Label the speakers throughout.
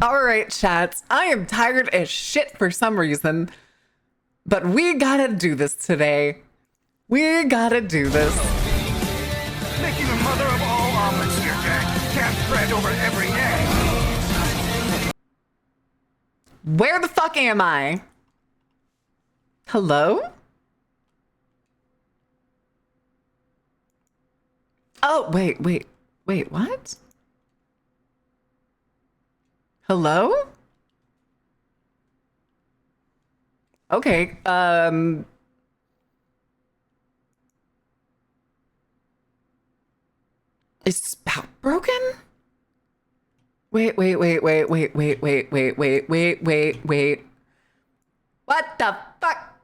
Speaker 1: All right, chats. I am tired as shit for some reason, but we gotta do this today. We gotta do this.
Speaker 2: Making the mother of all omelets here, Jack. Can't spread over every egg.
Speaker 1: Where the fuck am I? Hello? Oh, wait, what? Hello? Okay, is spout broken? Wait. What the fuck?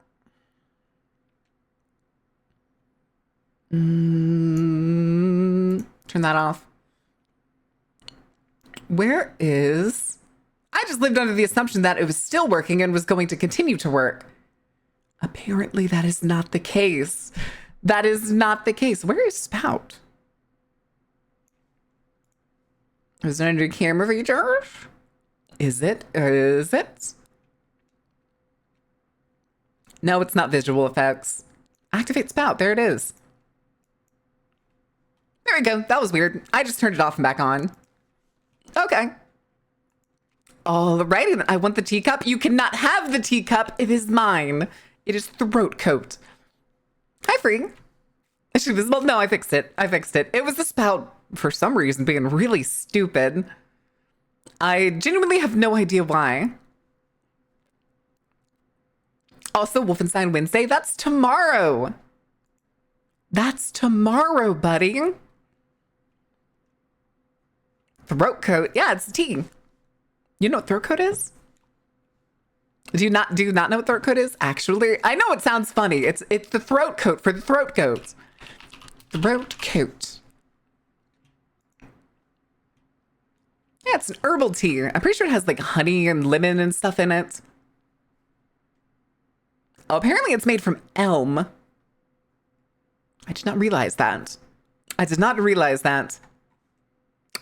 Speaker 1: Turn that off. Where is... I just lived under the assumption that it was still working and was going to continue to work. Apparently that is not the case. That is not the case. Where is spout? Is it under camera features? Is it? Is it? No, it's not visual effects. Activate spout. There it is. There we go. That was weird. I just turned it off and back on. Okay. Alrighty then. I want the teacup. You cannot have the teacup. It is mine. It is throat coat. Hi, Free. Is she visible? No, I fixed it. It was the spout, for some reason, being really stupid. I genuinely have no idea why. Also, Wolfenstein Wednesday, that's tomorrow. That's tomorrow, buddy. Throat coat. Yeah, it's tea. You know what throat coat is? Do you not know what throat coat is? Actually, I know it sounds funny. It's the throat coat for the throat goats. Throat coat. Yeah, it's an herbal tea. I'm pretty sure it has like honey and lemon and stuff in it. Oh, apparently it's made from elm. I did not realize that.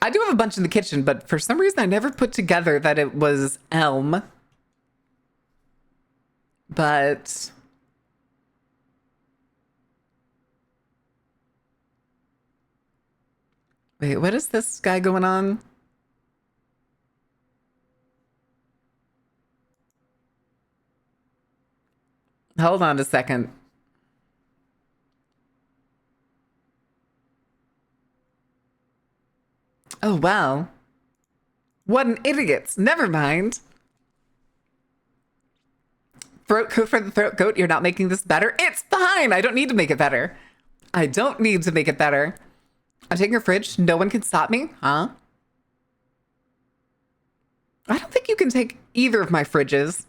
Speaker 1: I do have a bunch in the kitchen, but for some reason I never put together that it was elm. But... wait, what is this guy going on? Hold on a second. Oh, wow. What an idiot. Never mind. Throat coat for the throat goat. You're not making this better. It's fine. I don't need to make it better. I'm taking your fridge. No one can stop me. Huh? I don't think you can take either of my fridges.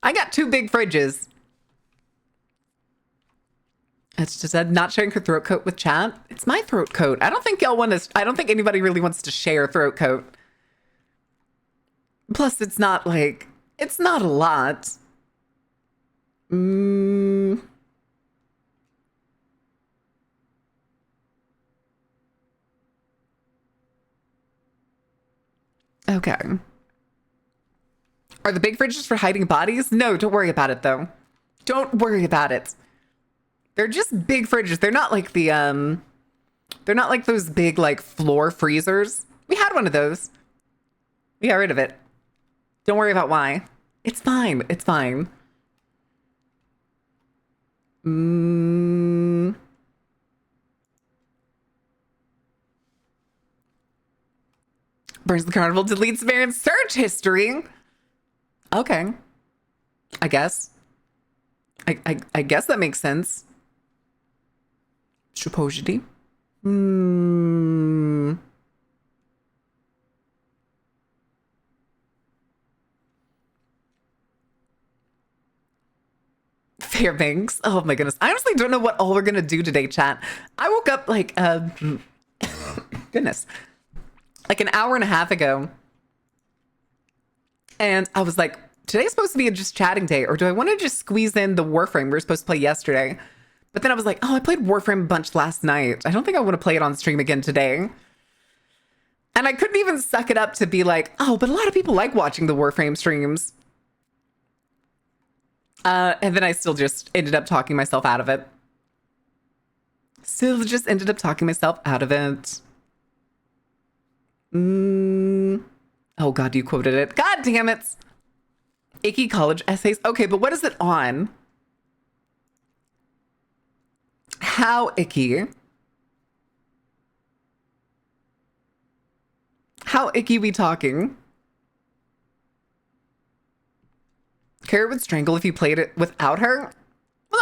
Speaker 1: I got 2 big fridges. It's just said not sharing her throat coat with chat. It's my throat coat. I don't think anybody really wants to share throat coat. Plus, it's not a lot. Okay. Are the big fridges for hiding bodies? No, don't worry about it though. Don't worry about it. They're just big fridges. They're not like they're not like those big like floor freezers. We had one of those. We got rid of it. Don't worry about why. It's fine. It's fine. Burns the carnival, deletes Variant's search history. Okay. I guess. I guess that makes sense. Supposedly. Fairbanks. Oh my goodness. I honestly don't know what all we're gonna do today, chat. I woke up like goodness. Like an hour and a half ago. And I was like, today's supposed to be a just chatting day, or do I want to just squeeze in the Warframe we were supposed to play yesterday? But then I was like, oh, I played Warframe a bunch last night. I don't think I want to play it on stream again today. And I couldn't even suck it up to be like, oh, but a lot of people like watching the Warframe streams. And then I still just ended up talking myself out of it. Still just ended up talking myself out of it. Oh, God, you quoted it. God damn it. Icky college essays. Okay, but what is it on? How icky? How icky we talking? Carrot would strangle if you played it without her. Well, no,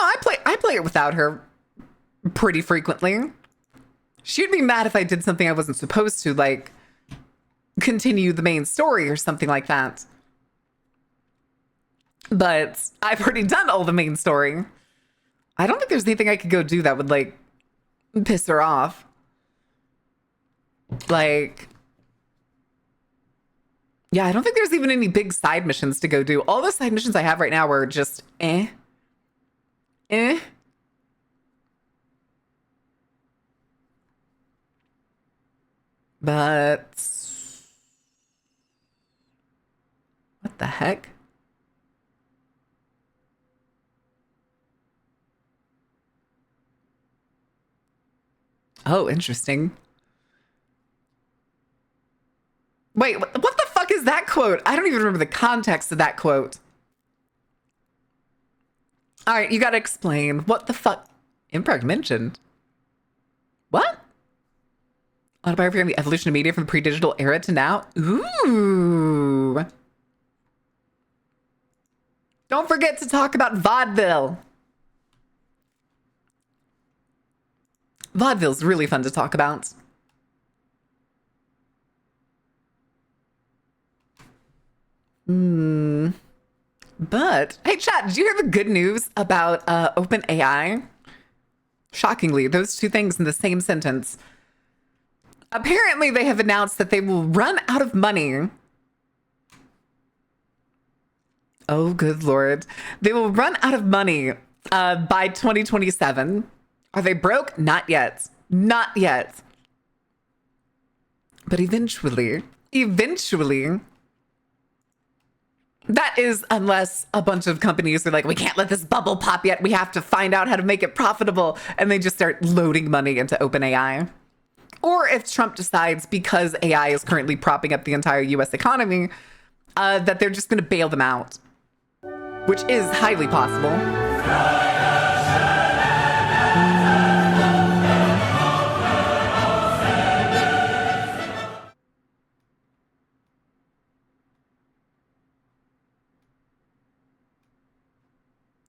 Speaker 1: I play it without her pretty frequently. She'd be mad if I did something I wasn't supposed to, like continue the main story or something like that. But I've already done all the main story. I don't think there's anything I could go do that would like piss her off. Like, yeah, I don't think there's even any big side missions to go do. All the side missions I have right now are just eh. But what the heck? Oh, interesting. Wait, what the fuck is that quote? I don't even remember the context of that quote. All right, you gotta explain. What the fuck? Impreg mentioned. What? Autobiography on the evolution of media from the pre-digital era to now? Ooh. Don't forget to talk about vaudeville. Vaudeville's really fun to talk about. But, hey, chat, did you hear the good news about OpenAI? Shockingly, those two things in the same sentence. Apparently, they have announced that they will run out of money. Oh, good Lord. They will run out of money by 2027. Are they broke? Not yet. Not yet. But eventually, that is unless a bunch of companies are like, we can't let this bubble pop yet. We have to find out how to make it profitable. And they just start loading money into OpenAI. Or if Trump decides, because AI is currently propping up the entire US economy, that they're just going to bail them out, which is highly possible.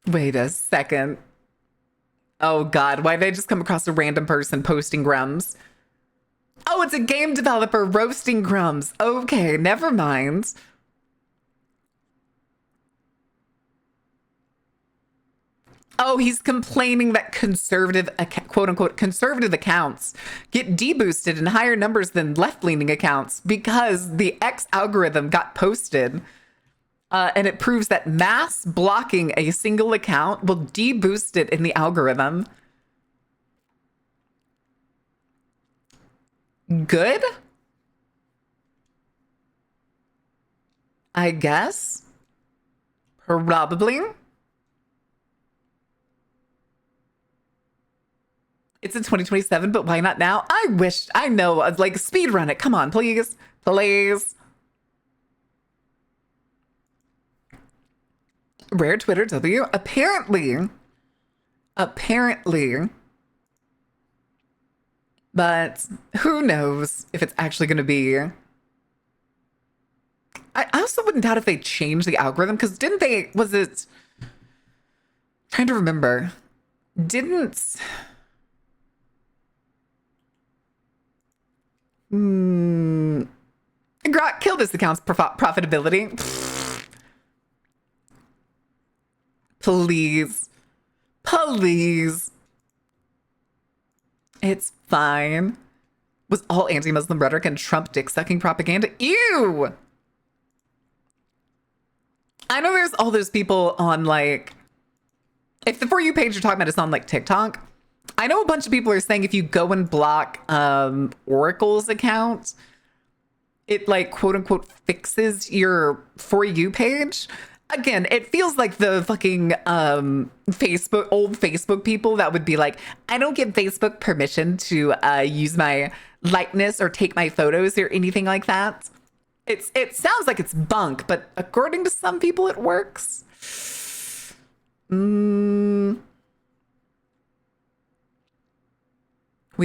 Speaker 1: Wait a second. Oh God, why did I just come across a random person posting grums? Oh, it's a game developer roasting grums. Okay, never mind. Oh, he's complaining that conservative, quote unquote, conservative accounts get deboosted in higher numbers than left-leaning accounts because the X algorithm got posted. And it proves that mass blocking a single account will deboost it in the algorithm. Good? I guess. Probably. It's in 2027, but why not now? I wish, I know, like, speed run it. Come on, please. Please. Rare Twitter W. Apparently. But who knows if it's actually going to be. I also wouldn't doubt if they changed the algorithm, because didn't they, was it, trying to remember, didn't, Grok killed this account's profitability. Please. Please. It's fine. Was all anti-Muslim rhetoric and Trump dick-sucking propaganda? Ew! I know there's all those people on, like, if the For You page you're talking about is on, like, TikTok, I know a bunch of people are saying if you go and block Oracle's account, it like quote unquote fixes your For You page. Again, it feels like the fucking Facebook, old Facebook people that would be like, I don't give Facebook permission to use my likeness or take my photos or anything like that. It sounds like it's bunk, but according to some people, it works. We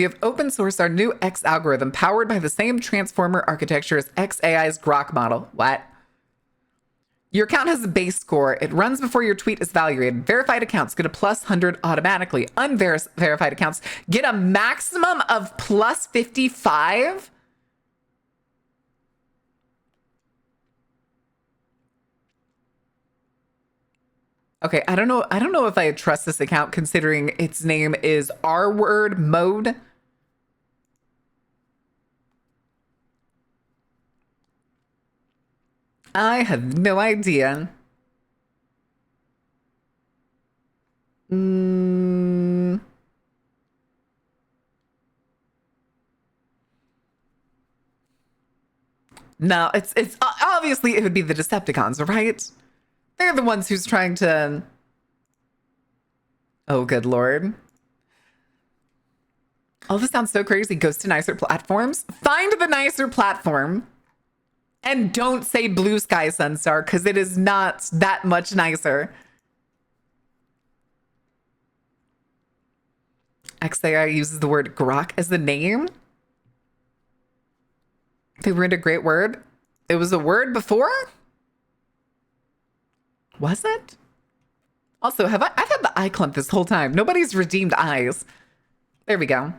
Speaker 1: have open sourced our new X algorithm powered by the same transformer architecture as XAI's Grok model. What? Your account has a base score. It runs before your tweet is evaluated. Verified accounts get a plus 100 automatically. Unverified accounts get a maximum of plus 55. Okay, I don't know if I trust this account considering its name is R word mode. I have no idea. No, it's obviously it would be the Decepticons, right? They're the ones who's trying to. Oh, good lord. Oh, this sounds so crazy. Goes to nicer platforms. Find the nicer platform. And don't say Blue Sky Sunstar, because it is not that much nicer. XAI uses the word grok as the name. They were into great word. It was a word before? Was it? Also, I've had the eye clump this whole time. Nobody's redeemed eyes. There we go.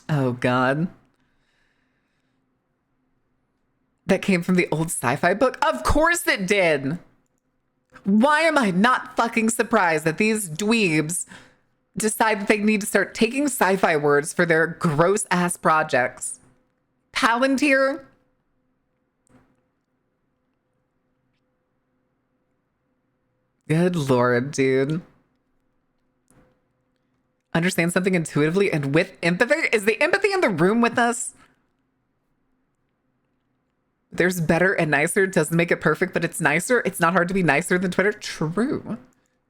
Speaker 1: Oh, God. That came from the old sci-fi book? Of course it did. Why am I not fucking surprised that these dweebs decide that they need to start taking sci-fi words for their gross-ass projects? Palantir? Good lord, dude. Understand something intuitively and with empathy? Is the empathy in the room with us? There's better and nicer. Doesn't make it perfect, but it's nicer. It's not hard to be nicer than Twitter. True.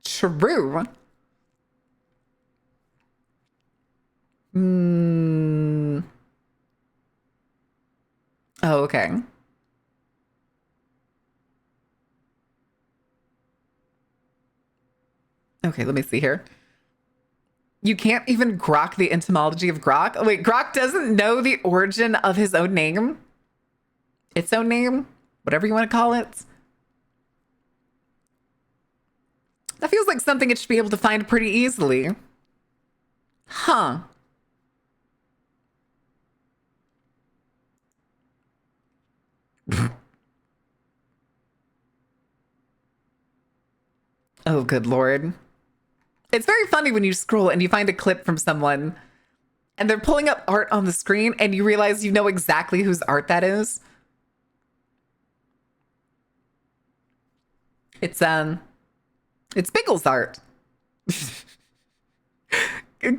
Speaker 1: True. Oh, okay. Okay, let me see here. You can't even grok the etymology of grok. Oh, wait, grok doesn't know the origin of his own name? Its own name? Whatever you want to call it? That feels like something it should be able to find pretty easily. Huh. Oh, good lord. It's very funny when you scroll and you find a clip from someone and they're pulling up art on the screen and you realize you know exactly whose art that is. It's Biggles art.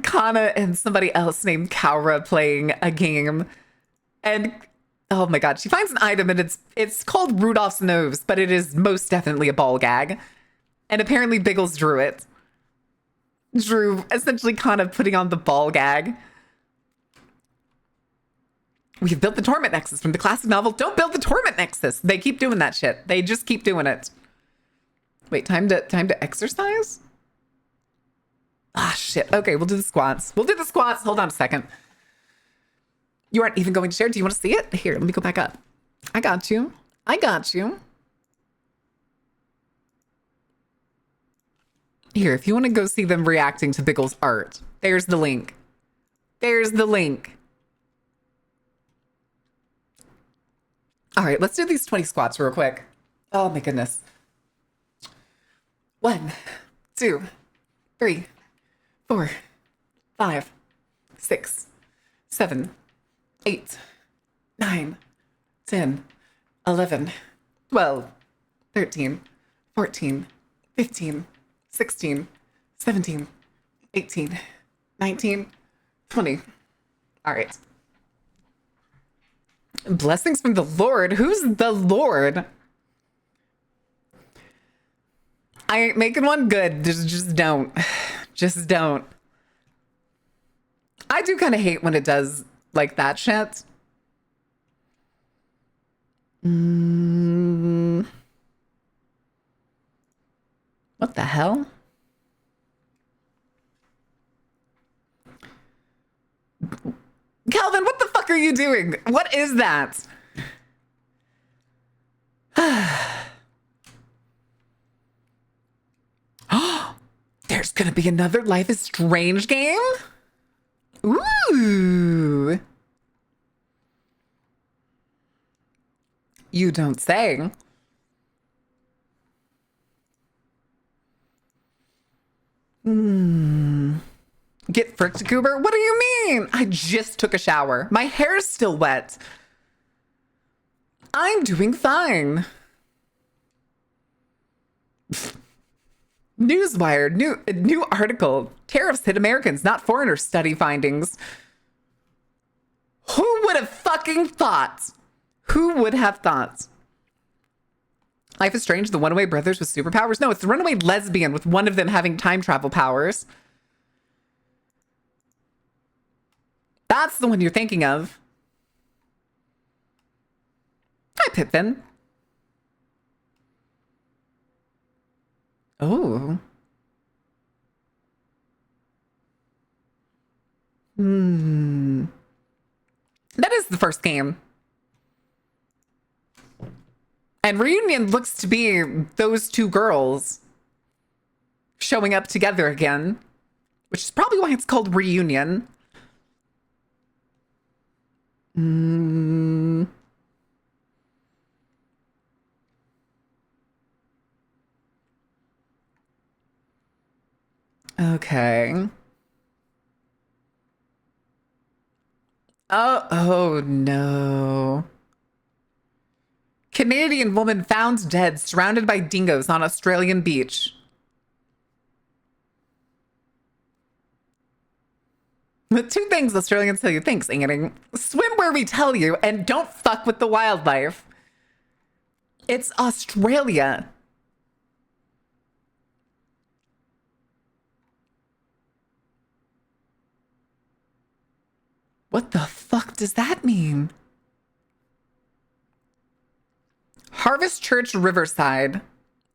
Speaker 1: Kana and somebody else named Kaura playing a game. And oh my god, she finds an item and it's called Rudolph's nose, but it is most definitely a ball gag. And apparently Biggles drew it. Drew essentially kind of putting on the ball gag. We've built the Torment Nexus from the classic novel. Don't build the Torment Nexus. They keep doing that shit. They just keep doing it. Wait, time to exercise? Ah, shit. Okay, we'll do the squats. We'll do the squats. Hold on a second. You aren't even going to share. Do you want to see it? Here, let me go back up. I got you. I got you. Here, if you want to go see them reacting to Biggles' art, there's the link. There's the link. All right, let's do these 20 squats real quick. Oh my goodness. 1, 2, 3, 4, 5, 6, 7, 8, 9, 10, 11, 12, 13, 14, 15, 16, 17, 18, 19, 20. All right. Blessings from the Lord. Who's the Lord? I ain't making one good. Just don't. Just don't. I do kind of hate when it does like that shit. What the hell? Calvin, what the fuck are you doing? What is that? There's gonna be another Life is Strange game? Ooh. You don't say. Get fricked, Goober? What do you mean? I just took a shower. My hair's still wet. I'm doing fine. Newswire, new article. Tariffs hit Americans, not foreigners, study findings. Who would have fucking thought? Who would have thought? Life is Strange, the Runaway Brothers with superpowers? No, it's the runaway lesbian with one of them having time travel powers. That's the one you're thinking of. Hi, Pippin. Oh. That is the first game. And Reunion looks to be those two girls showing up together again, which is probably why it's called Reunion. Okay. Oh no. Canadian woman found dead, surrounded by dingoes on Australian beach. The two things Australians tell you, thanks, Annie. Swim where we tell you and don't fuck with the wildlife. It's Australia. What the fuck does that mean? Harvest Church Riverside.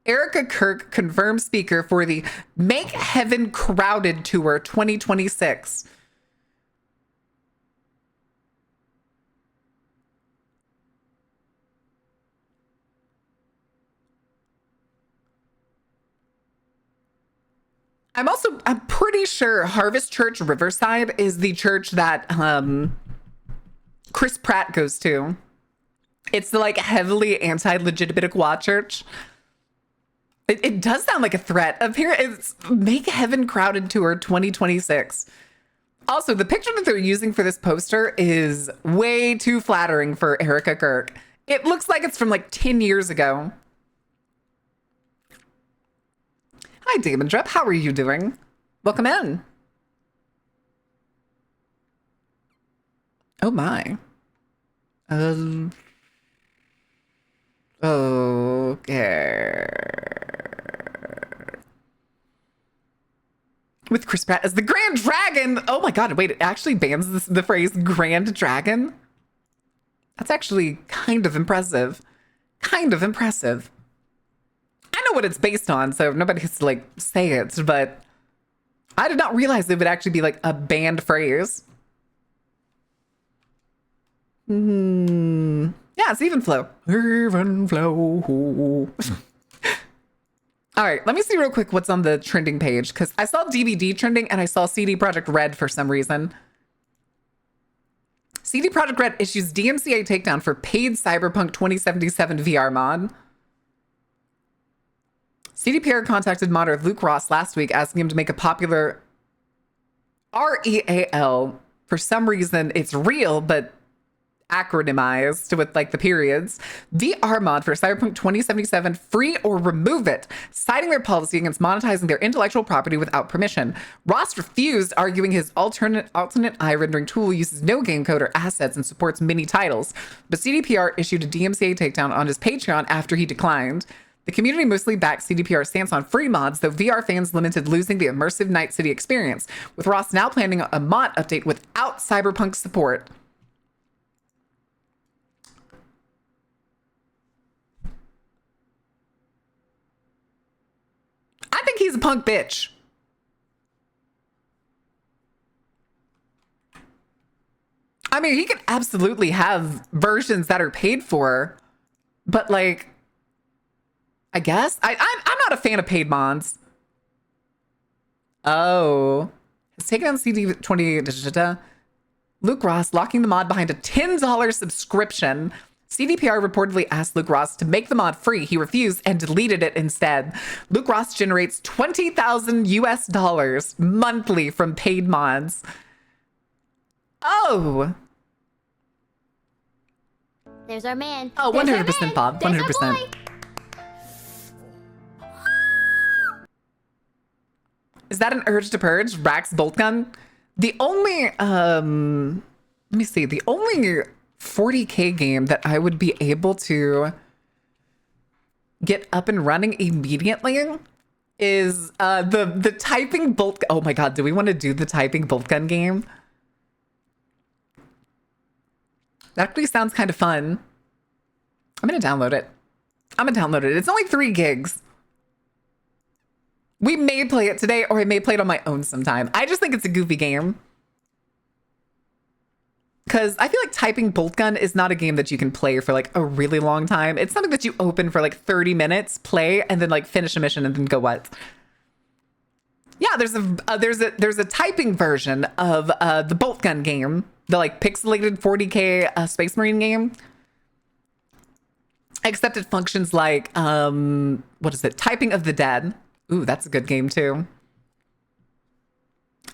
Speaker 1: Erica Kirk confirmed speaker for the Make Heaven Crowded Tour 2026. I'm pretty sure Harvest Church Riverside is the church that Chris Pratt goes to. It's the like heavily anti-legitimate Quad church. It does sound like a threat. Up here, it's Make Heaven Crowded Tour 2026. Also, the picture that they're using for this poster is way too flattering for Erica Kirk. It looks like it's from like 10 years ago. Hi, Damon Drep. How are you doing? Welcome in. Oh my. Okay. With Chris Pratt as the Grand Dragon. Oh my god, wait, it actually bans the phrase Grand Dragon? That's actually kind of impressive. Kind of impressive. I know what it's based on, so nobody has to like say it, but I did not realize it would actually be like a banned phrase. Yeah, it's even flow. Even flow. All right, let me see real quick what's on the trending page, because I saw DVD trending and I saw CD Projekt Red for some reason. CD Projekt Red issues DMCA takedown for paid Cyberpunk 2077 VR mod. CDPR contacted modder Luke Ross last week asking him to make a popular REAL. For some reason, it's real, but acronymized with like the periods. VR mod for Cyberpunk 2077, free or remove it, citing their policy against monetizing their intellectual property without permission. Ross refused, arguing his alternate eye rendering tool uses no game code or assets and supports mini titles. But CDPR issued a DMCA takedown on his Patreon after he declined. The community mostly backed CDPR's stance on free mods, though VR fans lamented losing the immersive Night City experience, with Ross now planning a mod update without Cyberpunk support. I think he's a punk bitch. I mean, he can absolutely have versions that are paid for, but like, I guess I'm not a fan of paid mods. Oh, has taken on CD20. Luke Ross locking the mod behind a $10 subscription. CDPR reportedly asked Luke Ross to make the mod free. He refused and deleted it instead. Luke Ross generates 20,000 US dollars monthly from paid mods. Oh.
Speaker 3: There's our man.
Speaker 1: Oh, 100% Bob. 100%. Is that an urge to purge? Rax bolt gun? The only, let me see. The only 40K game that I would be able to get up and running immediately is the typing bolt. Oh my God, do we want to do the typing bolt gun game? That actually sounds kind of fun. I'm going to download it. It's only 3 gigs. We may play it today, or I may play it on my own sometime. I just think it's a goofy game. Because I feel like typing bolt gun is not a game that you can play for like a really long time. It's something that you open for like 30 minutes, play, and then like finish a mission and then go what? Yeah, there's a typing version of the bolt gun game, the like pixelated 40K Space Marine game. Except it functions like what is it? Typing of the Dead. Ooh, that's a good game too.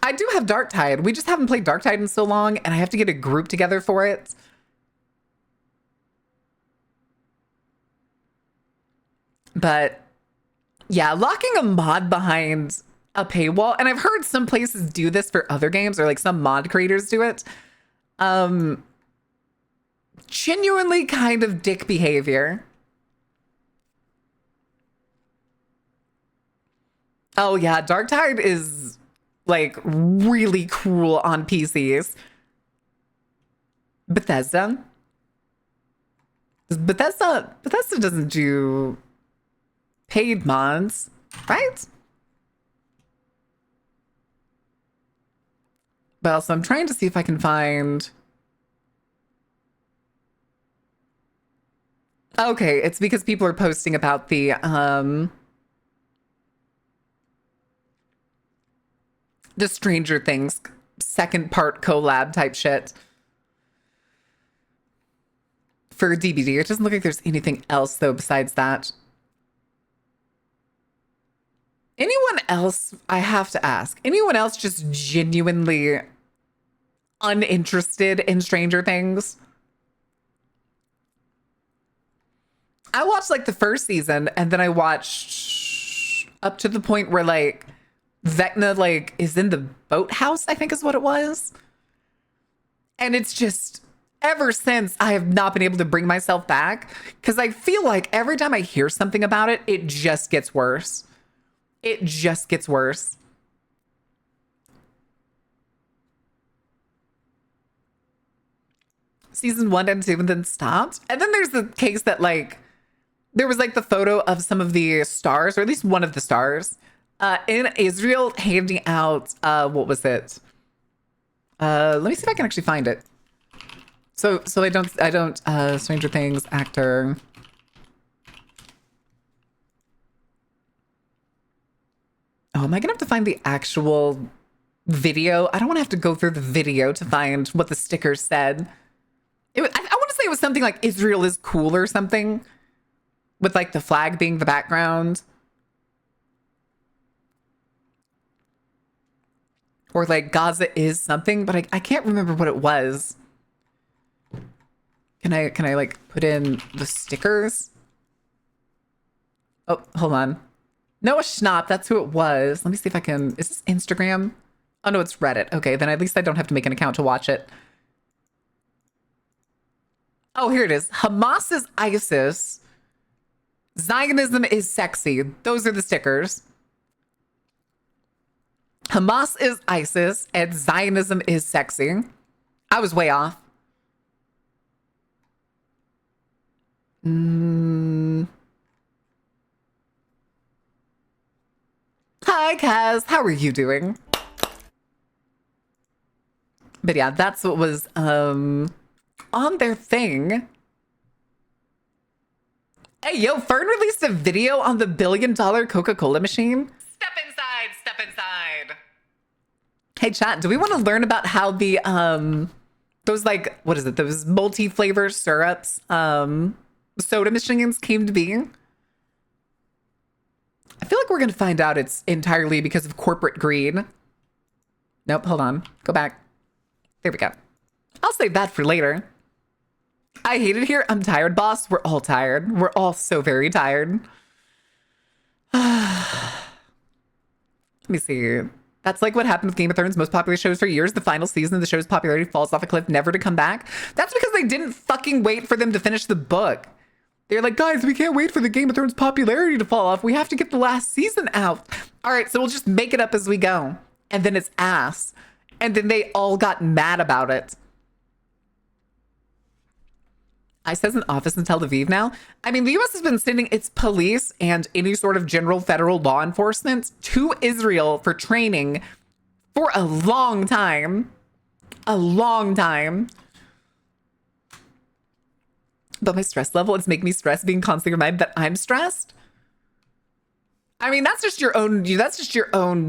Speaker 1: I do have Darktide. We just haven't played Darktide in so long, and I have to get a group together for it. But yeah, locking a mod behind a paywall, and I've heard some places do this for other games, or like some mod creators do it. Genuinely kind of dick behavior. Oh yeah, Darktide is like really cruel on PCs. Bethesda doesn't do paid mods, right? Well, so I'm trying to see if I can find. Okay, it's because people are posting about the Stranger Things second part collab type shit for DBD. It doesn't look like there's anything else though besides that. Anyone else, I have to ask, anyone else just genuinely uninterested in Stranger Things? I watched like the first season, and then I watched up to the point where like Vecna like is in the boathouse, I think is what it was. And it's just, ever since, I have not been able to bring myself back, because I feel like every time I hear something about it, it just gets worse. It just gets worse. Season 1 and 2 and then stopped. And then there's the case that like, there was like the photo of some of the stars, or at least one of the stars, in Israel handing out, what was it? Let me see if I can actually find it. So I don't, Stranger Things actor. Oh, am I gonna have to find the actual video? I don't want to have to go through the video to find what the sticker said. I want to say it was something like Israel is cool or something, with like the flag being the background. Or like Gaza is something, but I can't remember what it was. Can I like put in the stickers? Oh, hold on. Noah Schnapp, that's who it was. Let me see if I can. Is this Instagram? Oh no, it's Reddit. Okay, then at least I don't have to make an account to watch it. Oh, here it is. Hamas is ISIS. Zionism is sexy. Those are the stickers. Hamas is ISIS and Zionism is sexy. I was way off. Hi, Kaz. How are you doing? But yeah, that's what was on their thing. Hey, yo, Fern released a video on the $1 billion Coca-Cola machine. Step inside, step inside. Hey, chat, do we want to learn about how the, those like, what is it? Those multi-flavor syrups, soda machines came to be? I feel like we're going to find out it's entirely because of corporate greed. Nope, hold on. Go back. There we go. I'll save that for later. I hate it here. I'm tired, boss. We're all tired. We're all so very tired. Let me see. That's like what happened with Game of Thrones' most popular shows for years. The final season, the show's popularity falls off a cliff, never to come back. That's because they didn't fucking wait for them to finish the book. They're like, guys, we can't wait for the Game of Thrones popularity to fall off. We have to get the last season out. All right, so we'll just make it up as we go. And then it's ass. And then they all got mad about it. ICE has an office in Tel Aviv now. I mean, the U.S. has been sending its police and any sort of general federal law enforcement to Israel for training for a long time. A long time. But my stress level, it's making me stressed being constantly reminded that I'm stressed. I mean, that's just your own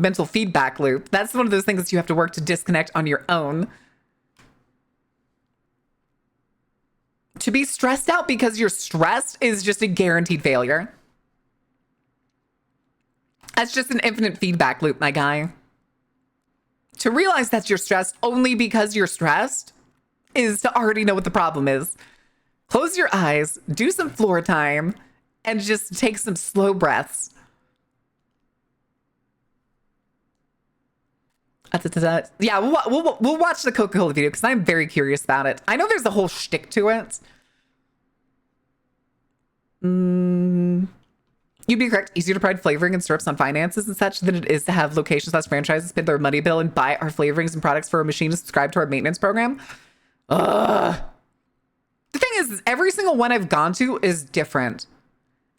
Speaker 1: mental feedback loop. That's one of those things that you have to work to disconnect on your own. To be stressed out because you're stressed is just a guaranteed failure. That's just an infinite feedback loop, my guy. To realize that you're stressed only because you're stressed is to already know what the problem is. Close your eyes, do some floor time, and just take some slow breaths. Yeah, we'll watch the Coca-Cola video because I'm very curious about it. I know there's a whole shtick to it. You'd be correct. Easier to provide flavoring and syrups on finances and such than it is to have locations/franchises spend their money bill and buy our flavorings and products for a machine to subscribe to our maintenance program. Ugh. The thing is every single one I've gone to is different.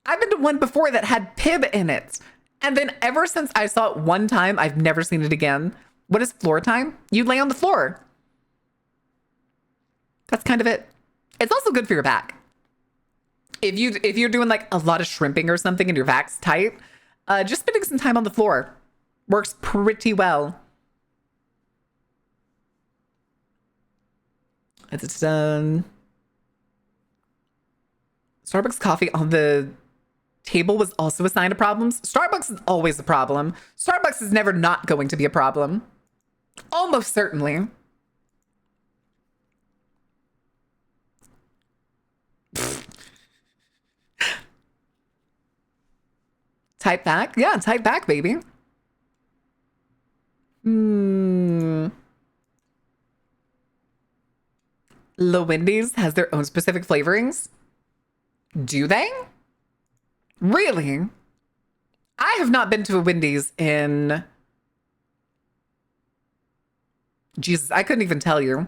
Speaker 1: I've been to one before that had Pib in it. And then ever since I saw it one time, I've never seen it again. What is floor time? You lay on the floor. That's kind of it. It's also good for your back. If you're doing like a lot of shrimping or something and your back's tight, just spending some time on the floor works pretty well. It's done. Starbucks coffee on the table was also a sign of problems. Starbucks is always a problem. Starbucks is never not going to be a problem. Almost certainly. Type back? Yeah, type back, baby. La Wendy's has their own specific flavorings. Do they? Really? I have not been to a Wendy's in... Jesus, I couldn't even tell you.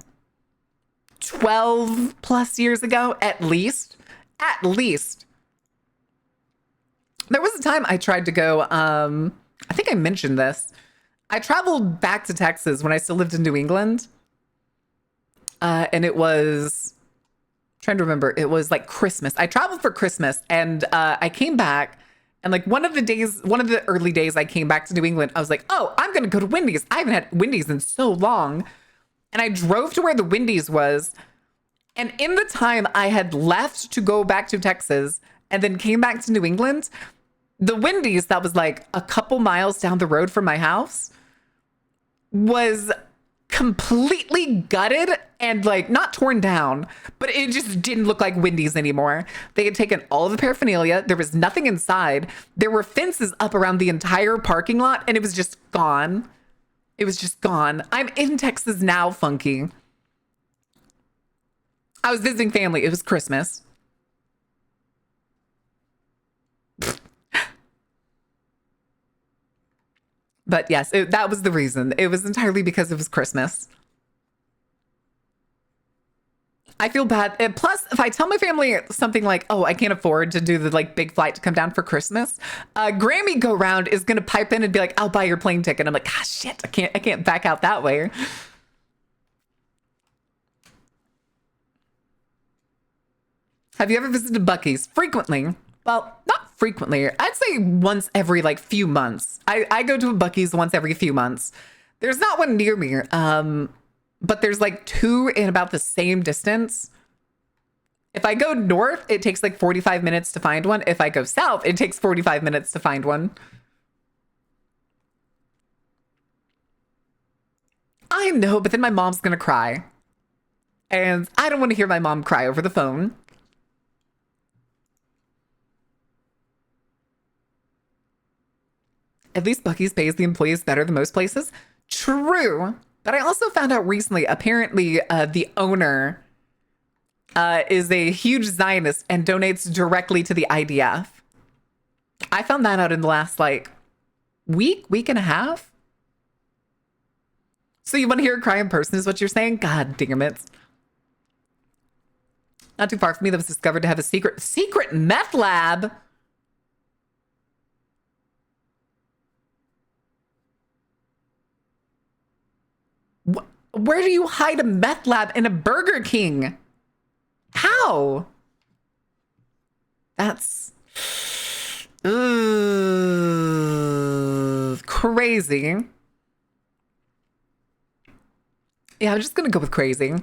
Speaker 1: 12 plus years ago, at least. At least. There was a time I tried to go, I think I mentioned this. I traveled back to Texas when I still lived in New England. And it was, I'm trying to remember, it was like Christmas. I traveled for Christmas and I came back. And like one of the early days I came back to New England, I was like, oh, I'm going to go to Wendy's. I haven't had Wendy's in so long. And I drove to where the Wendy's was. And in the time I had left to go back to Texas and then came back to New England, the Wendy's that was like a couple miles down the road from my house was completely gutted and like not torn down, but it just didn't look like Wendy's anymore. They had taken all of the paraphernalia. There was nothing inside. There were fences up around the entire parking lot, and it was just gone. It was just gone. I'm in Texas now, Funky. I was visiting family. It was Christmas. But yes, that was the reason. It was entirely because it was Christmas. I feel bad. And plus, if I tell my family something like, "Oh, I can't afford to do the like big flight to come down for Christmas," Grammy go round is gonna pipe in and be like, "I'll buy your plane ticket." I'm like, "Ah, shit! I can't back out that way." Have you ever visited Buc-ee's? Frequently. Well, not frequently. I'd say once every like few months. I go to a Buc-ee's once every few months. There's not one near me, but there's like two in about the same distance. If I go north, it takes like 45 minutes to find one. If I go south, it takes 45 minutes to find one. I know, but then my mom's gonna cry. And I don't want to hear my mom cry over the phone. At least Buc-ee's pays the employees better than most places. True. But I also found out recently, apparently, the owner is a huge Zionist and donates directly to the IDF. I found that out in the last, like, week and a half. So you want to hear her cry in person is what you're saying? God damn it. Not too far from me, that was discovered to have a secret meth lab. Where do you hide a meth lab in a Burger King? How? That's crazy. Yeah, I'm just gonna go with crazy.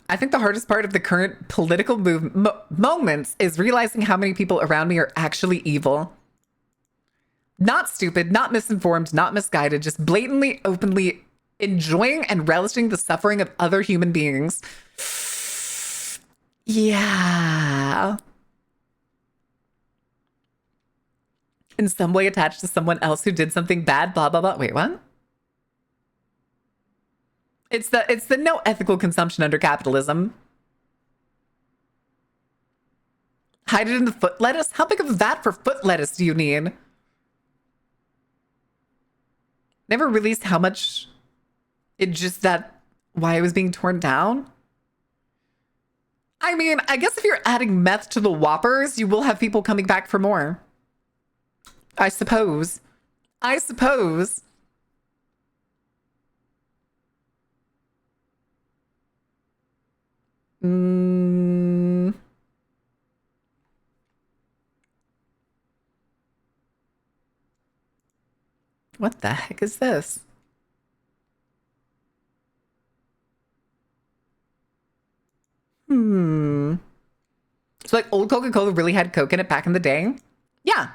Speaker 1: I think the hardest part of the current political moments is realizing how many people around me are actually evil. Not stupid, not misinformed, not misguided, just blatantly, openly enjoying and relishing the suffering of other human beings. Yeah. In some way attached to someone else who did something bad, blah, blah, blah. Wait, what? It's the no ethical consumption under capitalism. Hide it in the foot lettuce? How big of a vat for foot lettuce do you need? Never released how much it just that why it was being torn down. I mean, I guess if you're adding meth to the Whoppers, you will have people coming back for more. I suppose. I suppose. What the heck is this? So like old Coca-Cola really had Coke in it back in the day? Yeah.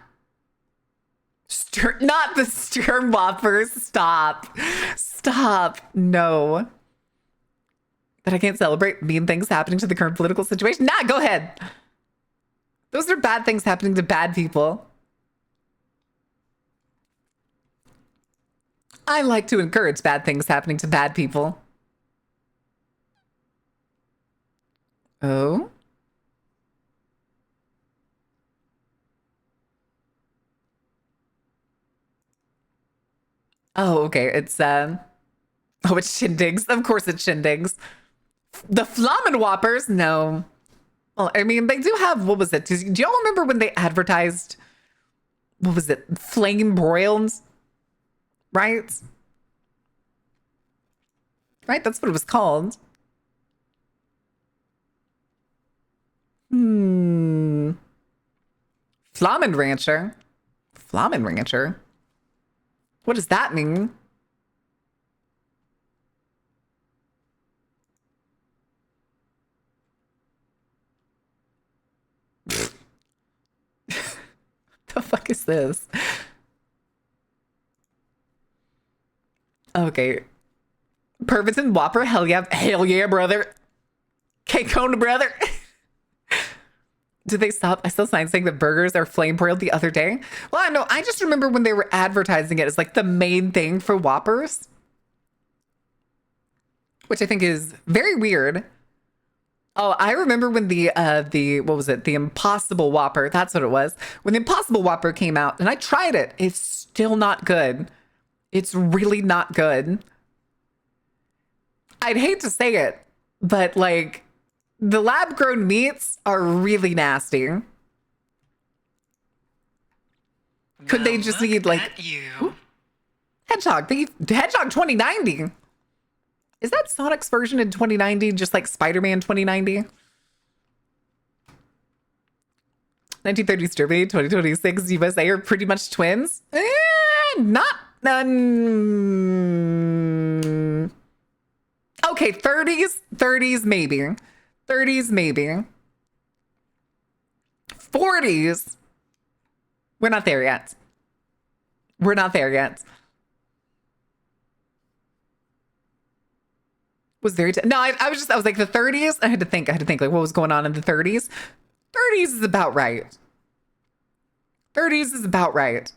Speaker 1: Not the Sturm Whoppers. Stop. Stop. No. That I can't celebrate mean things happening to the current political situation? Nah, go ahead. Those are bad things happening to bad people. I like to encourage bad things happening to bad people. Oh? Oh, okay. It's oh, it's shindigs. Of course it's shindigs. The Flamen Whoppers? No. Well, I mean, they do have, what was it? Do y'all remember when they advertised, what was it? Flame broils? Right? Right? That's what it was called. Flamen Rancher? Flamen Rancher? What does that mean? The fuck is this? Okay. Pervitin Whopper, hell yeah, brother. K-Cone, brother. Did they stop? I saw signs saying that burgers are flame broiled the other day. Well, I know. I just remember when they were advertising it as like the main thing for Whoppers, which I think is very weird. Oh, I remember when the what was it? The Impossible Whopper. That's what it was. When the Impossible Whopper came out, and I tried it. It's still not good. It's really not good. I'd hate to say it, but like the lab grown meats are really nasty. Could they just need like
Speaker 3: you?
Speaker 1: Hedgehog? Hedgehog 2090. Is that Sonic's version in 2090, just like Spider-Man 2090? 1930s Germany, 2026 USA are pretty much twins. Not. Okay, 30s maybe. 30s maybe. 40s. We're not there yet. We're not there yet. Was very no, I was like the 30s. I had to think like what was going on in the 30s. 30s is about right. 30s is about right.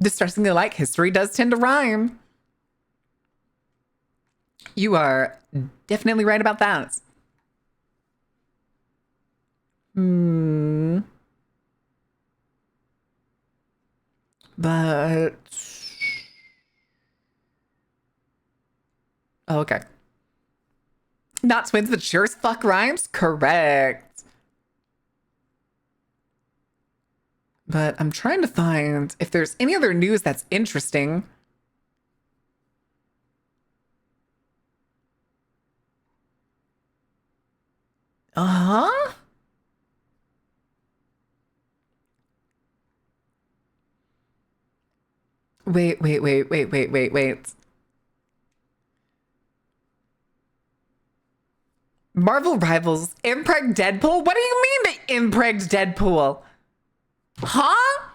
Speaker 1: Distressingly like history does tend to rhyme. You are definitely right about that. But oh, okay. Not twins, but sure as fuck rhymes? Correct. But I'm trying to find if there's any other news that's interesting. Uh-huh. Wait. Marvel Rivals impreg Deadpool? What do you mean they impregged Deadpool? Huh?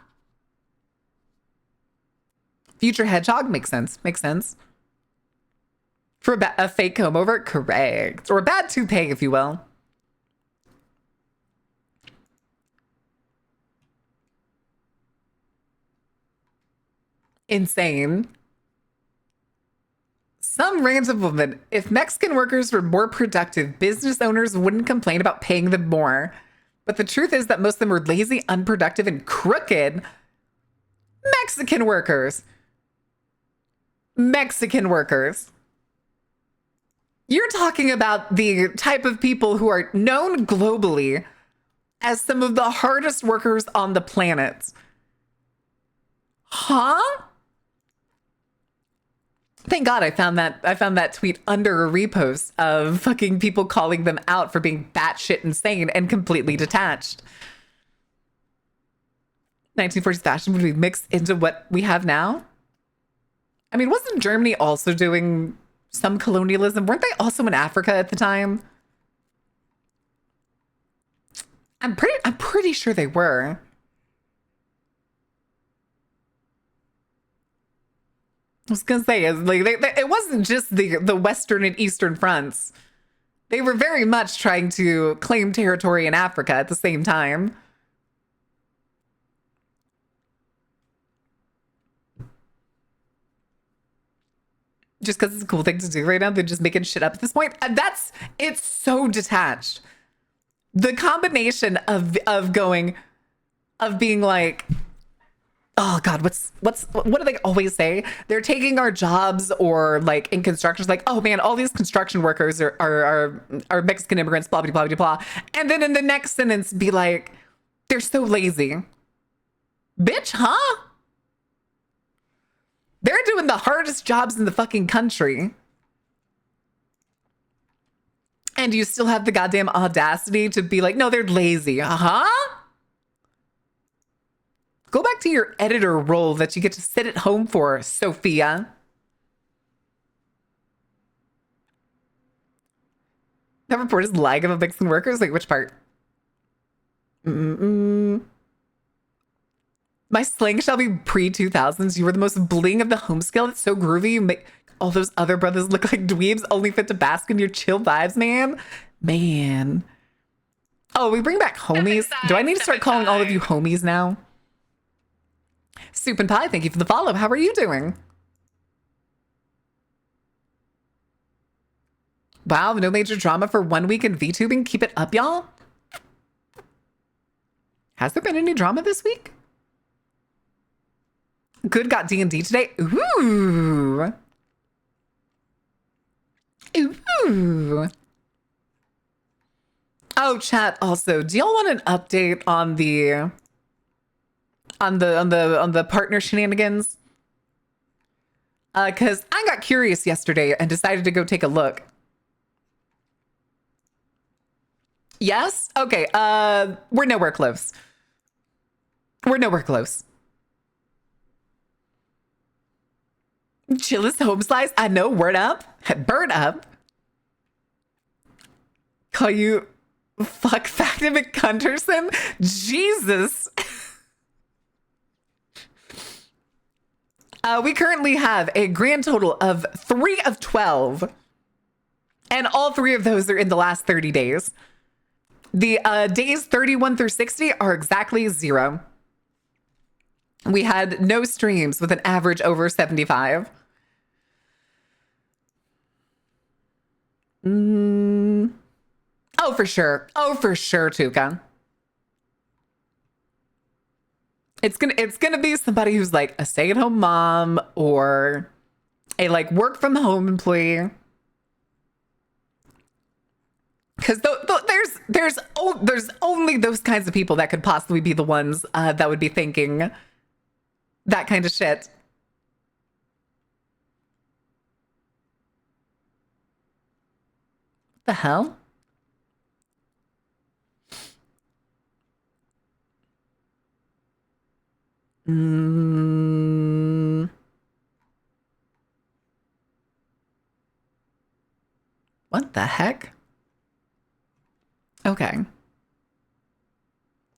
Speaker 1: Future Hedgehog? Makes sense. Makes sense. For a fake comb over? Correct. Or a bad toupee, if you will. Insane. Some random woman. If Mexican workers were more productive, business owners wouldn't complain about paying them more. But the truth is that most of them were lazy, unproductive, and crooked. Mexican workers. Mexican workers. You're talking about the type of people who are known globally as some of the hardest workers on the planet. Huh? Thank God I found that tweet under a repost of fucking people calling them out for being batshit insane and completely detached. 1940s fashion would be mixed into what we have now. I mean, wasn't Germany also doing some colonialism? Weren't they also in Africa at the time? I'm pretty sure they were. I was gonna say, like, it wasn't just the Western and Eastern fronts. They were very much trying to claim territory in Africa at the same time. Just because it's a cool thing to do right now, they're just making shit up at this point. And it's so detached. The combination of being like, oh God, what do they always say? They're taking our jobs, or like in construction, it's like, oh man, all these construction workers are Mexican immigrants, blah, blah, blah, blah, blah. And then in the next sentence be like, they're so lazy. Bitch, huh? They're doing the hardest jobs in the fucking country. And you still have the goddamn audacity to be like, no, they're lazy. Uh-huh. Go back to your editor role that you get to sit at home for, Sophia. That report is lying about Mexican workers? Like, which part? My slang shall be pre-2000s. You were the most bling of the home skill. It's so groovy. You were the most bling of the home skill. It's so groovy. You make all those other brothers look like dweebs, only fit to bask in your chill vibes, man. Man. Oh, we bring back homies. Do I need to start calling all of you homies now? Soup and Pie, thank you for the follow. How are you doing? Wow, no major drama for 1 week in VTubing. Keep it up, y'all. Has there been any drama this week? Good got D&D today. Ooh. Ooh. Oh, chat. Also, do y'all want an update on the partner shenanigans? Because I got curious yesterday and decided to go take a look. Yes? Okay. We're nowhere close. We're nowhere close. Chillest home slice. I know. Word up. Bird up. Call you fuck Factor McCunterson? Jesus. We currently have a grand total of 3 of 12. And all 3 of those are in the last 30 days. The days 31 through 60 are exactly 0. We had no streams with an average over 75. Oh, for sure. Oh, for sure, Tuka. It's gonna be somebody who's like a stay-at-home mom or a like work from home employee. Because there's only those kinds of people that could possibly be the ones that would be thinking that kind of shit. The hell? What the heck? Okay.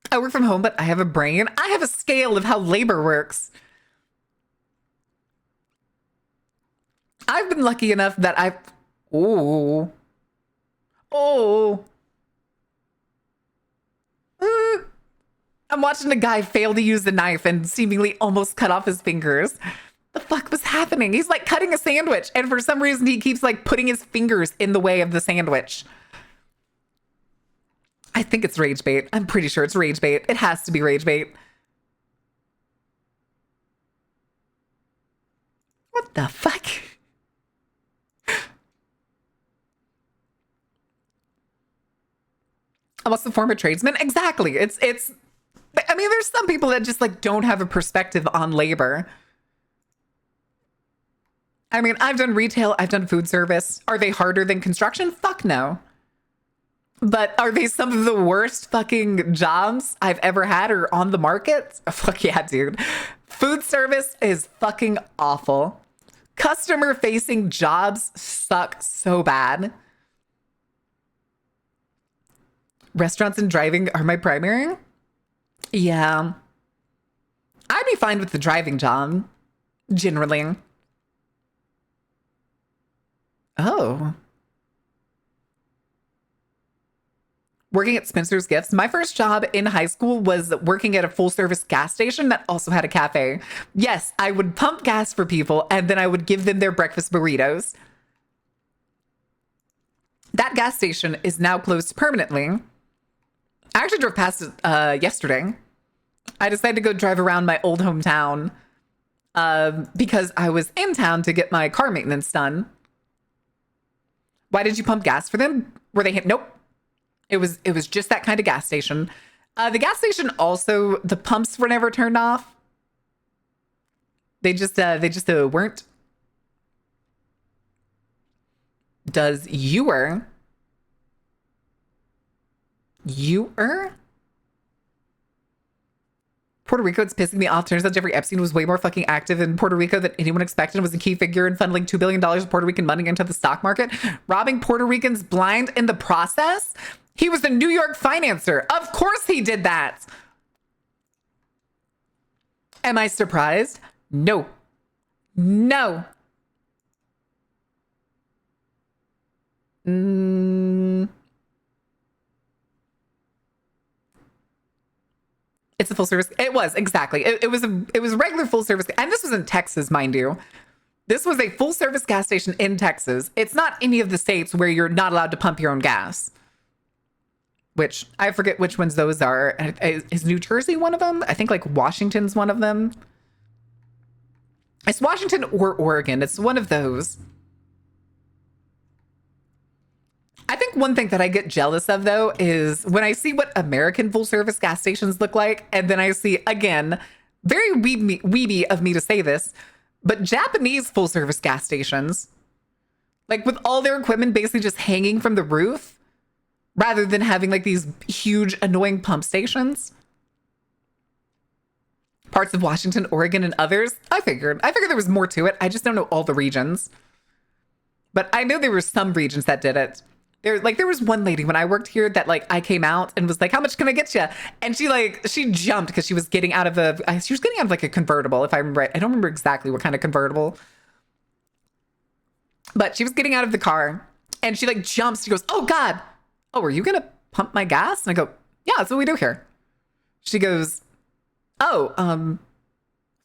Speaker 1: I work from home, but I have a brain. I have a scale of how labor works. I've been lucky enough that I've... Oh. I'm watching a guy fail to use the knife and seemingly almost cut off his fingers. The fuck was happening? He's like cutting a sandwich, and for some reason he keeps like putting his fingers in the way of the sandwich. I think it's rage bait. I'm pretty sure it's rage bait. It has to be rage bait. What the fuck? I'm also a former tradesman. Exactly. It's I mean, there's some people that just like don't have a perspective on labor. I mean, I've done retail, I've done food service. Are they harder than construction? Fuck no. But are they some of the worst fucking jobs I've ever had or on the market? Oh, fuck yeah, dude. Food service is fucking awful. Customer facing jobs suck so bad. Restaurants and driving are my primary. Yeah. I'd be fine with the driving job, generally. Oh. Working at Spencer's Gifts. My first job in high school was working at a full service gas station that also had a cafe. Yes, I would pump gas for people and then I would give them their breakfast burritos. That gas station is now closed permanently. I actually drove past it yesterday. I decided to go drive around my old hometown because I was in town to get my car maintenance done. Why did you pump gas for them? Were they hit? Nope. It was just that kind of gas station. The gas station also, the pumps were never turned off. They just weren't. Does Ewer? Puerto Rico, it's pissing me off. Turns out Jeffrey Epstein was way more fucking active in Puerto Rico than anyone expected and was a key figure in funneling $2 billion of Puerto Rican money into the stock market, robbing Puerto Ricans blind in the process. He was a New York financer. Of course he did that. Am I surprised? No. No. It's a full service. It was exactly. It was a regular full service, and this was in Texas, mind you. This was a full service gas station in Texas. It's not any of the states where you're not allowed to pump your own gas. Which I forget which ones those are. Is New Jersey one of them? I think like Washington's one of them. It's Washington or Oregon. It's one of those. I think one thing that I get jealous of, though, is when I see what American full service gas stations look like, and then I see, again, very weeby of me to say this, but Japanese full service gas stations, like with all their equipment basically just hanging from the roof, rather than having like these huge, annoying pump stations. Parts of Washington, Oregon, and others. I figured there was more to it. I just don't know all the regions. But I know there were some regions that did it. There was one lady when I worked here that like I came out and was like, "How much can I get you?" And she jumped because she was getting out of like a convertible, if I remember right. I don't remember exactly what kind of convertible, but she was getting out of the car and she like jumps. She goes, "Oh God, oh, are you gonna pump my gas?" And I go, "Yeah, that's what we do here." She goes, "Oh,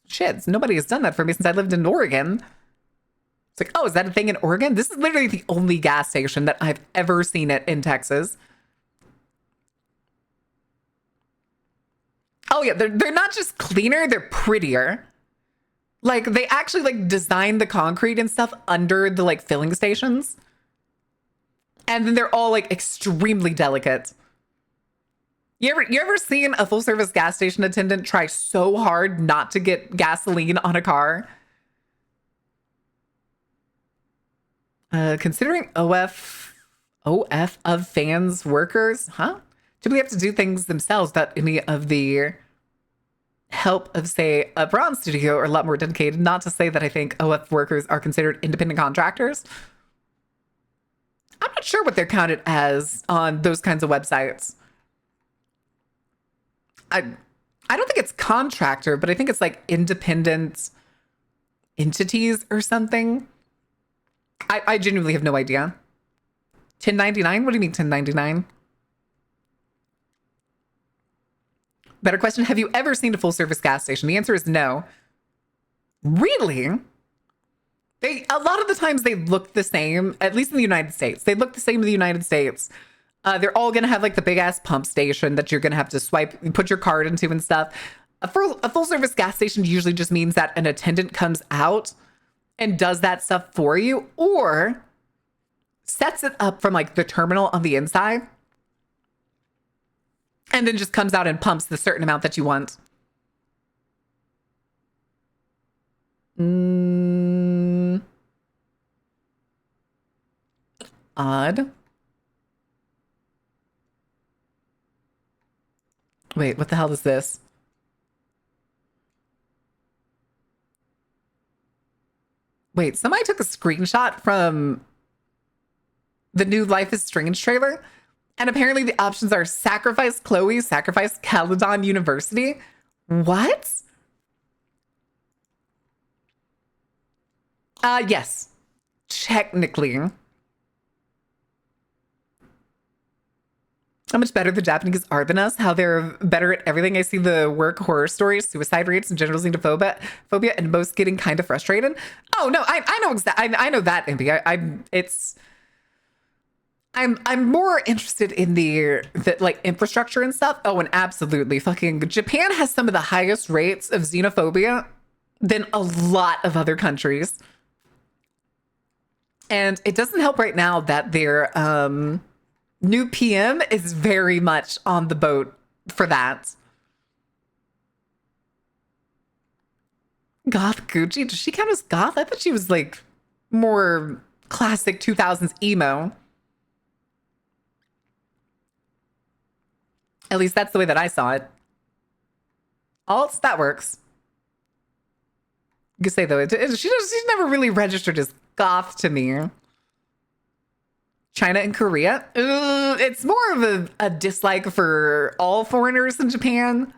Speaker 1: shit, nobody has done that for me since I lived in Oregon." It's like, oh, is that a thing in Oregon? This is literally the only gas station that I've ever seen it in Texas. Oh yeah, they're not just cleaner, they're prettier. Like they actually like designed the concrete and stuff under the like filling stations. And then they're all like extremely delicate. You ever seen a full service gas station attendant try so hard not to get gasoline on a car? Considering OF of fans workers, huh? Typically have to do things themselves without any of the help of, say, a bronze studio are a lot more dedicated. Not to say that I think OF workers are considered independent contractors. I'm not sure what they're counted as on those kinds of websites. I don't think it's contractor, but I think it's like independent entities or something. I genuinely have no idea. 1099? What do you mean 1099? Better question. Have you ever seen a full service gas station? The answer is no. Really? A lot of the times they look the same, at least in the United States. They look the same in the United States. They're all going to have like the big ass pump station that you're going to have to swipe, put your card into and stuff. A full service gas station usually just means that an attendant comes out and does that stuff for you, or sets it up from like the terminal on the inside and then just comes out and pumps the certain amount that you want. Odd. Wait, what the hell is this? Wait, somebody took a screenshot from the new Life is Strange trailer, and apparently the options are sacrifice Chloe, sacrifice Caledon University. What? Yes. Technically. How much better the Japanese are than us, how they're better at everything. I see the work horror stories, suicide rates, and general xenophobia, and most getting kind of frustrated. Oh no, I know exactly. I know that, Impy. I'm more interested in the like infrastructure and stuff. Oh, and absolutely, fucking Japan has some of the highest rates of xenophobia than a lot of other countries, and it doesn't help right now that their new PM is very much on the boat for that. Goth Gucci? Does she count as goth? I thought she was like more classic 2000s emo. At least that's the way that I saw it. Alts, that works. You could say though, she's never really registered as goth to me. China and Korea. It's more of a dislike for all foreigners in Japan.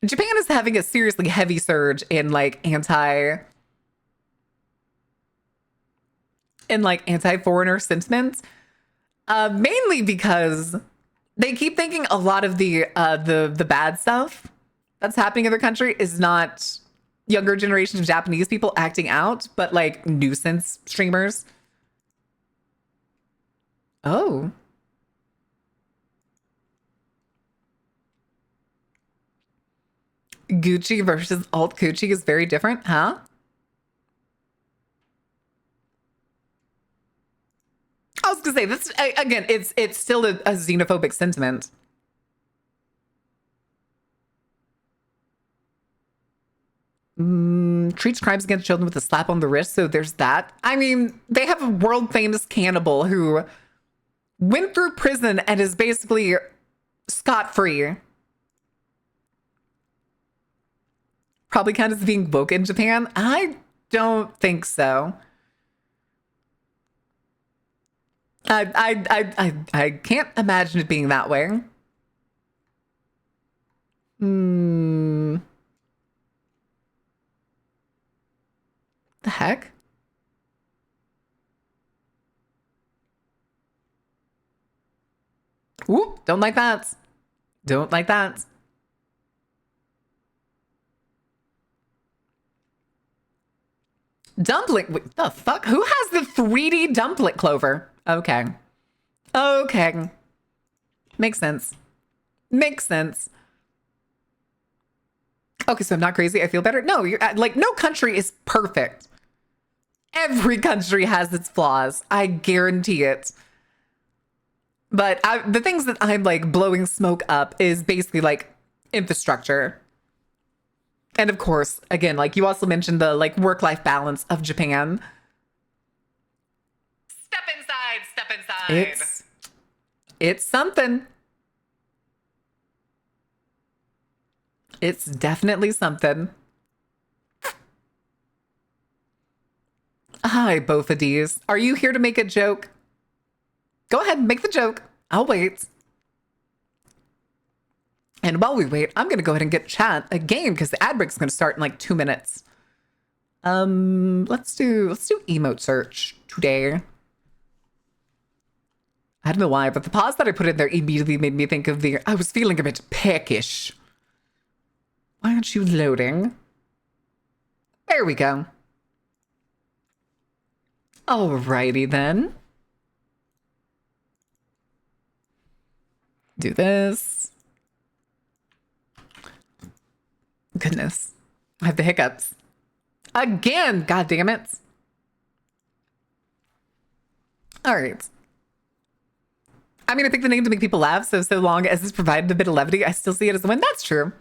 Speaker 1: Japan is having a seriously heavy surge in like anti-foreigner sentiments, mainly because they keep thinking a lot of the bad stuff that's happening in their country is not younger generations of Japanese people acting out, but like nuisance streamers. Oh. Gucci versus alt Gucci is very different, huh? I was gonna say this again. It's still a xenophobic sentiment. Treats crimes against children with a slap on the wrist. So there's that. I mean, they have a world famous cannibal who went through prison and is basically scot free. Probably counts as being woke in Japan. I don't think so. I can't imagine it being that way. The heck? Ooh, don't like that. Don't like that. Dumpling. Wait, the fuck? Who has the 3D dumpling clover? Okay. Okay. Makes sense. Makes sense. Okay, so I'm not crazy. I feel better. No, you're like, no country is perfect. Every country has its flaws. I guarantee it. But the things that I'm like blowing smoke up is basically like infrastructure. And of course, again, like you also mentioned the like work-life balance of Japan. Step inside, step inside. It's something. It's definitely something. Hi, both of these. Are you here to make a joke? Go ahead and make the joke. I'll wait. And while we wait, I'm going to go ahead and get chat a game because the ad break's going to start in like 2 minutes. Let's do emote search today. I don't know why, but the pause that I put in there immediately made me think of I was feeling a bit peckish. Why aren't you loading? There we go. Alrighty then. Do this. Goodness. I have the hiccups. Again! God damn it. Alright. I mean, I picked the name to make people laugh, so long as it's provided a bit of levity, I still see it as a win. That's true.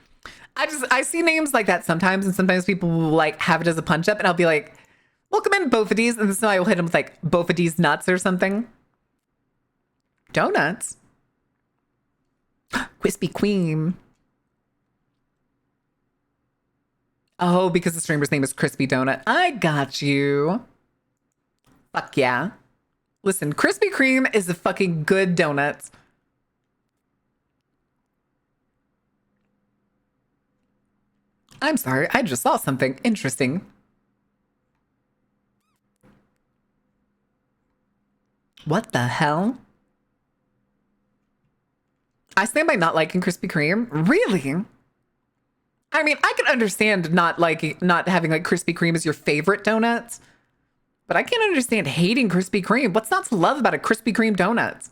Speaker 1: I see names like that sometimes, and sometimes people will like have it as a punch up, and I'll be like, welcome in, Bofadies, and so I will hit them with like Bofadies nuts or something. Donuts. Krispy Kreme. Oh, because the streamer's name is Crispy Donut. I got you. Fuck yeah. Listen, Krispy Kreme is a fucking good donut. I'm sorry, I just saw something interesting. What the hell? I stand by not liking Krispy Kreme. Really? I mean, I can understand not having like Krispy Kreme as your favorite donuts, but I can't understand hating Krispy Kreme. What's not to love about a Krispy Kreme donut?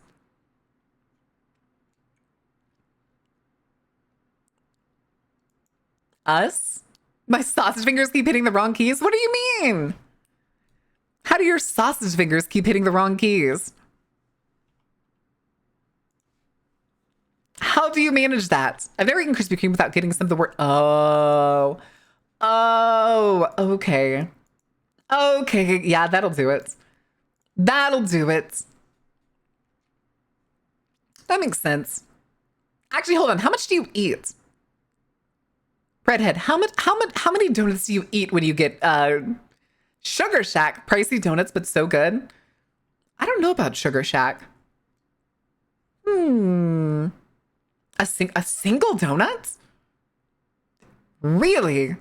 Speaker 1: Us? My sausage fingers keep hitting the wrong keys? What do you mean? How do your sausage fingers keep hitting the wrong keys? How do you manage that? I've never eaten Krispy Kreme without getting some of the word. Oh, okay. Okay, yeah, that'll do it. That'll do it. That makes sense. Actually, hold on. How much do you eat? Redhead, how many donuts do you eat when you get Sugar Shack? Pricey donuts, but so good. I don't know about Sugar Shack. A single donut? Really?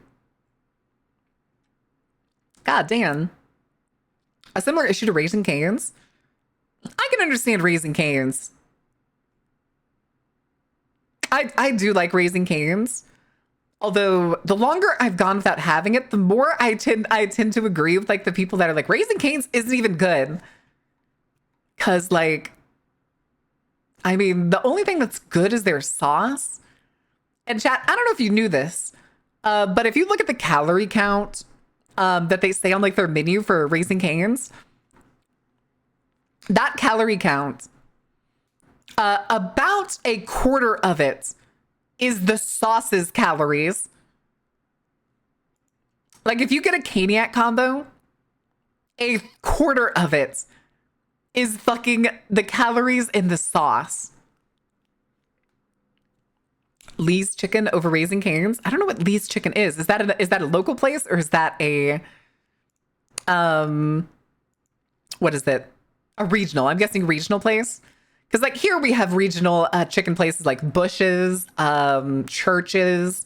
Speaker 1: God damn. A similar issue to Raising Cane's? I can understand Raising Cane's. I do like Raising Cane's. Although the longer I've gone without having it, the more I tend to agree with like the people that are like Raising Cane's isn't even good. Cause like, I mean, the only thing that's good is their sauce. And chat, I don't know if you knew this, but if you look at the calorie count that they say on like their menu for Raising Cane's, that calorie count, about a quarter of it is the sauce's calories. Like if you get a Caniac combo, a quarter of it is fucking the calories in the sauce. Lee's Chicken over Raising Cane's. I don't know what Lee's Chicken is. Is that a local place or is that a what is it? A regional. I'm guessing regional place. Because like here we have regional chicken places like Bush's, Church's.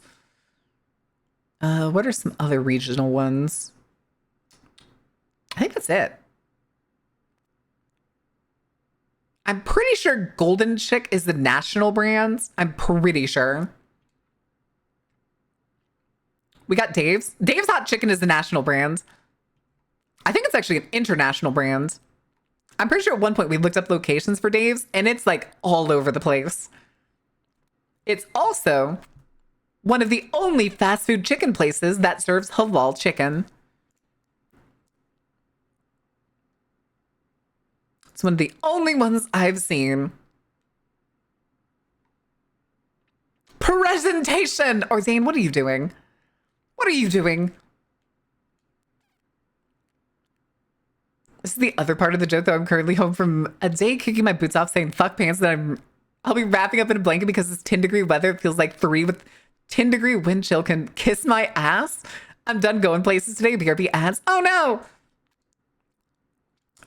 Speaker 1: What are some other regional ones? I think that's it. I'm pretty sure Golden Chick is the national brand. I'm pretty sure. We got Dave's. Dave's Hot Chicken is the national brand. I think it's actually an international brand. I'm pretty sure at one point we looked up locations for Dave's and it's like all over the place. It's also one of the only fast food chicken places that serves halal chicken. It's one of the only ones I've seen. Presentation! Or Zane, what are you doing? What are you doing? This is the other part of the joke, though. I'm currently home from a day kicking my boots off, saying fuck pants, that I'll be wrapping up in a blanket because it's 10-degree weather. It feels like 3 with 10-degree wind chill can kiss my ass. I'm done going places today. BRB ads. Oh no!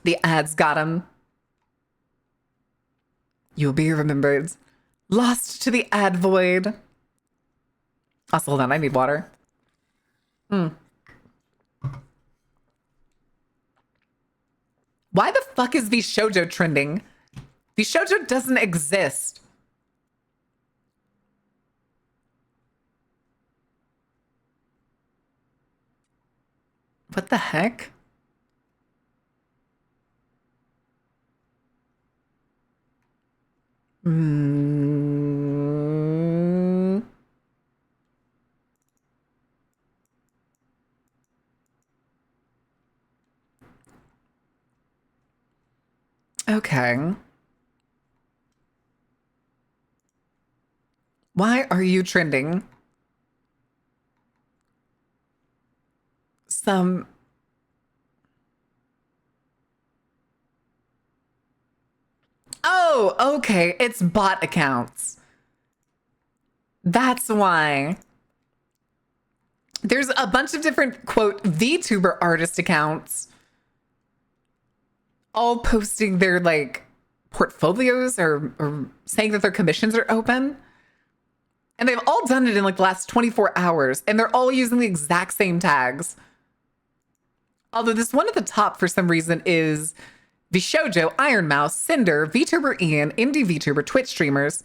Speaker 1: The ads got him. You'll be remembered. Lost to the ad void. Also, hold on. I need water. Why the fuck is Vishojo trending? Vishojo doesn't exist. What the heck? Okay. Why are you trending? Oh, okay. It's bot accounts. That's why. There's a bunch of different, quote, VTuber artist accounts all posting their, like, portfolios or saying that their commissions are open. And they've all done it in, like, the last 24 hours. And they're all using the exact same tags. Although this one at the top, for some reason, is Vishojo, Iron Mouse, Cinder, VTuber Ian, Indie VTuber, Twitch streamers,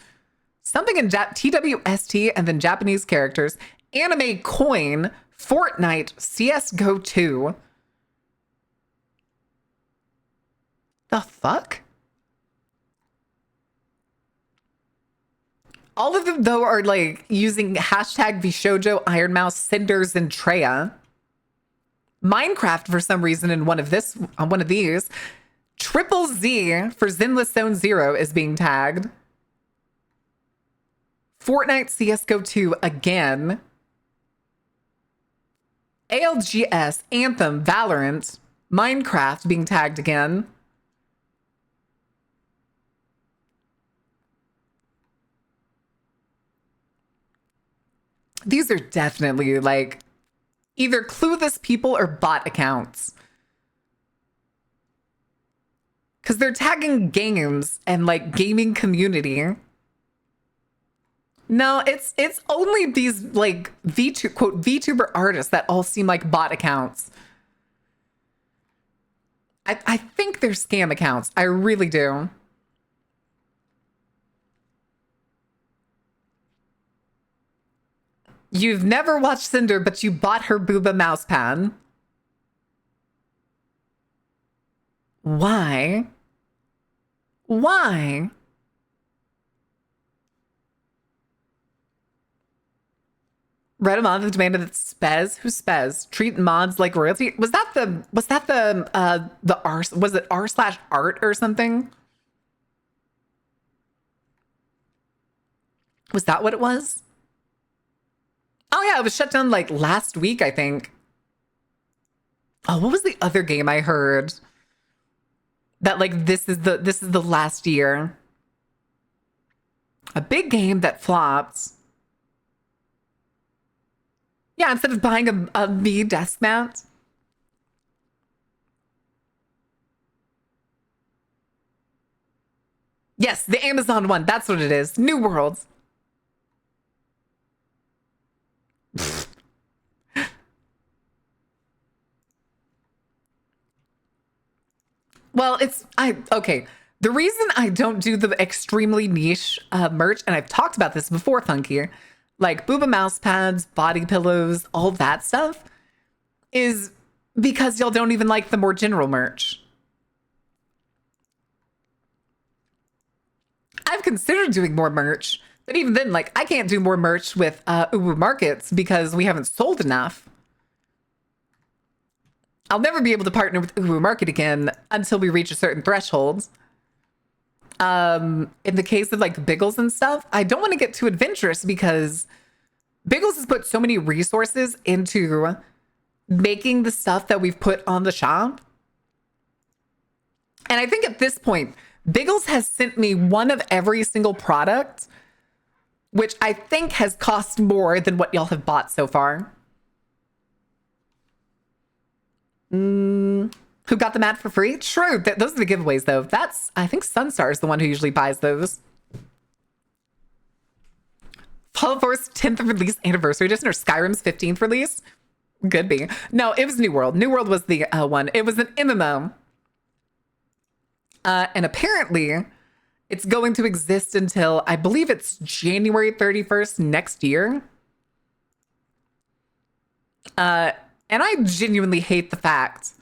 Speaker 1: something in TWST, and then Japanese characters, Anime Coin, Fortnite, CSGO 2. The fuck? All of them, though, are like using hashtag Vishojo, Iron Mouse, Cinders, and Treya. Minecraft, for some reason, in one of these. Triple Z for Zinless Zone Zero is being tagged. Fortnite, CSGO 2 again. ALGS, Anthem, Valorant, Minecraft being tagged again. These are definitely like either clueless people or bot accounts. Because they're tagging games and like gaming community. No, it's only these like VTuber artists that all seem like bot accounts. I think they're scam accounts. I really do. You've never watched Cinder, but you bought her booba mousepad. Why? Why? Read a mod that demanded that Spez, who's Spez, treat mods like royalty. Was that the R, was it r/art or something? Was that what it was? Oh yeah, it was shut down like last week, I think. Oh, what was the other game I heard? That like this is the last year. A big game that flopped. Yeah, instead of buying a me desk mat. Yes, the Amazon one. That's what it is. New World. Well, okay. The reason I don't do the extremely niche merch, and I've talked about this before, Funky, like booba mouse pads, body pillows, all that stuff, is because y'all don't even like the more general merch. I've considered doing more merch, but even then, like, I can't do more merch with Ubu Markets because we haven't sold enough. I'll never be able to partner with Ubu Market again until we reach a certain threshold. In the case of like Biggles and stuff, I don't want to get too adventurous because Biggles has put so many resources into making the stuff that we've put on the shop. And I think at this point, Biggles has sent me one of every single product, which I think has cost more than what y'all have bought so far. Who got the mat for free? True. Those are the giveaways, though. I think Sunstar is the one who usually buys those. Fall Force 10th release anniversary edition or Skyrim's 15th release? Could be. No, it was New World. New World was the one. It was an MMO. And apparently, it's going to exist until, I believe it's January 31st next year. And I genuinely hate the fact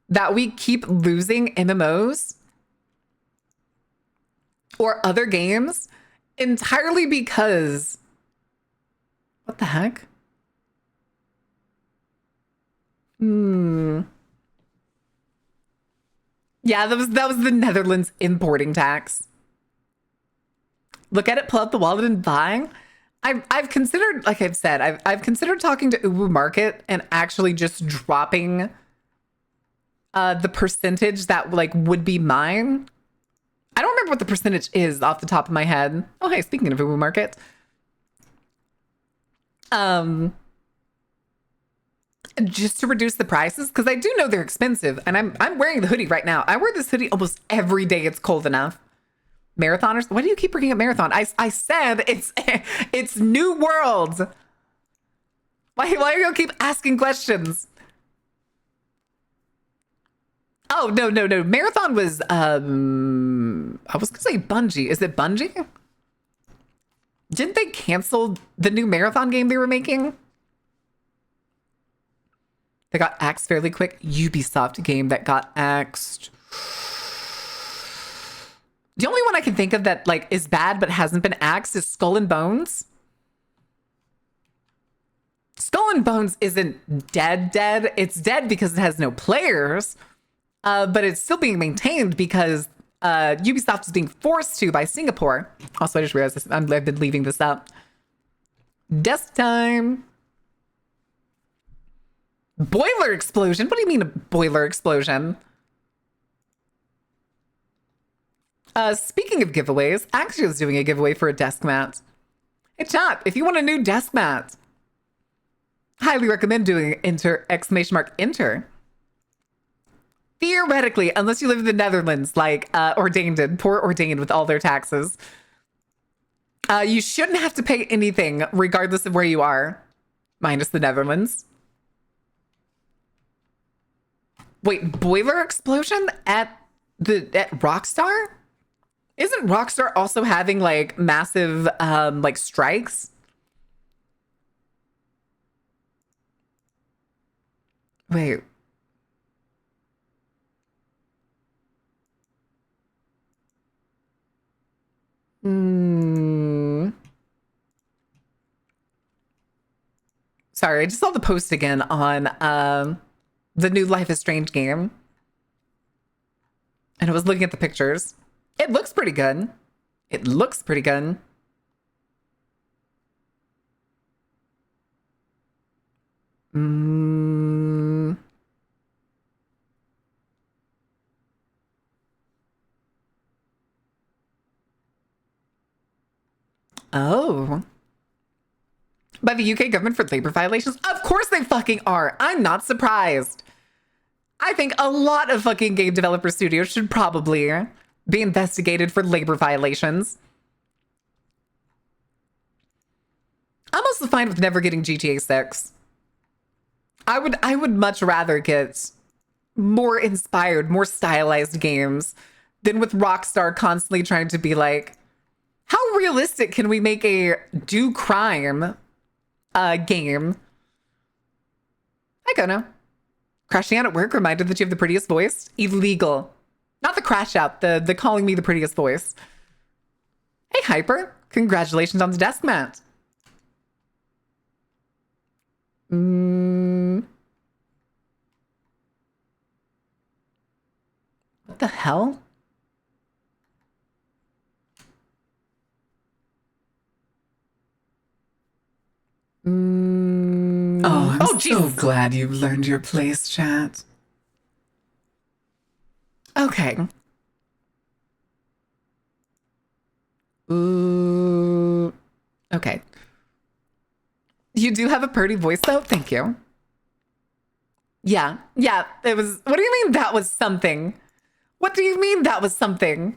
Speaker 1: that we keep losing MMOs or other games entirely because... What the heck? Yeah, that was the Netherlands importing tax. Look at it, pull out the wallet and buy. I've considered, like I've said, I've considered talking to Ubu Market and actually just dropping the percentage that like would be mine. I don't remember what the percentage is off the top of my head. Oh, hey, speaking of Ubu Market, just to reduce the prices because I do know they're expensive, and I'm wearing the hoodie right now. I wear this hoodie almost every day. It's cold enough. Marathoners, why do you keep bringing up marathon? I said it's New World. Why do you keep asking questions? Oh no. Marathon was I was gonna say Bungie. Is it Bungie? Didn't they cancel the new Marathon game they were making? They got axed fairly quick. Ubisoft game that got axed. The only one I can think of that like is bad but hasn't been axed is Skull and Bones. Skull and Bones isn't dead. It's dead because it has no players, but it's still being maintained because Ubisoft is being forced to by Singapore. Also, I just realized this, I've been leaving this up. Desk time. Boiler explosion? What do you mean a boiler explosion? Speaking of giveaways, Axios is doing a giveaway for a desk mat. Hey chat, if you want a new desk mat, highly recommend doing enter ! Enter. Theoretically, unless you live in the Netherlands, like Ordained did, poor Ordained with all their taxes. You shouldn't have to pay anything, regardless of where you are, minus the Netherlands. Wait, boiler explosion at Rockstar? Isn't Rockstar also having like massive like strikes? Wait. Sorry, I just saw the post again on the new Life is Strange game. And I was looking at the pictures. It looks pretty good. It looks pretty good. Oh. By the UK government for labor violations? Of course they fucking are. I'm not surprised. I think a lot of fucking game developer studios should probably be investigated for labor violations. I'm also fine with never getting GTA 6. I would much rather get more inspired, more stylized games than with Rockstar constantly trying to be like, how realistic can we make a do crime game? I don't know. Crashing out at work reminded that you have the prettiest voice. Illegal. Not the crash out, the calling me the prettiest voice. Hey, Hyper. Congratulations on the desk mat. What the hell? Oh, I'm so glad you learned your place, chat. Okay. Ooh. Okay. You do have a pretty voice, though. Thank you. Yeah. Yeah. It was. What do you mean that was something? What do you mean that was something?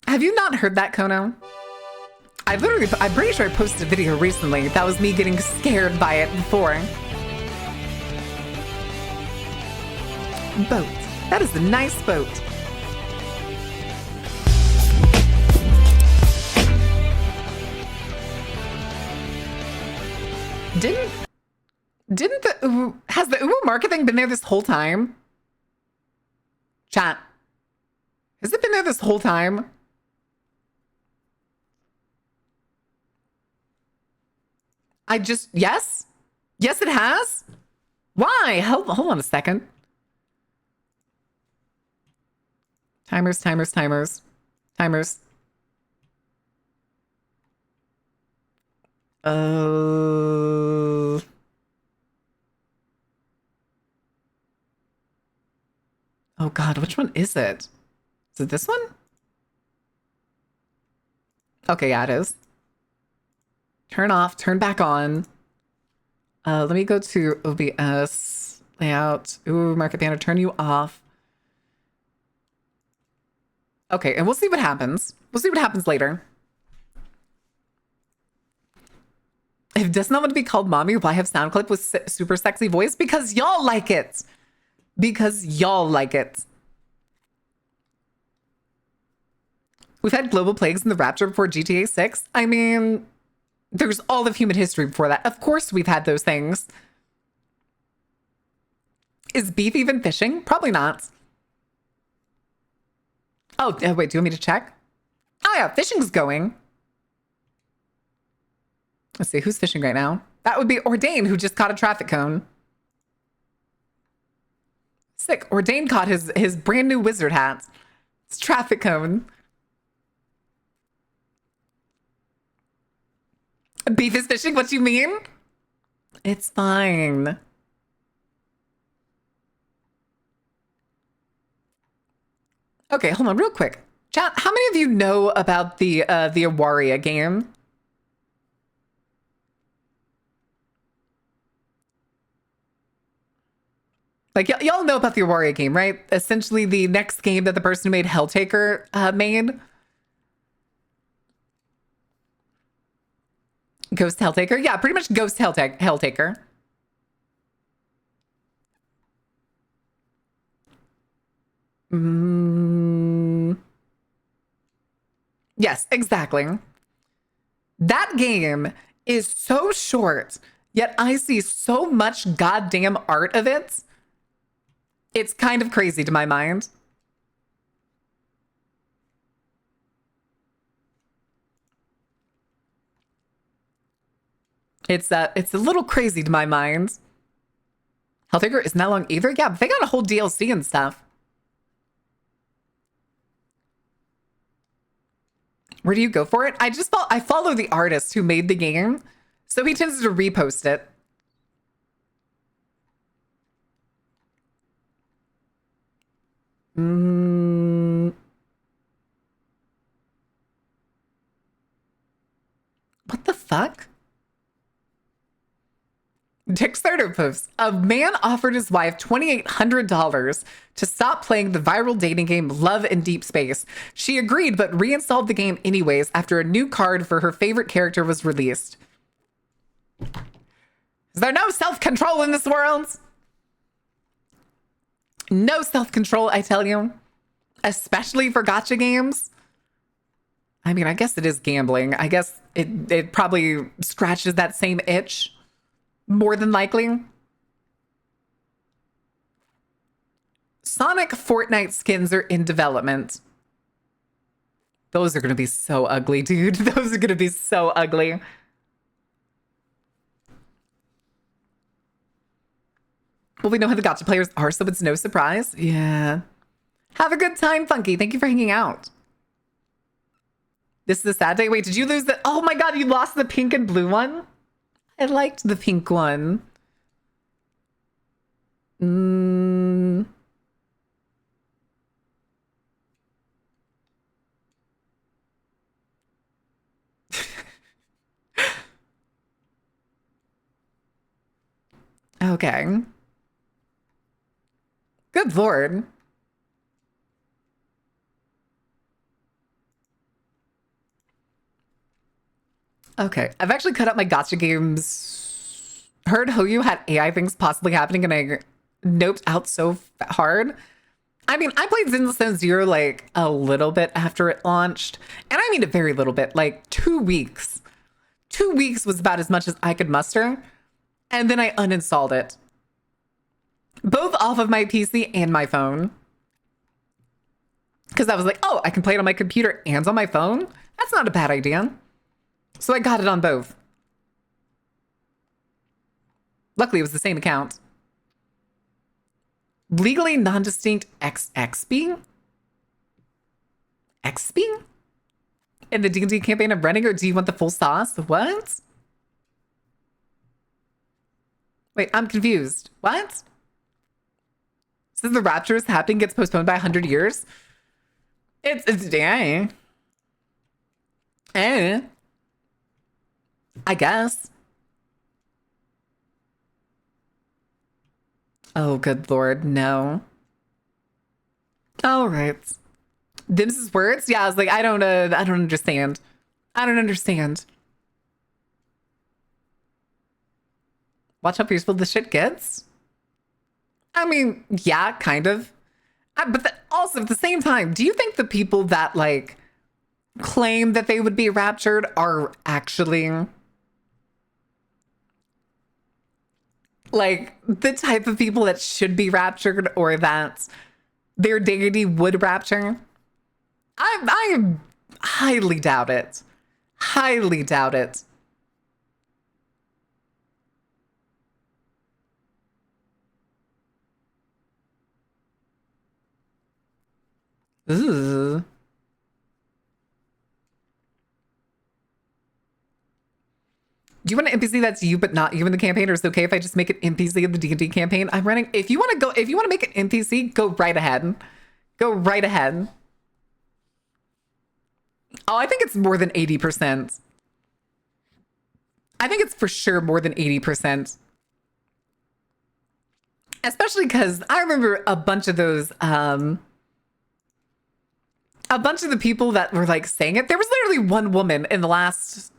Speaker 1: Have you not heard that, Kono? I'm pretty sure I posted a video recently. That was me getting scared by it before. Boat. That is a nice boat. Has the Uwu market thing been there this whole time? Chat. Has it been there this whole time? Yes? Yes, it has? Why? Hold on a second. Timers. Oh God, which one is it? Is it this one? Okay, yeah, it is. Turn off, turn back on. Let me go to OBS layout. Ooh, market banner, turn you off. Okay, and we'll see what happens. We'll see what happens later. If it does not want to be called mommy, why have sound clip with super sexy voice? Because y'all like it. Because y'all like it. We've had global plagues in the Rapture before GTA 6. I mean, there's all of human history before that. Of course we've had those things. Is beef even fishing? Probably not. Oh, wait, do you want me to check? Oh yeah, fishing's going. Let's see, who's fishing right now? That would be Ordain, who just caught a traffic cone. Sick. Ordain caught his brand new wizard hat. It's traffic cone. Beef is fishing? What do you mean? It's fine. Okay, hold on real quick. Chat, how many of you know about the Awaria game? Like, y'all know about the Awaria game, right? Essentially the next game that the person who made Helltaker made. Ghost Helltaker? Yeah, pretty much Ghost Helltaker. Yes, exactly. That game is so short, yet I see so much goddamn art of it. It's kind of crazy to my mind. It's a little crazy to my mind. Helltaker isn't that long either. Yeah, but they got a whole DLC and stuff. Where do you go for it? I follow the artist who made the game, so he tends to repost it. What the fuck? Kickstarter post. A man offered his wife $2,800 to stop playing the viral dating game Love in Deep Space. She agreed, but reinstalled the game anyways after a new card for her favorite character was released. Is there no self-control in this world? No self-control, I tell you. Especially for gacha games. I mean, I guess it is gambling. I guess it probably scratches that same itch. More than likely. Sonic Fortnite skins are in development. Those are going to be so ugly, dude. Those are going to be so ugly. Well, we know who the gacha players are, so it's no surprise. Yeah. Have a good time, Funky. Thank you for hanging out. This is a sad day. Wait, did you lose the... Oh my god, you lost the pink and blue one? I liked the pink one. Okay. Good lord. Okay, I've actually cut out my gacha games. Heard Hoyu had AI things possibly happening, and I noped out so hard. I mean, I played Zenless Zone Zero like a little bit after it launched, and I mean a very little bit, like 2 weeks. 2 weeks was about as much as I could muster, and then I uninstalled it. Both off of my PC and my phone. Because I was like, oh, I can play it on my computer and on my phone? That's not a bad idea. So I got it on both. Luckily, it was the same account. Legally non-distinct XXB? XB? In the D&D campaign I'm running, or do you want the full sauce? What? Wait, I'm confused. What? Since the rapture is happening, gets postponed by 100 years? It's dang. I guess. Oh, good lord, no. All right. This is words? Yeah, I was like, I don't understand. I don't understand. Watch how peaceful this shit gets. I mean, yeah, kind of. But also at the same time, do you think the people that like claim that they would be raptured are actually like the type of people that should be raptured, or that their deity would rapture? I highly doubt it. Highly doubt it. Ooh. Do you want an NPC that's you but not you in the campaign, or is it okay if I just make an NPC in the D&D campaign I'm running? If you want to make an NPC, go right ahead. Go right ahead. Oh, I think it's more than 80%. I think it's for sure more than 80%. Especially because I remember a bunch of those, a bunch of the people that were like saying it. There was literally one woman in the last,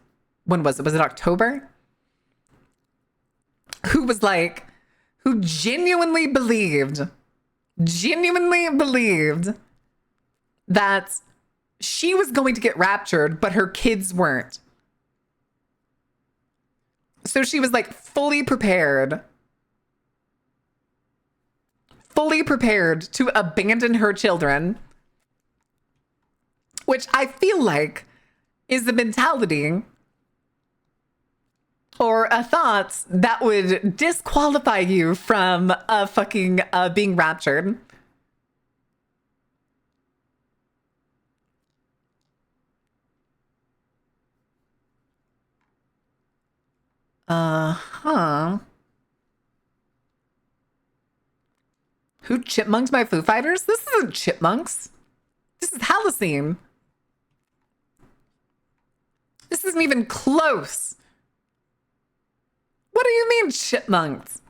Speaker 1: when was it? Was it October? Who was like, who genuinely believed that she was going to get raptured, but her kids weren't. So she was like fully prepared to abandon her children, which I feel like is the mentality or a thought that would disqualify you from fucking being raptured. Uh-huh. Who chipmunks my Foo Fighters? This isn't chipmunks. This is Halocene. This isn't even close. What do you mean chipmunks?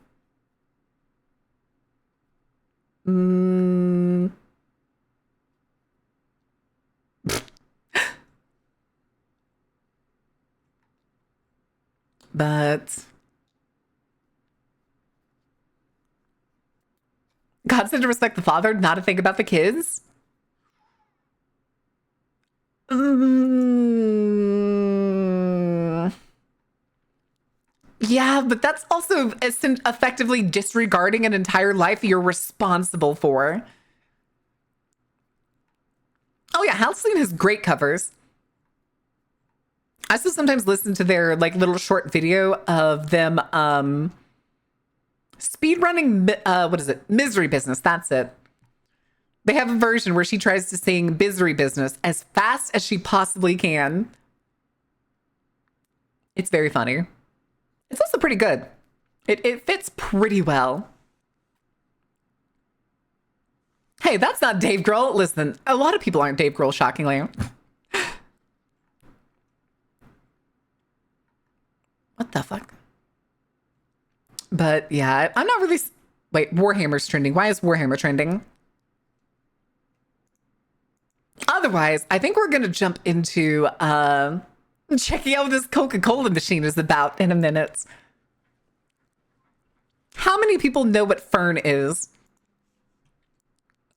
Speaker 1: But God said to respect the father, not to think about the kids. Yeah, but that's also effectively disregarding an entire life you're responsible for. Oh yeah, Halcyon has great covers. I still sometimes listen to their like little short video of them speedrunning what is it? Misery Business, that's it. They have a version where she tries to sing Misery Business as fast as she possibly can. It's very funny. It's also pretty good. It fits pretty well. Hey, that's not Dave Grohl. Listen, a lot of people aren't Dave Grohl, shockingly. What the fuck? But yeah, I'm not really... Wait, Warhammer's trending. Why is Warhammer trending? Otherwise, I think we're going to jump into checking out what this Coca-Cola machine is about in a minute. How many people know what Fern is?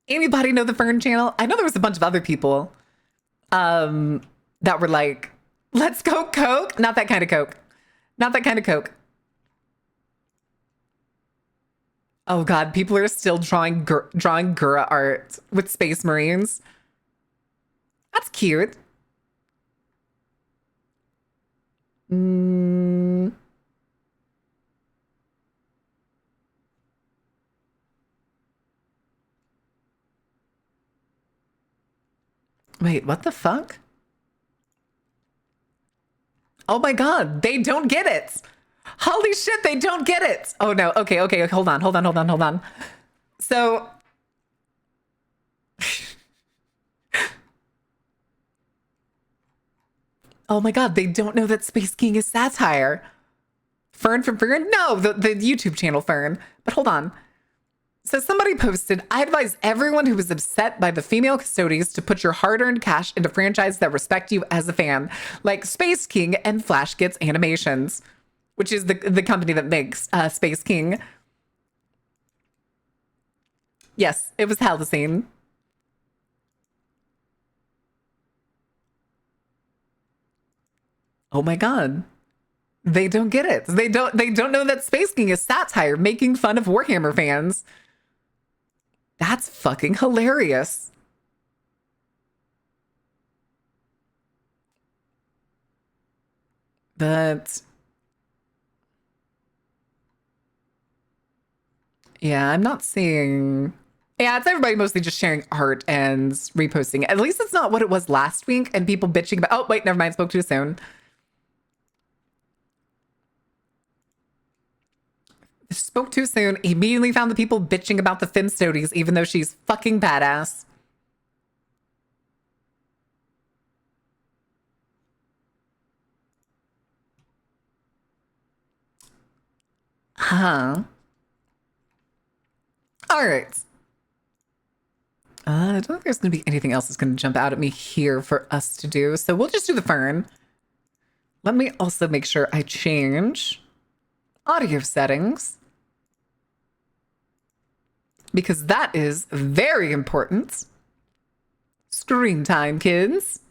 Speaker 1: Anybody know the Fern channel? I know there was a bunch of other people that were like, let's go Coke. Not that kind of Coke. Not that kind of Coke. Oh God, people are still drawing Gura art with Space Marines. That's cute. Wait, what the fuck? Oh my God, they don't get it. Holy shit, they don't get it. Oh no, okay, hold on. So, oh my God, they don't know that Space King is satire. Fern from Fern? No, the YouTube channel Fern. But hold on. So somebody posted, I advise everyone who is upset by the female custodies to put your hard-earned cash into franchises that respect you as a fan, like Space King and Flash Gets Animations, which is the company that makes Space King. Yes, it was Halcyon. Oh my God. They don't get it. They don't know that Space King is satire, making fun of Warhammer fans. That's fucking hilarious. But yeah, I'm not seeing. Yeah, it's everybody mostly just sharing art and reposting. At least it's not what it was last week and people bitching about. Oh, wait, never mind. Spoke too soon. Spoke too soon. Immediately found the people bitching about the Finn Stodies, even though she's fucking badass. Huh. All right. I don't think there's going to be anything else that's going to jump out at me here for us to do. So we'll just do the fern. Let me also make sure I change audio settings, because that is very important. Screen time, kids.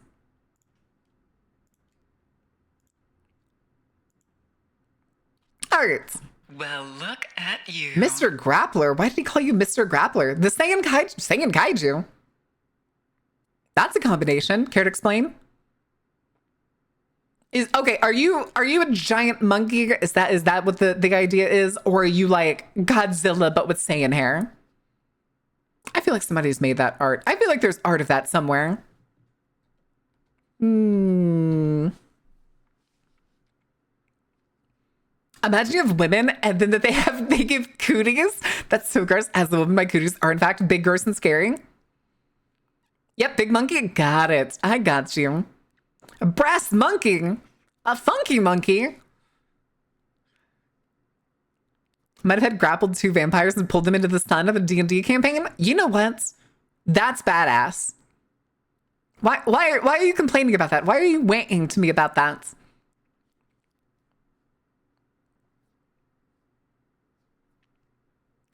Speaker 1: All right.
Speaker 3: Well, look at you.
Speaker 1: Mr. Grappler. Why did he call you Mr. Grappler? The Saiyan Kaiju. That's a combination. Care to explain? Okay, are you a giant monkey? Is that what the idea is? Or are you like Godzilla but with Saiyan hair? I feel like somebody's made that art. I feel like there's art of that somewhere. Imagine you have women and then that they give cooties. That's so gross. As the woman, my cooties are in fact big, gross, and scary. Yep, big monkey. Got it. I got you. A brass monkey. A funky monkey. Might have had grappled 2 vampires and pulled them into the sun of a D&D campaign. You know what? That's badass. Why are you complaining about that? Why are you weighing to me about that?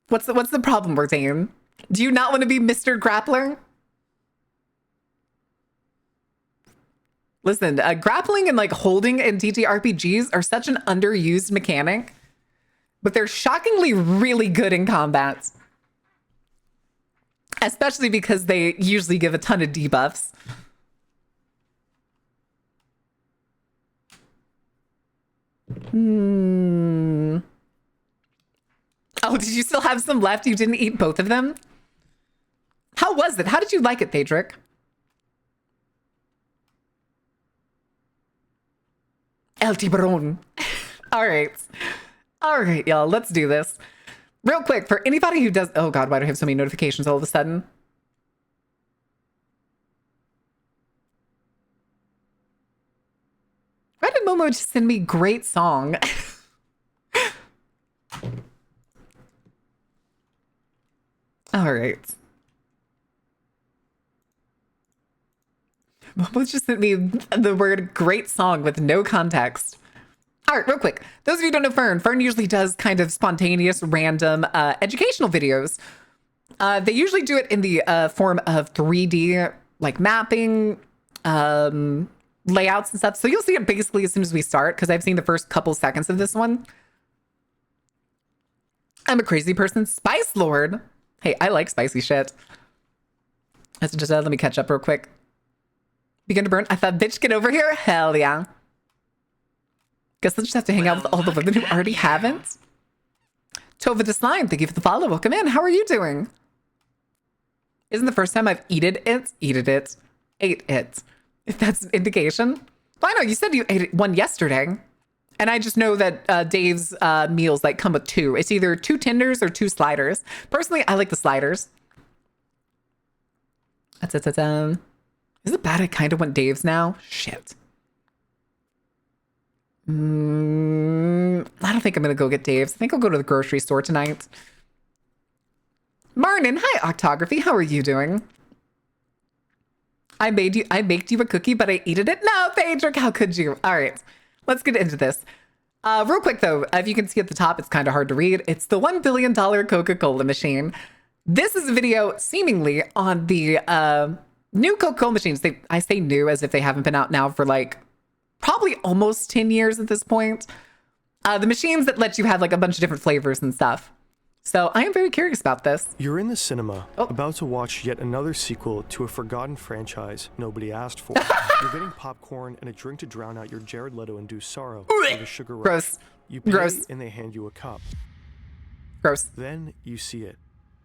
Speaker 1: What's the problem, Bordane? Do you not want to be Mr. Grappler? Listen, grappling and like holding in TTRPGs are such an underused mechanic, but they're shockingly really good in combat. Especially because they usually give a ton of debuffs. Oh, did you still have some left? You didn't eat both of them? How was it? How did you like it, Daedric? El Tiburon. All right. All right, y'all. Let's do this. Real quick, for anybody who does... Oh, God, why do I have so many notifications all of a sudden? Why did Momo just send me great song? All right. Momo just sent me the word great song with no context. All right, real quick. Those of you who don't know Fern usually does kind of spontaneous, random educational videos. They usually do it in the form of 3D, like mapping, layouts and stuff. So you'll see it basically as soon as we start, because I've seen the first couple seconds of this one. I'm a crazy person. Spice Lord. Hey, I like spicy shit. Let's just let me catch up real quick. Begin to burn. I thought, bitch, get over here. Hell yeah. Guess I'll just have to hang out with all the women who already haven't. Tova the Slime, thank you for the follow. Welcome in. How are you doing? Isn't the first time I've ate it. If that's an indication. Well, I know you said you ate one yesterday. And I just know that Dave's meals like come with 2. It's either 2 tenders or 2 sliders. Personally, I like the sliders. Is it bad I kind of want Dave's now? Shit. I don't think I'm going to go get Dave's. I think I'll go to the grocery store tonight. Marnin, hi, Octography. How are you doing? I baked you a cookie, but I ate it. No, Phaedric, how could you? All right, let's get into this. Real quick, though, if you can see at the top, it's kind of hard to read. It's the $1 billion Coca-Cola machine. This is a video seemingly on the new Coca-Cola machines. I say new as if they haven't been out now for like probably almost 10 years at this point. The machines that let you have like a bunch of different flavors and stuff. So I am very curious about this.
Speaker 4: You're in the cinema, about to watch yet another sequel to a forgotten franchise nobody asked for. You're getting popcorn and a drink to drown out your Jared Leto-induced sorrow with a sugar rush.
Speaker 1: Gross.
Speaker 4: You pay
Speaker 1: Gross.
Speaker 4: and they hand you a cup.
Speaker 1: Gross.
Speaker 4: Then you see it,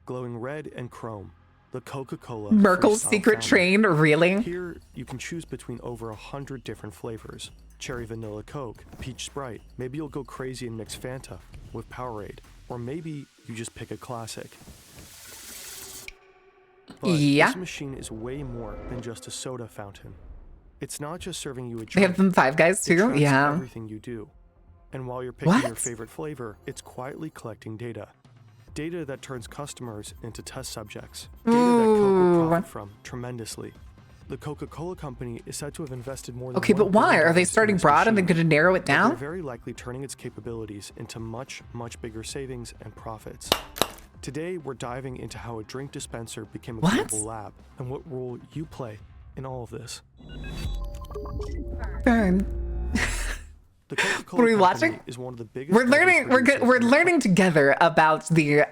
Speaker 4: glowing red and chrome. The Coca-Cola
Speaker 1: Merkel's
Speaker 4: Freestyle
Speaker 1: Secret
Speaker 4: Fountain.
Speaker 1: Train, really?
Speaker 4: Here, you can choose between over 100 different flavors. Cherry Vanilla Coke, Peach Sprite. Maybe you'll go crazy and mix Fanta with Powerade. Or maybe you just pick a classic. But
Speaker 1: Yeah.
Speaker 4: this machine is way more than just a soda fountain. It's not just serving you a drink.
Speaker 1: They have them Five Guys
Speaker 4: It
Speaker 1: too?
Speaker 4: tracks
Speaker 1: Yeah.
Speaker 4: everything you do. And while you're picking your
Speaker 1: What?
Speaker 4: favorite flavor, it's quietly collecting data. Data that turns customers into test subjects. Data that Coke will profit from tremendously. The Coca-Cola Company is said to have invested more than
Speaker 1: Okay, but
Speaker 4: $1
Speaker 1: why?
Speaker 4: billion
Speaker 1: Are they
Speaker 4: in
Speaker 1: starting
Speaker 4: this
Speaker 1: broad and then
Speaker 4: machine.
Speaker 1: going to narrow it
Speaker 4: But they're
Speaker 1: down?
Speaker 4: very likely turning its capabilities into much, much bigger savings and profits. Today, we're diving into how a drink dispenser became a
Speaker 1: What?
Speaker 4: global lab and what role you play in all of this.
Speaker 1: Burn.
Speaker 4: The Coca-Cola
Speaker 1: What are we
Speaker 4: Company
Speaker 1: watching?
Speaker 4: is one of the biggest.
Speaker 1: We're
Speaker 4: beverage
Speaker 1: learning.
Speaker 4: producers
Speaker 1: We're
Speaker 4: in the
Speaker 1: learning together about the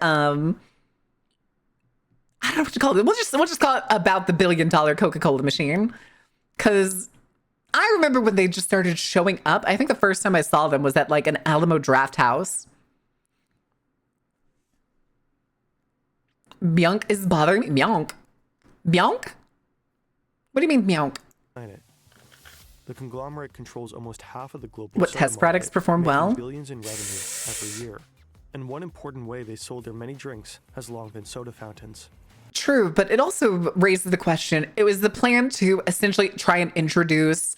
Speaker 1: I don't know what to call it. We'll just call it about the $1 billion Coca-Cola machine, because I remember when they just started showing up. I think the first time I saw them was at like an Alamo Draft House. Myunk is bothering me. Myunk. Myunk? What do you mean myunk?
Speaker 4: planet. The conglomerate controls almost half of the global
Speaker 1: What
Speaker 4: soda
Speaker 1: test products
Speaker 4: market,
Speaker 1: perform
Speaker 4: making
Speaker 1: well?
Speaker 4: billions in revenue every year. And one important way they sold their many drinks has long been soda fountains.
Speaker 1: True, but it also raises the question. It was the plan to essentially try and introduce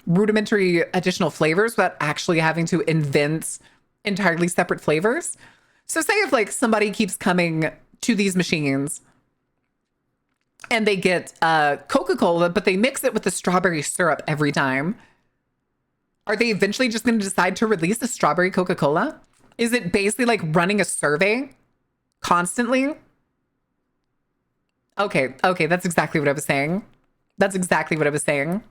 Speaker 1: rudimentary additional flavors without actually having to invent entirely separate flavors. So say if like somebody keeps coming to these machines and they get Coca-Cola, but they mix it with the strawberry syrup every time. Are they eventually just going to decide to release a strawberry Coca-Cola? Is it basically like running a survey constantly? Okay, that's exactly what I was saying. That's exactly what I was saying.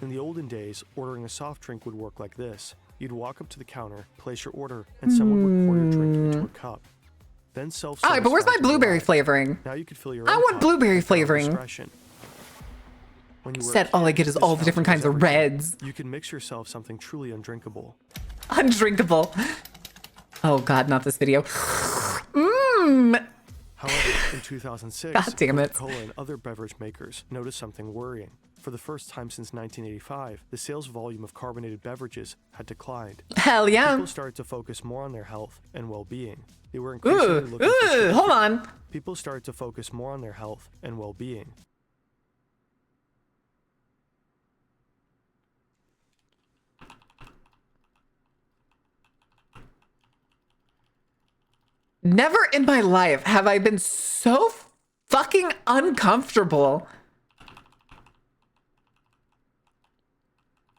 Speaker 4: In the olden days, ordering a soft drink would work like this. You'd walk up to the counter, place your order, and someone would pour your drink into a cup. Then self-service.
Speaker 1: All right, but where's my
Speaker 4: fountains
Speaker 1: blueberry
Speaker 4: arrived.
Speaker 1: flavoring?
Speaker 4: Now you could fill your
Speaker 1: I
Speaker 4: own
Speaker 1: want
Speaker 4: cup
Speaker 1: blueberry
Speaker 4: at your own
Speaker 1: flavoring.
Speaker 4: discretion. When you were a
Speaker 1: Said all I
Speaker 4: kid,
Speaker 1: get is
Speaker 4: this
Speaker 1: all the different
Speaker 4: fountain
Speaker 1: kinds
Speaker 4: was
Speaker 1: of
Speaker 4: everything.
Speaker 1: reds.
Speaker 4: You could mix yourself something truly undrinkable.
Speaker 1: Undrinkable. Oh God, not this video.
Speaker 4: However, in 2006,
Speaker 1: God damn it.
Speaker 4: Coca-Cola and other beverage makers noticed something worrying. For the first time since 1985, the sales volume of carbonated beverages had declined.
Speaker 1: Hell yeah.
Speaker 4: People started to focus more on their health and well-being. They were increasingly looking for
Speaker 1: Hold on.
Speaker 4: People started to focus more on their health and well-being.
Speaker 1: Never in my life have I been so fucking uncomfortable.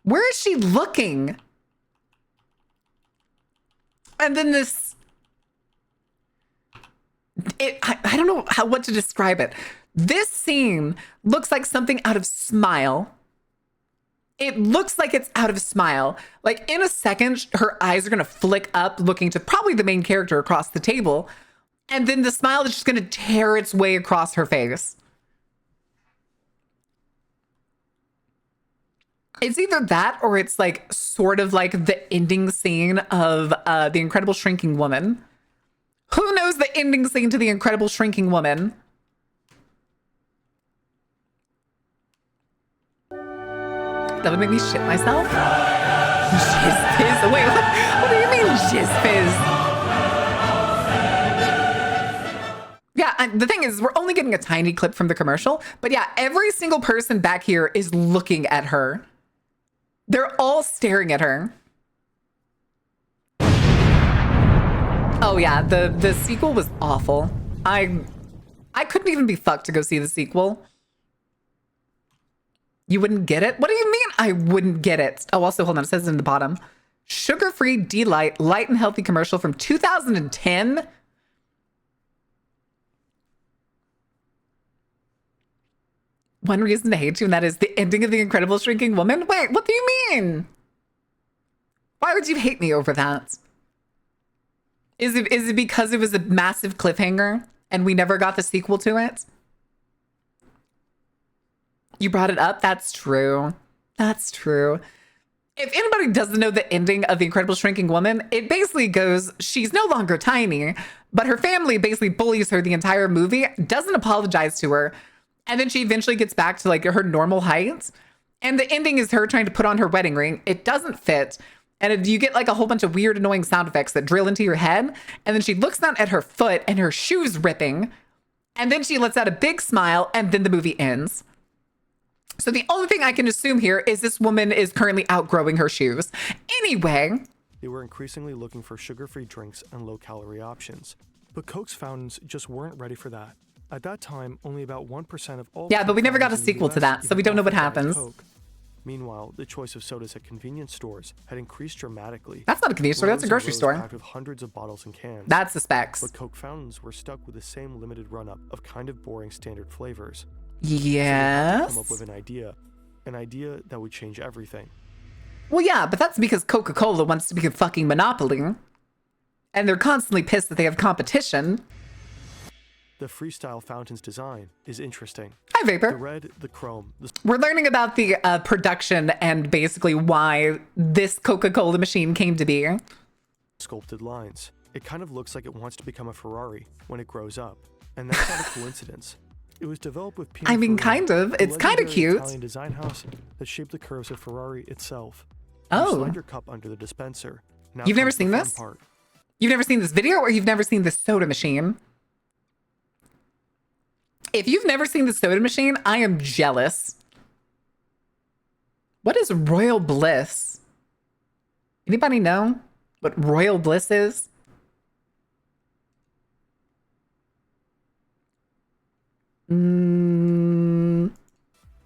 Speaker 1: Where is she looking? And then this, I don't know what to describe it. This scene looks like something out of Smile. It looks like it's out of Smile. Like in a second, her eyes are going to flick up looking to probably the main character across the table. And then the smile is just going to tear its way across her face. It's either that or it's like sort of like the ending scene of The Incredible Shrinking Woman. Who knows the ending scene to The Incredible Shrinking Woman? That would make me shit myself. Jizz fizz. Wait, what do you mean jizz fizz? Yeah, the thing is, we're only getting a tiny clip from the commercial, but yeah, every single person back here is looking at her. They're all staring at her. Oh yeah, the sequel was awful. I couldn't even be fucked to go see the sequel. You wouldn't get it? What do you mean I wouldn't get it? Oh, also, hold on. It says in the bottom. Sugar-free Delight light and healthy commercial from 2010. One reason to hate you, and that is the ending of The Incredible Shrinking Woman. Wait, what do you mean? Why would you hate me over that? Is it because it was a massive cliffhanger and we never got the sequel to it? You brought it up? That's true. That's true. If anybody doesn't know the ending of The Incredible Shrinking Woman, it basically goes, she's no longer tiny, but her family basically bullies her the entire movie, doesn't apologize to her, and then she eventually gets back to like her normal height. And the ending is her trying to put on her wedding ring. It doesn't fit. And you get like a whole bunch of weird, annoying sound effects that drill into your head. And then she looks down at her foot and her shoe's ripping. And then she lets out a big smile and then the movie ends. So the only thing I can assume here is this woman is currently outgrowing her shoes. Anyway.
Speaker 4: They they were increasingly looking for sugar-free drinks and low-calorie options. But Coke's fountains just weren't ready for that. At that time, only about 1% of all
Speaker 1: Yeah, but we never got a
Speaker 4: fountains in the
Speaker 1: sequel to
Speaker 4: US
Speaker 1: that, so we
Speaker 4: even
Speaker 1: don't know what
Speaker 4: offered Diet
Speaker 1: happens.
Speaker 4: Coke. Meanwhile, the choice of sodas at convenience stores had increased dramatically.
Speaker 1: That's not a convenience store, that's a
Speaker 4: Rows and
Speaker 1: grocery
Speaker 4: rows
Speaker 1: store.
Speaker 4: packed with hundreds of bottles and cans.
Speaker 1: That's the specs.
Speaker 4: But Coke fountains were stuck with the same limited run-up of kind of boring standard flavors.
Speaker 1: Yes.
Speaker 4: Come up with an idea that would change everything.
Speaker 1: Well, yeah, but that's because Coca-Cola wants to be a fucking monopoly. And they're constantly pissed that they have competition.
Speaker 4: The freestyle fountain's design is interesting.
Speaker 1: Hi,
Speaker 4: The
Speaker 1: Vapor.
Speaker 4: red, the chrome, the
Speaker 1: We're learning about the production and basically why this Coca-Cola machine came to be.
Speaker 4: sculpted lines. It kind of looks like it wants to become a Ferrari when it grows up. And that's not a coincidence. It was developed with
Speaker 1: I mean,
Speaker 4: Pininfarina,
Speaker 1: kind of.
Speaker 4: the
Speaker 1: It's kind of
Speaker 4: legendary
Speaker 1: cute.
Speaker 4: Italian design house that shaped the curves of Ferrari itself.
Speaker 1: Oh.
Speaker 4: You slide your cup under the dispenser. Now
Speaker 1: You've never
Speaker 4: comes the
Speaker 1: seen
Speaker 4: fun
Speaker 1: this?
Speaker 4: part.
Speaker 1: You've never seen this video or you've never seen this soda machine? If you've never seen the soda machine, I am jealous. What is Royal Bliss? Anybody know what Royal Bliss is?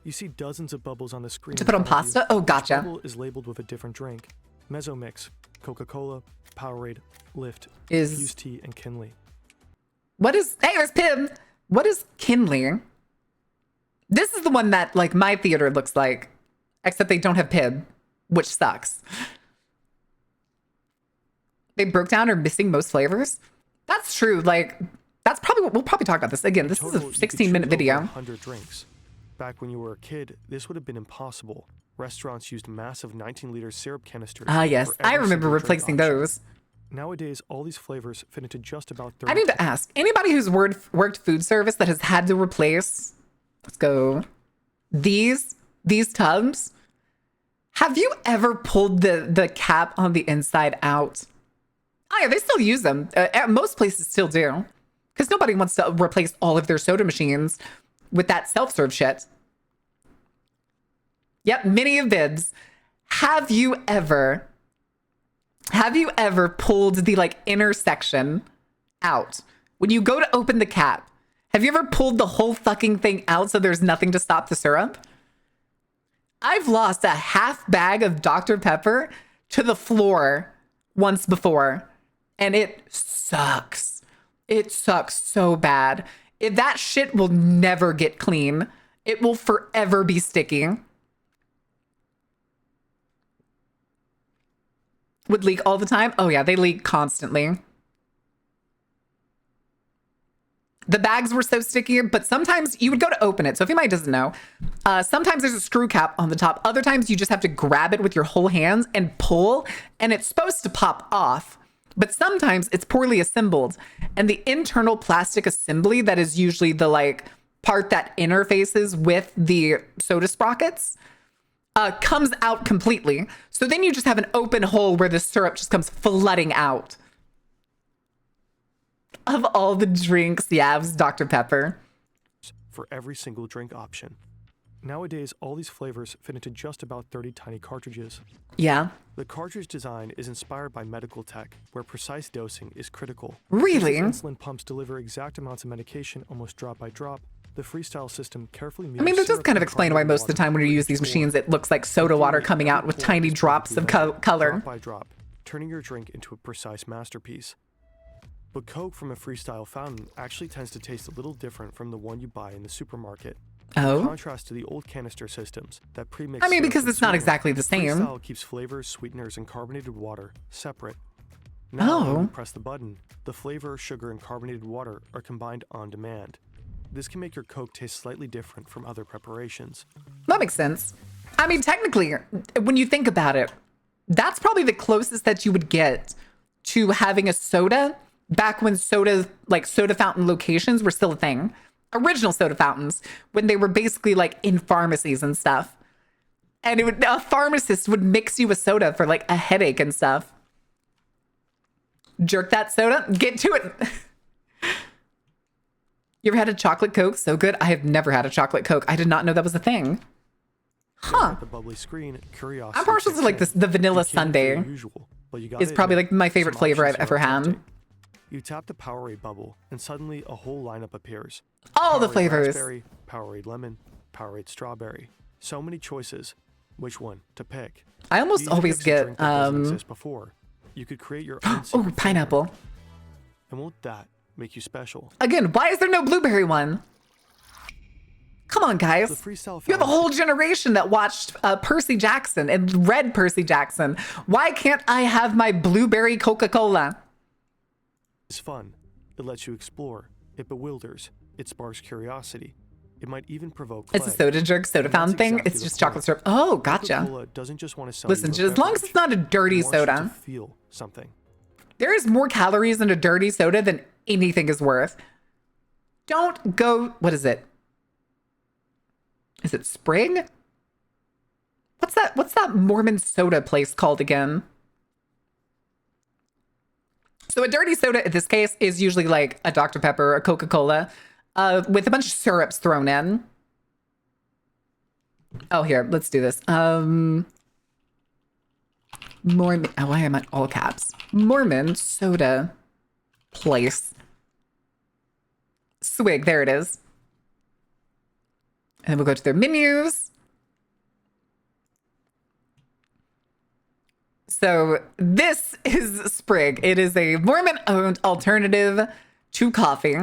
Speaker 4: You see dozens of bubbles on the screen.
Speaker 1: To
Speaker 4: in
Speaker 1: put on
Speaker 4: front of you.
Speaker 1: pasta? Oh,
Speaker 4: Each
Speaker 1: gotcha.
Speaker 4: bubble is labeled with a different drink. Mezzomix, Coca-Cola, Powerade, Lift,
Speaker 1: Is-
Speaker 4: Fuse Tea, and Kinley.
Speaker 1: What is... Hey, there's Pim. What is Kinley? This is the one that, like, my theater looks like. Except they don't have Pib, which sucks. They broke down or missing most flavors? That's true. Like, that's probably what... We'll probably talk about this. Again, this is
Speaker 4: Total,
Speaker 1: a
Speaker 4: you could
Speaker 1: 16-minute
Speaker 4: choose over
Speaker 1: video.
Speaker 4: 100 drinks. Back when you were a kid, this would have been impossible. Restaurants used massive 19-liter syrup canisters.
Speaker 1: Ah, yes.
Speaker 4: for
Speaker 1: I
Speaker 4: every
Speaker 1: remember
Speaker 4: single drink
Speaker 1: replacing
Speaker 4: option.
Speaker 1: those.
Speaker 4: Nowadays, all these flavors fit into just about 30.
Speaker 1: I need to ask, anybody who's worked food service that has had to replace, let's go, these tubs, have you ever pulled the cap on the inside out? Oh yeah, they still use them. Most places still do. Because nobody wants to replace all of their soda machines with that self-serve shit. Yep, many of vids. Have you ever pulled the like inner section out? When you go to open the cap, have you ever pulled the whole fucking thing out so there's nothing to stop the syrup? I've lost a half bag of Dr. Pepper to the floor once before, and it sucks. It sucks so bad. That shit will never get clean. It will forever be sticky. Would leak all the time? Oh yeah, they leak constantly. The bags were so sticky, but sometimes you would go to open it. So if anybody doesn't know, sometimes there's a screw cap on the top. Other times you just have to grab it with your whole hands and pull, and it's supposed to pop off. But sometimes it's poorly assembled, and the internal plastic assembly that is usually the like part that interfaces with the soda sprockets comes out completely. So then you just have an open hole where the syrup just comes flooding out. Of all the drinks, yeah, it was Dr. Pepper.
Speaker 4: For every single drink option. Nowadays, all these flavors fit into just about 30 tiny cartridges.
Speaker 1: Yeah.
Speaker 4: The cartridge design is inspired by medical tech, where precise dosing is critical.
Speaker 1: Really?
Speaker 4: Just as insulin pumps deliver exact amounts of medication almost drop by drop, the freestyle system carefully
Speaker 1: I mean, that does kind of explain why most of the time when you use these machines, it looks like soda water coming out with tiny drops of color.
Speaker 4: Drop by drop, turning your drink into a precise masterpiece. But Coke from a freestyle fountain actually tends to taste a little different from the one you buy in the supermarket. In
Speaker 1: Oh?
Speaker 4: contrast to the old canister systems that pre-mix
Speaker 1: I mean,
Speaker 4: syrup
Speaker 1: because
Speaker 4: and
Speaker 1: it's not
Speaker 4: sweetener,
Speaker 1: exactly the same.
Speaker 4: Freestyle keeps flavors, sweeteners, and carbonated water separate. Now, when
Speaker 1: Oh.
Speaker 4: you press the button, the flavor, sugar, and carbonated water are combined on demand. This can make your Coke taste slightly different from other preparations.
Speaker 1: That makes sense. I mean, technically, when you think about it, that's probably the closest that you would get to having a soda back when soda fountain locations were still a thing. Original soda fountains, when they were basically like in pharmacies and stuff. And a pharmacist would mix you a soda for like a headache and stuff. Jerk that soda, get to it. You ever had a chocolate Coke? So good. I have never had a chocolate Coke. I did not know that was a thing. Huh.
Speaker 4: At the bubbly screen, curiosity.
Speaker 1: I'm partial to
Speaker 4: kicks
Speaker 1: like
Speaker 4: in.
Speaker 1: this, the vanilla
Speaker 4: You can't
Speaker 1: sundae.
Speaker 4: feel usual. but you got
Speaker 1: is probably like my favorite flavor I've ever had.
Speaker 4: You tap the Powerade bubble, and suddenly a whole lineup appears.
Speaker 1: All the
Speaker 4: Powerade
Speaker 1: flavors.
Speaker 4: Raspberry, Powerade lemon, Powerade strawberry. So many choices. Which one to pick?
Speaker 1: I almost
Speaker 4: You even
Speaker 1: always
Speaker 4: mix a
Speaker 1: get
Speaker 4: drink that doesn't exist before. You could create your own
Speaker 1: oh,
Speaker 4: secret flavor.
Speaker 1: pineapple.
Speaker 4: And won't that make you special?
Speaker 1: Again, why is there no blueberry one? Come on, guys.
Speaker 4: The freestyle
Speaker 1: You have a
Speaker 4: fountain
Speaker 1: whole generation that watched Percy Jackson and read Percy Jackson. Why can't I have my blueberry Coca-Cola?
Speaker 4: is fun. It lets you explore. It bewilders. It sparks curiosity. It might even provoke play.
Speaker 1: It's a soda jerk, soda
Speaker 4: And
Speaker 1: fountain
Speaker 4: that's
Speaker 1: thing.
Speaker 4: exactly
Speaker 1: it's
Speaker 4: the
Speaker 1: just chocolate
Speaker 4: point.
Speaker 1: syrup. Oh, gotcha.
Speaker 4: Coca-Cola doesn't just want to sell
Speaker 1: Listen,
Speaker 4: you a
Speaker 1: as long as
Speaker 4: beverage.
Speaker 1: it's not a dirty
Speaker 4: It wants you to
Speaker 1: soda.
Speaker 4: feel something.
Speaker 1: There is more calories in a dirty soda than anything is worth. Don't go. What is it? Is it Spring? What's that Mormon soda place called again? So a dirty soda in this case is usually like a Dr. Pepper, a Coca-Cola, with a bunch of syrups thrown in. Oh, here, let's do this. Mormon. Oh, why am I all caps? Mormon soda place. Swig, there it is. And then we'll go to their menus. So this is Sprig. It is a Mormon-owned alternative to coffee.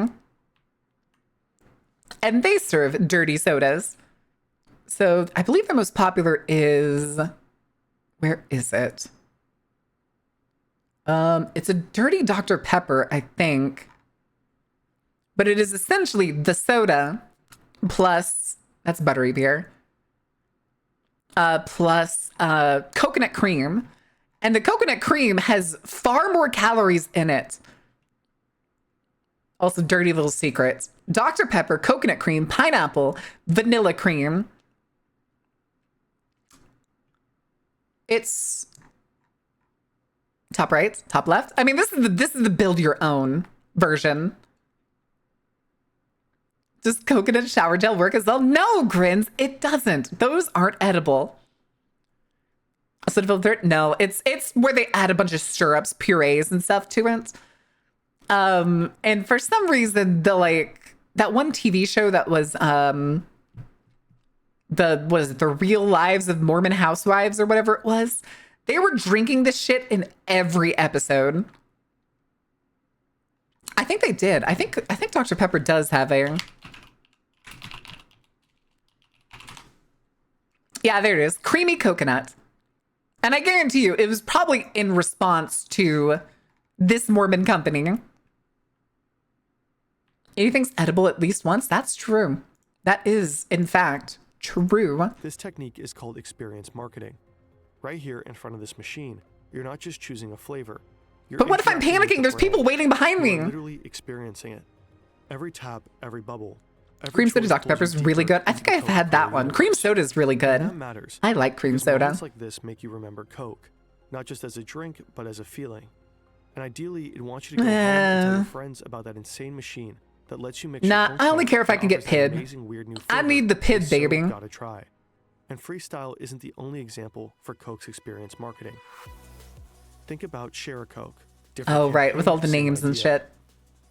Speaker 1: And they serve dirty sodas. So I believe their most popular is... Where is it? It's a dirty Dr. Pepper, I think. But it is essentially the soda plus... That's buttery beer. Plus coconut cream. And the coconut cream has far more calories in it. Also, dirty little secrets. Dr. Pepper, coconut cream, pineapple, vanilla cream. It's top right, top left. I mean, this is the build your own version. Does coconut shower gel work as well? No, Grins, it doesn't. Those aren't edible. So no, it's where they add a bunch of syrups, purees, and stuff to it. And for some reason, that one TV show that was the Real Lives of Mormon Housewives or whatever it was, they were drinking this shit in every episode. I think they did. I think Dr. Pepper does have a... Yeah, there it is. Creamy coconut. And I guarantee you, it was probably in response to this Mormon company. Anything's edible at least once? That's true. That is, in fact, true.
Speaker 4: This technique is called experience marketing. Right here in front of this machine, you're not just choosing a flavor. You're
Speaker 1: But what if I'm
Speaker 4: interacting with
Speaker 1: panicking?
Speaker 4: the
Speaker 1: There's people
Speaker 4: brand.
Speaker 1: waiting behind
Speaker 4: You are
Speaker 1: me.
Speaker 4: literally experiencing it. Every tap, every bubble. Every
Speaker 1: Cream soda
Speaker 4: choice
Speaker 1: Dr.
Speaker 4: pulls you
Speaker 1: Pepper's really
Speaker 4: deeper
Speaker 1: good. I
Speaker 4: into
Speaker 1: think
Speaker 4: the
Speaker 1: I've had that
Speaker 4: Coca-Cola
Speaker 1: one. Cream
Speaker 4: universe.
Speaker 1: soda is really good.
Speaker 4: That matters.
Speaker 1: I like cream
Speaker 4: Because
Speaker 1: soda.
Speaker 4: moments like this make you remember Coke, not just as a drink, but as a feeling. And ideally, it wants you to go home and tell your friends about that insane machine that lets you mix your
Speaker 1: Nah,
Speaker 4: own
Speaker 1: I only
Speaker 4: Coke
Speaker 1: care if I
Speaker 4: and
Speaker 1: can get
Speaker 4: offers that
Speaker 1: PID.
Speaker 4: amazing weird new
Speaker 1: I
Speaker 4: flavor
Speaker 1: need the PID,
Speaker 4: you so
Speaker 1: baby.
Speaker 4: gotta try. And freestyle isn't the only example for Coke's experience marketing. Think about Share a Coke. Different
Speaker 1: Oh, right, with all the
Speaker 4: campaigns, same
Speaker 1: names and
Speaker 4: idea.
Speaker 1: shit.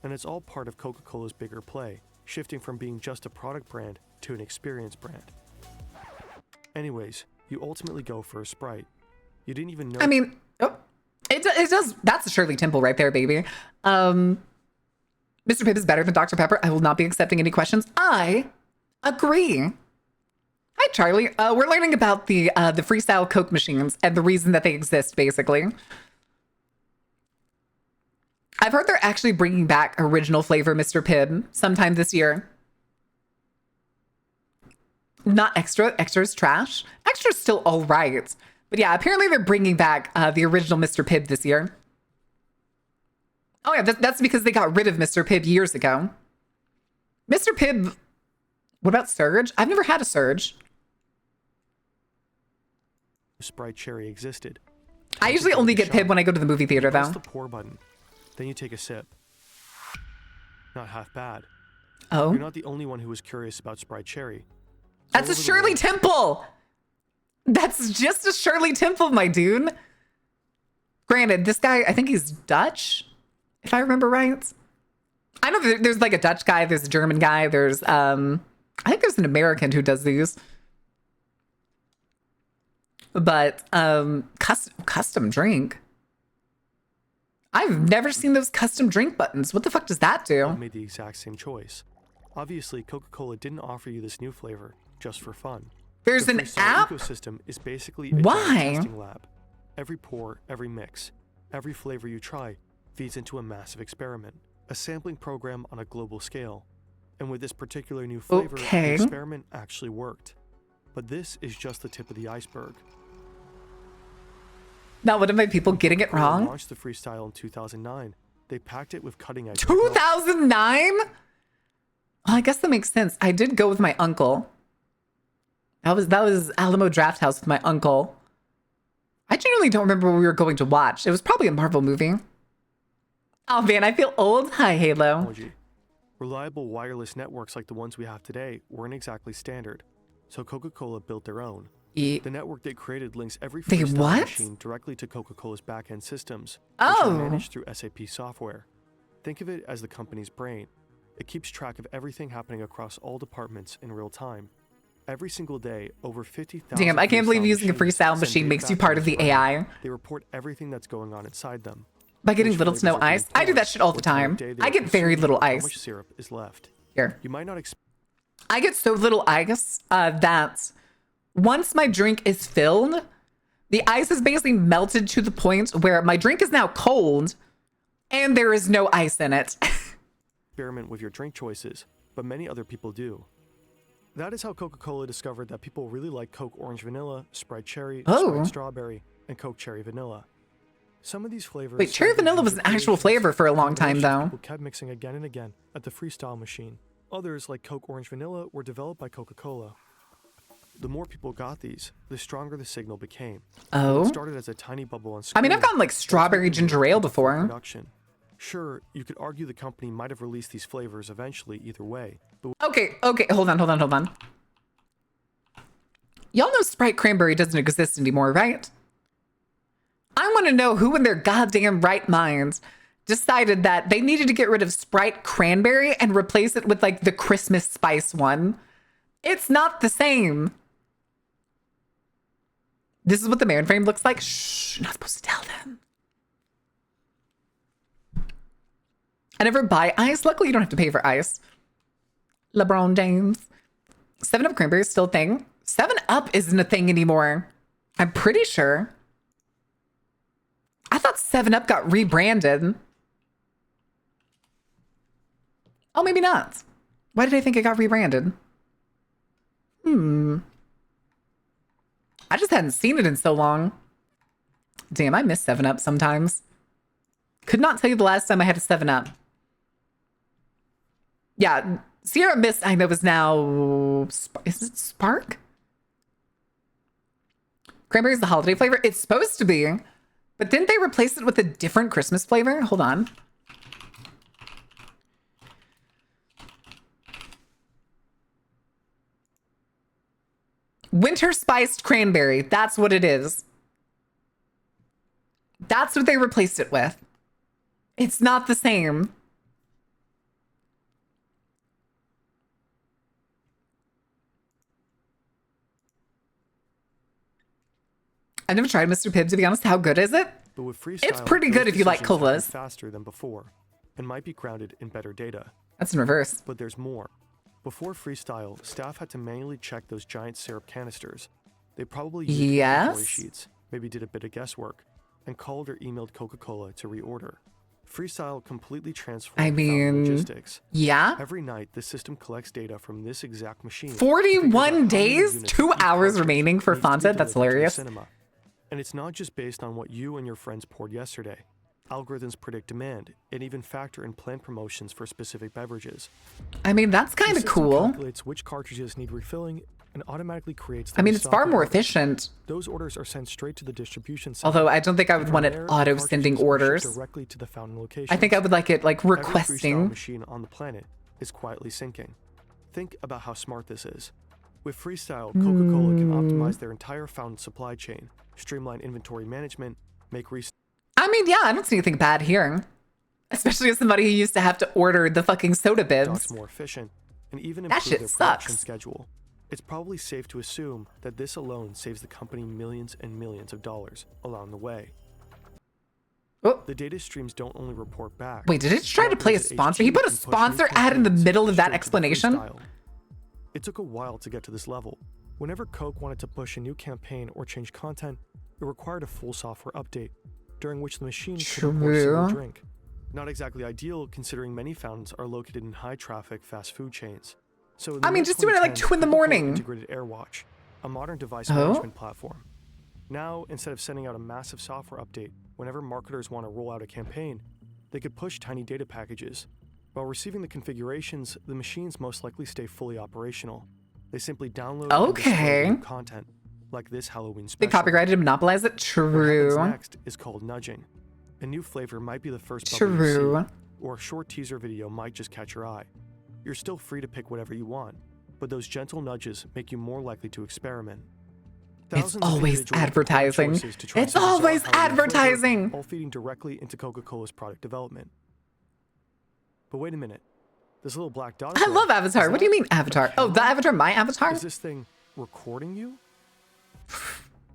Speaker 4: And it's all part of Coca-Cola's bigger play, shifting from being just a product brand to an experience brand. Anyways, you ultimately go for a Sprite. You didn't even know.
Speaker 1: I mean, it does. That's a Shirley Temple right there, baby. Mr. Pibb is better than Dr. Pepper. I will not be accepting any questions. I agree. Hi, Charlie. We're learning about the freestyle Coke machines and the reason that they exist, basically. I've heard they're actually bringing back original flavor Mr. Pibb sometime this year. Not extra. Extra's trash. Extra's still all right. But yeah, apparently they're bringing back the original Mr. Pibb this year. Oh yeah, that's because they got rid of Mr. Pibb years ago. Mr. Pibb... What about Surge? I've never had a Surge.
Speaker 4: Sprite Cherry existed.
Speaker 1: I usually only get Pibb when I go to the movie theater,
Speaker 4: Press
Speaker 1: though.
Speaker 4: the pour button. Then you take a sip. Not half bad.
Speaker 1: Oh,
Speaker 4: You're not the only one who was curious about Sprite Cherry.
Speaker 1: that's a
Speaker 4: over the
Speaker 1: Shirley
Speaker 4: world.
Speaker 1: Temple. That's just a Shirley Temple, my dude. Granted, this guy, I think he's Dutch, if I remember right. I know there's like a Dutch guy, there's a German guy, there's I think there's an American who does these. But custom drink. I've never seen those custom drink buttons. What the fuck does that do?
Speaker 4: Made the exact same choice. Obviously, Coca-Cola didn't offer you this new flavor just for fun.
Speaker 1: There's
Speaker 4: The
Speaker 1: an
Speaker 4: Freestyle
Speaker 1: app?
Speaker 4: ecosystem is basically a
Speaker 1: Why?
Speaker 4: giant testing lab. Every pour, every mix, every flavor you try feeds into a massive experiment, a sampling program on a global scale. And with this particular new flavor,
Speaker 1: Okay.
Speaker 4: the experiment actually worked. But this is just the tip of the iceberg.
Speaker 1: Not one of my people getting it
Speaker 4: Coca-Cola
Speaker 1: wrong.
Speaker 4: launched the Freestyle in 2009. They packed it with cutting-edge technology.
Speaker 1: 2009? Well, I guess that makes sense. I did go with my uncle. That was Alamo Draft House with my uncle. I genuinely don't remember what we were going to watch. It was probably a Marvel movie. Oh man, I feel old. Hi, Halo.
Speaker 4: Technology. Reliable wireless networks like the ones we have today weren't exactly standard, so Coca-Cola built their own. The network they created links every
Speaker 1: They
Speaker 4: Freestyle
Speaker 1: what?
Speaker 4: machine directly to Coca-Cola's back-end systems, which
Speaker 1: Oh.
Speaker 4: are managed through SAP software. Think of it as the company's brain. It keeps track of everything happening across all departments in real time. Every single day, over 50,000
Speaker 1: Damn, I can't believe using a freestyle
Speaker 4: send
Speaker 1: machine
Speaker 4: data
Speaker 1: makes you
Speaker 4: back
Speaker 1: part
Speaker 4: to
Speaker 1: of the
Speaker 4: us
Speaker 1: AI.
Speaker 4: They report everything that's going on inside them.
Speaker 1: By getting
Speaker 4: Which
Speaker 1: little to
Speaker 4: flavors
Speaker 1: no
Speaker 4: are being
Speaker 1: ice. I do that
Speaker 4: poured,
Speaker 1: shit all the
Speaker 4: what time
Speaker 1: time.
Speaker 4: of day they
Speaker 1: I
Speaker 4: are
Speaker 1: get very
Speaker 4: consumed,
Speaker 1: little
Speaker 4: How
Speaker 1: ice.
Speaker 4: much syrup is left?
Speaker 1: Here.
Speaker 4: You might not expect
Speaker 1: I get so little ice that once my drink is filled, the ice is basically melted to the point where my drink is now cold and there is no ice in it.
Speaker 4: experiment with your drink choices, but many other people do. That is how Coca-Cola discovered that people really like Coke Orange Vanilla, Sprite Cherry,
Speaker 1: Oh.
Speaker 4: Sprite Strawberry, and Coke Cherry Vanilla. Some of these flavors...
Speaker 1: Wait, cherry
Speaker 4: simply
Speaker 1: vanilla
Speaker 4: use
Speaker 1: was
Speaker 4: your
Speaker 1: an actual
Speaker 4: creations,
Speaker 1: flavor for a long time,
Speaker 4: combinations
Speaker 1: though.
Speaker 4: People kept mixing again and again at the freestyle machine. Others, like Coke Orange Vanilla, were developed by Coca-Cola. The more people got these, the stronger the signal became.
Speaker 1: Oh?
Speaker 4: It started as a tiny bubble on
Speaker 1: I mean, I've
Speaker 4: screen,
Speaker 1: gotten like strawberry
Speaker 4: ultimately
Speaker 1: ginger ale
Speaker 4: moved to full
Speaker 1: before.
Speaker 4: production. Sure, you could argue the company might have released these flavors eventually either way, but
Speaker 1: Okay, hold on. Y'all know Sprite Cranberry doesn't exist anymore, right? I want to know who in their goddamn right minds decided that they needed to get rid of Sprite Cranberry and replace it with like the Christmas spice one. It's not the same. This is what the mainframe looks like. Shh, not supposed to tell them. I never buy ice. Luckily, you don't have to pay for ice. LeBron James. 7-Up Cranberry is still a thing. 7-Up isn't a thing anymore. I'm pretty sure. I thought 7-Up got rebranded. Oh, maybe not. Why did I think it got rebranded? I just hadn't seen it in so long. Damn, I miss 7-Up sometimes. Could not tell you the last time I had a 7-Up. Yeah, Sierra Mist, I know, is now... Is it Spark? Cranberry is the holiday flavor. It's supposed to be. But didn't they replace it with a different Christmas flavor? Hold on. Winter spiced cranberry. That's what it is. That's what they replaced it with. It's not the same. I've never tried Mr. Pibb, to be honest. How good is it?
Speaker 4: But with freestyle,
Speaker 1: It's pretty
Speaker 4: those
Speaker 1: good if you like
Speaker 4: decisions happen
Speaker 1: colas.
Speaker 4: faster than before, and might be grounded in better data.
Speaker 1: That's in reverse.
Speaker 4: But there's more. Before freestyle, staff had to manually check those giant syrup canisters. They probably used inventory
Speaker 1: Yes?
Speaker 4: sheets, maybe did a bit of guesswork, and called or emailed Coca-Cola to reorder. Freestyle completely transformed
Speaker 1: I
Speaker 4: fountain
Speaker 1: mean,
Speaker 4: logistics.
Speaker 1: yeah.
Speaker 4: Every night, the system collects data from this exact machine. to figure out how
Speaker 1: 41
Speaker 4: many
Speaker 1: days?
Speaker 4: units
Speaker 1: 2
Speaker 4: of each
Speaker 1: hours
Speaker 4: cartridge
Speaker 1: remaining for
Speaker 4: needs to be
Speaker 1: Fonta? That's
Speaker 4: delivered to the
Speaker 1: hilarious.
Speaker 4: cinema. And it's not just based on what you and your friends poured yesterday. Algorithms predict demand and even factor in planned promotions for specific beverages.
Speaker 1: I mean, that's
Speaker 4: The
Speaker 1: kind of
Speaker 4: system
Speaker 1: cool.
Speaker 4: calculates which cartridges need refilling and automatically creates the
Speaker 1: I mean, it's far
Speaker 4: restock
Speaker 1: more
Speaker 4: orders.
Speaker 1: efficient.
Speaker 4: Those orders are sent straight to the distribution center.
Speaker 1: Although I don't think I would
Speaker 4: From
Speaker 1: want it
Speaker 4: there, the
Speaker 1: auto-sending
Speaker 4: cartridges are shipped
Speaker 1: orders.
Speaker 4: directly to the fountain location.
Speaker 1: I think I would like it like
Speaker 4: Every freestyle
Speaker 1: requesting.
Speaker 4: machine on the planet is quietly syncing. Think about how smart this is. With freestyle, Coca-Cola can optimize their entire fountain supply chain, streamline inventory management, make
Speaker 1: I mean, yeah, I don't see anything bad here. Especially as somebody who used to have to order the fucking soda bibs.
Speaker 4: Stocks more efficient, and even
Speaker 1: That
Speaker 4: improve
Speaker 1: shit
Speaker 4: their production
Speaker 1: sucks.
Speaker 4: schedule. It's probably safe to assume that this alone saves the company millions and millions of dollars along the way.
Speaker 1: Oh,
Speaker 4: The data streams don't only report back.
Speaker 1: wait, did it try to play a
Speaker 4: marketers at
Speaker 1: sponsor? He
Speaker 4: HQ
Speaker 1: put a
Speaker 4: can push new
Speaker 1: sponsor ad in the
Speaker 4: campaigns
Speaker 1: middle of that
Speaker 4: straight to the
Speaker 1: explanation?
Speaker 4: freestyle. It took a while to get to this level. Whenever Coke wanted to push a new campaign or change content, it required a full software update, during which the machine couldn't pour a single
Speaker 1: True.
Speaker 4: drink. Not exactly ideal, considering many fountains are located in high-traffic fast food chains. So in the
Speaker 1: I mean, just do it at like
Speaker 4: 2010s,
Speaker 1: 2 in the
Speaker 4: Coca-Cola
Speaker 1: morning.
Speaker 4: integrated AirWatch, a modern device
Speaker 1: Oh?
Speaker 4: management platform. Now, instead of sending out a massive software update whenever marketers want to roll out a campaign, they could push tiny data packages. While receiving the configurations, the machines most likely stay fully operational. They simply download and display
Speaker 1: Okay.
Speaker 4: new content, like this Halloween
Speaker 1: They
Speaker 4: special.
Speaker 1: copyrighted and monopolized it?
Speaker 4: What
Speaker 1: True.
Speaker 4: happens next is called nudging. A new flavor might be the first bubble you
Speaker 1: True.
Speaker 4: see, or a short teaser video might just catch your eye. You're still free to pick whatever you want, but those gentle nudges make you more likely to experiment.
Speaker 1: It's
Speaker 4: Thousands of
Speaker 1: always
Speaker 4: individuals make
Speaker 1: advertising.
Speaker 4: choices to try
Speaker 1: It's
Speaker 4: some bizarre
Speaker 1: always
Speaker 4: Halloween flavor,
Speaker 1: advertising.
Speaker 4: all feeding directly into Coca-Cola's product development. But wait a minute. This little black dot.
Speaker 1: I
Speaker 4: there,
Speaker 1: love Avatar.
Speaker 4: is
Speaker 1: What do you
Speaker 4: that
Speaker 1: mean
Speaker 4: a
Speaker 1: Avatar? Oh, the
Speaker 4: camera?
Speaker 1: Avatar, my Avatar?
Speaker 4: Is this thing recording you?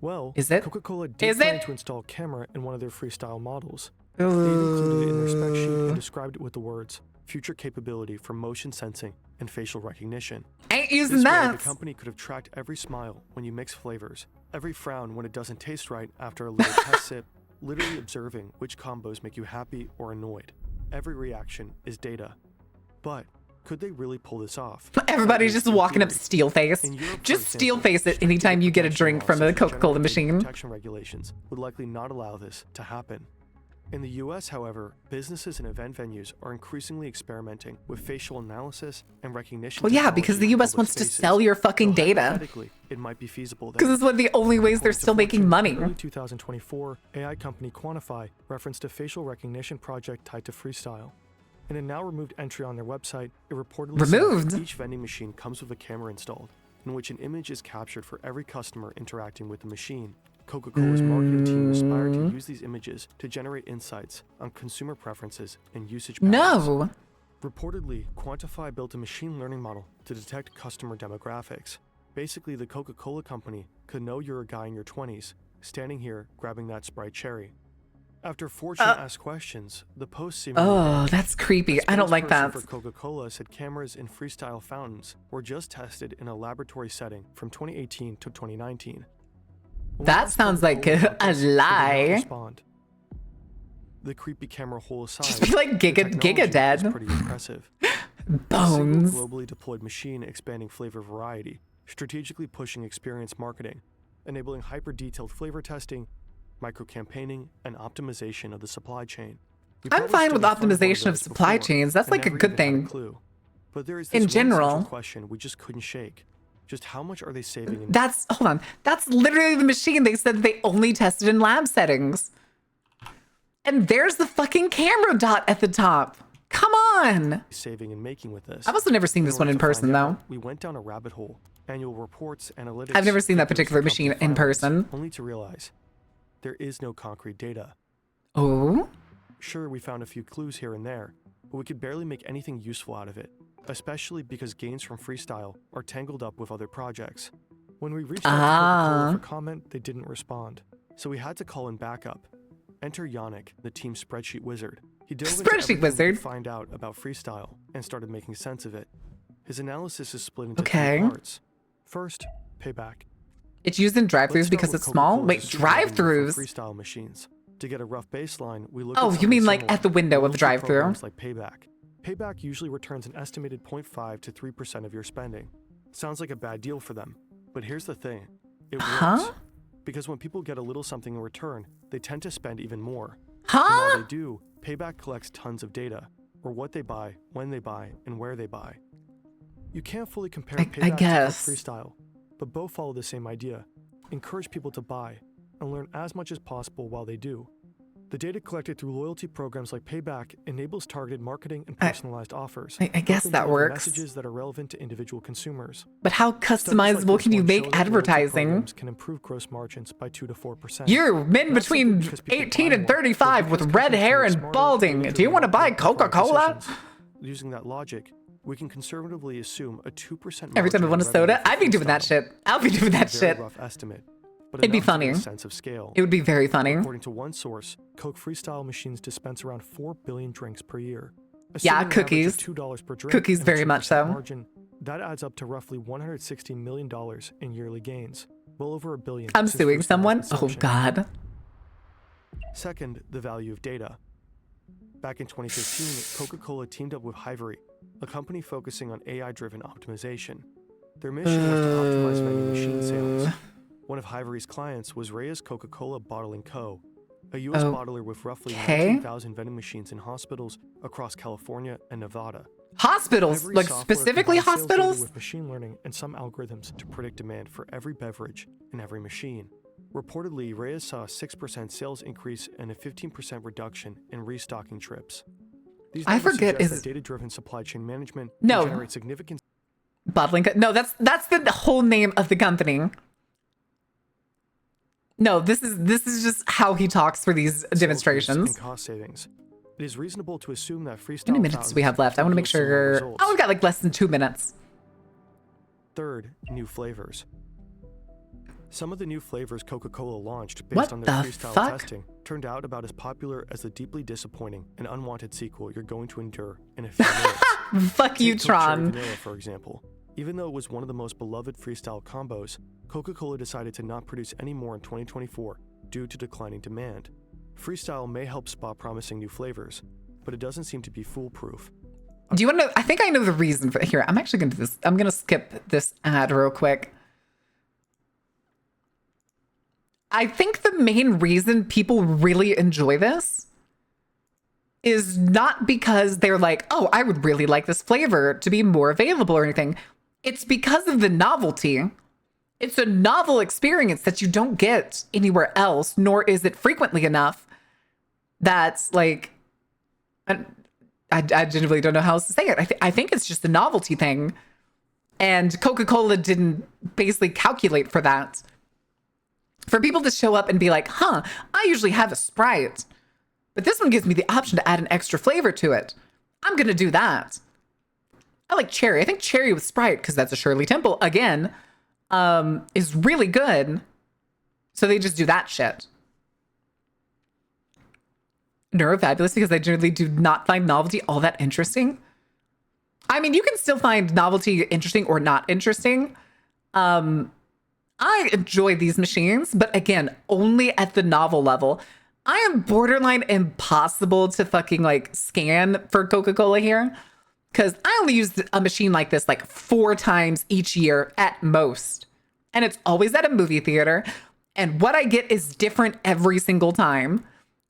Speaker 4: Well,
Speaker 1: Is it?
Speaker 4: Coca-Cola did
Speaker 1: Is
Speaker 4: plan
Speaker 1: it?
Speaker 4: to install a camera in one of their freestyle models. They even included it in their spec sheet and
Speaker 1: Ooh.
Speaker 4: described it with the words, future capability for motion sensing and facial recognition.
Speaker 1: Ain't using
Speaker 4: This way,
Speaker 1: that.
Speaker 4: the company could have tracked every smile when you mix flavors, every frown when it doesn't taste right after a little test sip, literally observing which combos make you happy or annoyed. Every reaction is data. But could they really pull this off?
Speaker 1: Everybody's just walking up
Speaker 4: In
Speaker 1: steel face.
Speaker 4: Europe, for
Speaker 1: Just
Speaker 4: example,
Speaker 1: steel face it
Speaker 4: strict
Speaker 1: anytime
Speaker 4: data
Speaker 1: you get a
Speaker 4: protection
Speaker 1: drink
Speaker 4: laws
Speaker 1: from
Speaker 4: such
Speaker 1: a
Speaker 4: as
Speaker 1: Coca-Cola
Speaker 4: general data
Speaker 1: machine.
Speaker 4: protection regulations would likely not allow this to happen. In the US, however, businesses and event venues are increasingly experimenting with facial analysis and recognition.
Speaker 1: Well, yeah, because the
Speaker 4: technology in
Speaker 1: US
Speaker 4: public
Speaker 1: wants to
Speaker 4: spaces.
Speaker 1: sell your
Speaker 4: So
Speaker 1: fucking data.
Speaker 4: hypothetically, it might be feasible
Speaker 1: Because
Speaker 4: there.
Speaker 1: it's one of the only ways they're
Speaker 4: According to
Speaker 1: still making
Speaker 4: Fortune,
Speaker 1: money.
Speaker 4: In early 2024, AI company Quantify referenced a facial recognition project tied to freestyle. In a now removed entry on their website, it reportedly
Speaker 1: Removed?
Speaker 4: said each vending machine comes with a camera installed, in which an image is captured for every customer interacting with the machine. Coca-Cola's marketing team aspired to use these images to generate insights on consumer preferences and usage patterns.
Speaker 1: No.
Speaker 4: Reportedly, Quantify built a machine learning model to detect customer demographics. Basically, the Coca-Cola company could know you're a guy in your 20s, standing here grabbing that Sprite cherry. After Fortune asked questions, the post seemed
Speaker 1: Oh, that's creepy. I don't like that.
Speaker 4: for Coca-Cola said cameras in freestyle fountains were just tested in a laboratory setting from 2018 to 2019. When we
Speaker 1: That
Speaker 4: asked
Speaker 1: sounds like
Speaker 4: Coca-Cola about
Speaker 1: a
Speaker 4: this, they did not
Speaker 1: lie.
Speaker 4: respond. The creepy camera hole aside,
Speaker 1: Just be like
Speaker 4: the
Speaker 1: Giga
Speaker 4: technology is
Speaker 1: dead.
Speaker 4: pretty impressive. A
Speaker 1: Bones.
Speaker 4: single globally deployed machine expanding flavor variety, strategically pushing experience marketing, enabling hyper-detailed flavor testing, micro-campaigning, and optimization of the supply chain. We
Speaker 1: I'm
Speaker 4: published
Speaker 1: fine with
Speaker 4: study funded one
Speaker 1: optimization of
Speaker 4: those
Speaker 1: supply
Speaker 4: before,
Speaker 1: chains. That's
Speaker 4: and
Speaker 1: like a
Speaker 4: never
Speaker 1: good
Speaker 4: even had
Speaker 1: thing.
Speaker 4: clue. But there is
Speaker 1: In
Speaker 4: this one central
Speaker 1: general.
Speaker 4: question we just couldn't shake. Just how much are they saving in
Speaker 1: That's, hold on. That's literally the machine they said they only tested in lab settings. And there's the fucking camera dot at the top. Come on.
Speaker 4: saving and making with this?
Speaker 1: I've also never seen this one
Speaker 4: order
Speaker 1: in
Speaker 4: to find
Speaker 1: person, though.
Speaker 4: out, we went down a rabbit hole. Annual reports, analytics.
Speaker 1: I've never seen that
Speaker 4: figures,
Speaker 1: particular
Speaker 4: and
Speaker 1: machine
Speaker 4: company
Speaker 1: in
Speaker 4: filings,
Speaker 1: person.
Speaker 4: Only to realize there is no concrete data.
Speaker 1: Oh?
Speaker 4: Sure, we found a few clues here and there, but we could barely make anything useful out of it, especially because gains from freestyle are tangled up with other projects. When we reached out to Coca-Cola for comment, they didn't respond. So we had to call in backup. Enter Yannick, the team's spreadsheet wizard. He dove into
Speaker 1: Spreadsheet
Speaker 4: everything he
Speaker 1: wizard?
Speaker 4: could find out about freestyle and started making sense of it. His analysis is split into
Speaker 1: Okay.
Speaker 4: three parts. First, payback.
Speaker 1: It's used in
Speaker 4: Let's
Speaker 1: drive-thrus
Speaker 4: start
Speaker 1: because
Speaker 4: with
Speaker 1: it's small?
Speaker 4: Coca-Cola's
Speaker 1: Wait,
Speaker 4: super revenue from
Speaker 1: drive-thrus?
Speaker 4: freestyle machines. To get a rough baseline, we look at
Speaker 1: Oh, you
Speaker 4: something
Speaker 1: mean like
Speaker 4: similar.
Speaker 1: at the window of
Speaker 4: We
Speaker 1: the
Speaker 4: look at
Speaker 1: drive-thru?
Speaker 4: programs like Payback. Payback usually returns an estimated 0.5 to 3% of your spending. Sounds like a bad deal for them, but here's the thing. It
Speaker 1: Huh?
Speaker 4: works. Because when people get a little something in return, they tend to spend even more. And while
Speaker 1: Huh?
Speaker 4: they do, Payback collects tons of data, or what they buy, when they buy, and where they buy. You can't fully compare
Speaker 1: I
Speaker 4: Payback
Speaker 1: guess.
Speaker 4: to freestyle, but both follow the same idea. Encourage people to buy, and learn as much as possible while they do. The data collected through loyalty programs like Payback enables targeted marketing and personalized offers.
Speaker 1: I guess
Speaker 4: helping
Speaker 1: that
Speaker 4: deliver
Speaker 1: works.
Speaker 4: Messages that are relevant to individual consumers.
Speaker 1: But how
Speaker 4: Studies like
Speaker 1: customizable
Speaker 4: this
Speaker 1: can you
Speaker 4: one
Speaker 1: make
Speaker 4: show that loyalty
Speaker 1: advertising?
Speaker 4: programs can improve gross margins by 2 to 4%.
Speaker 1: You're men
Speaker 4: Not simply
Speaker 1: between
Speaker 4: because people
Speaker 1: 18
Speaker 4: buy
Speaker 1: and
Speaker 4: more, but
Speaker 1: 35
Speaker 4: because
Speaker 1: with red
Speaker 4: companies
Speaker 1: hair
Speaker 4: make
Speaker 1: and
Speaker 4: smarter,
Speaker 1: balding. Do you
Speaker 4: data-driven
Speaker 1: want to buy
Speaker 4: marketing and product
Speaker 1: Coca-Cola?
Speaker 4: decisions. Using that logic, we can conservatively assume a 2%
Speaker 1: Every time I
Speaker 4: margin
Speaker 1: want a
Speaker 4: on
Speaker 1: soda,
Speaker 4: revenue for
Speaker 1: I'd be doing that
Speaker 4: freestyle.
Speaker 1: shit. I'll be doing that
Speaker 4: It's a very
Speaker 1: shit.
Speaker 4: rough estimate, but
Speaker 1: It'd be
Speaker 4: enough to get
Speaker 1: funny.
Speaker 4: a sense of scale.
Speaker 1: It would be very funny.
Speaker 4: According to one source, Coke Freestyle machines dispense around 4 billion drinks per year.
Speaker 1: Yeah,
Speaker 4: Assuming an average
Speaker 1: cookies.
Speaker 4: of $2 per drink
Speaker 1: Cookies
Speaker 4: and a
Speaker 1: very much
Speaker 4: 2%
Speaker 1: so.
Speaker 4: Margin, that adds up to roughly $160 million in yearly gains, well over $1 billion.
Speaker 1: I'm
Speaker 4: since
Speaker 1: suing
Speaker 4: Freestyle's
Speaker 1: someone? Oh,
Speaker 4: inception.
Speaker 1: God.
Speaker 4: Second, the value of data. Back in 2015, Coca-Cola teamed up with Hivery, a company focusing on AI-driven optimization. Their mission was to optimize vending machine sales. One of Hivery's clients was Reyes Coca-Cola Bottling Co., a U.S. bottler with roughly
Speaker 1: Okay.
Speaker 4: 19,000 vending machines in hospitals across California and Nevada.
Speaker 1: Hospitals,
Speaker 4: Hivery
Speaker 1: like
Speaker 4: software
Speaker 1: specifically
Speaker 4: combines sales data
Speaker 1: hospitals?
Speaker 4: with machine learning and some algorithms to predict demand for every beverage in every machine. Reportedly, Reyes saw a 6% sales increase and a 15% reduction in restocking trips. These
Speaker 1: I
Speaker 4: numbers
Speaker 1: forget,
Speaker 4: suggest
Speaker 1: is-
Speaker 4: that data-driven supply chain management
Speaker 1: No.
Speaker 4: can generate significant
Speaker 1: Bottling. No, that's the whole name of the company. No, this is just how he talks for these
Speaker 4: sales boosts
Speaker 1: demonstrations.
Speaker 4: and cost savings. It is reasonable to assume that freestyle
Speaker 1: How many minutes do we have left? I want to make sure. Oh, we've got like less than 2 minutes.
Speaker 4: Third, new flavors. Some of the new flavors Coca-Cola launched based
Speaker 1: What
Speaker 4: on their
Speaker 1: the
Speaker 4: freestyle
Speaker 1: fuck?
Speaker 4: testing turned out about as popular as the deeply disappointing and unwanted sequel you're going to endure in a few minutes.
Speaker 1: Fuck you,
Speaker 4: Take Coke Cherry
Speaker 1: Tron.
Speaker 4: Vanilla, for example. Even though it was one of the most beloved freestyle combos, Coca-Cola decided to not produce any more in 2024 due to declining demand. Freestyle may help spot promising new flavors, but it doesn't seem to be foolproof.
Speaker 1: Do you want to know? I think I know the reason for here. I'm actually going to do this. I'm going to skip this ad real quick. I think the main reason people really enjoy this is not because they're like, oh, I would really like this flavor to be more available or anything. It's because of the novelty. It's a novel experience that you don't get anywhere else, nor is it frequently enough. That's like, I genuinely don't know how else to say it. I think it's just a novelty thing. And Coca-Cola didn't basically calculate for that. For people to show up and be like, huh, I usually have a Sprite, but this one gives me the option to add an extra flavor to it. I'm going to do that. I like cherry. I think cherry with Sprite, because that's a Shirley Temple, again, is really good. So they just do that shit. Neurofabulous, because I generally do not find novelty all that interesting. I mean, you can still find novelty interesting or not interesting. I enjoy these machines, but again, only at the novel level. I am borderline impossible to fucking like scan for Coca-Cola here, because I only use a machine like this like 4 times each year at most. And it's always at a movie theater. And what I get is different every single time.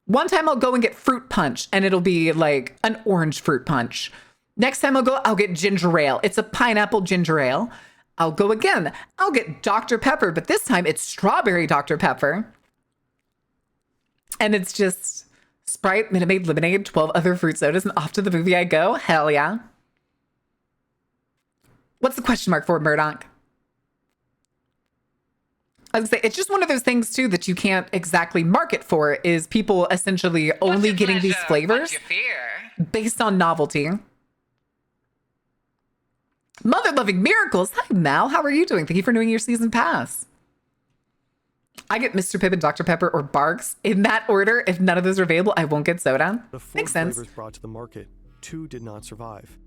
Speaker 1: One time I'll go and get fruit punch, and it'll be like an orange fruit punch. Next time I'll get ginger ale. It's a pineapple ginger ale. I'll go again. I'll get Dr. Pepper, but this time it's strawberry Dr. Pepper. And it's just Sprite, Minute Maid, lemonade, 12 other fruit sodas, and off to the movie I go. Hell yeah. What's the question mark for, Murdoch? I was gonna say, it's just one of those things too that you can't exactly market for, is people essentially only getting these flavors based on novelty. Mother Loving Miracles. Hi, Mal. How are you doing? Thank you for doing your season pass. I get Mr. Pibb and Dr. Pepper or Barks in that order. If none of those are available, I won't get soda.
Speaker 4: The 4
Speaker 1: Makes sense.
Speaker 4: flavors brought to the market, 2 did not survive.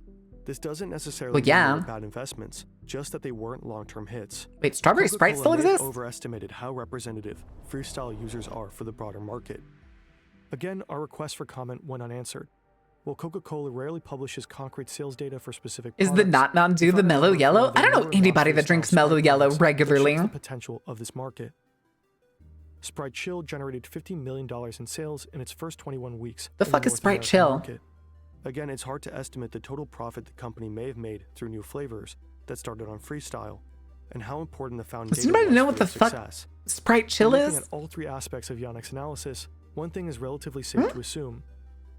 Speaker 4: This doesn't necessarily
Speaker 1: Well, yeah.
Speaker 4: mean they were bad investments, just that they weren't long-term hits.
Speaker 1: Wait, Strawberry Sprite still
Speaker 4: Coca-Cola may have
Speaker 1: exists?
Speaker 4: overestimated how representative freestyle users are for the broader market. Again, our request for comment went unanswered. While Coca-Cola rarely publishes concrete sales data for specific
Speaker 1: Is the
Speaker 4: products,
Speaker 1: Not Mountain Dew
Speaker 4: we
Speaker 1: the
Speaker 4: found that
Speaker 1: Mellow
Speaker 4: over
Speaker 1: Yellow?
Speaker 4: the
Speaker 1: I don't know
Speaker 4: newer
Speaker 1: anybody that
Speaker 4: non-freestyle
Speaker 1: drinks
Speaker 4: Sprite
Speaker 1: Mellow Yellow
Speaker 4: products that
Speaker 1: regularly.
Speaker 4: shows the potential of this market. Sprite Chill generated $50 million in sales in its first 21 weeks.
Speaker 1: The
Speaker 4: in
Speaker 1: fuck is
Speaker 4: North
Speaker 1: Sprite
Speaker 4: American
Speaker 1: Chill?
Speaker 4: market. Again, it's hard to estimate the total profit the company may have made through new flavors that started on freestyle. and how important the found
Speaker 1: Does
Speaker 4: data
Speaker 1: anybody
Speaker 4: was
Speaker 1: know
Speaker 4: for
Speaker 1: what the
Speaker 4: their
Speaker 1: fuck
Speaker 4: success.
Speaker 1: Sprite Chill
Speaker 4: Looking
Speaker 1: is?
Speaker 4: at all three aspects of Yannick's analysis, one thing is relatively safe to assume.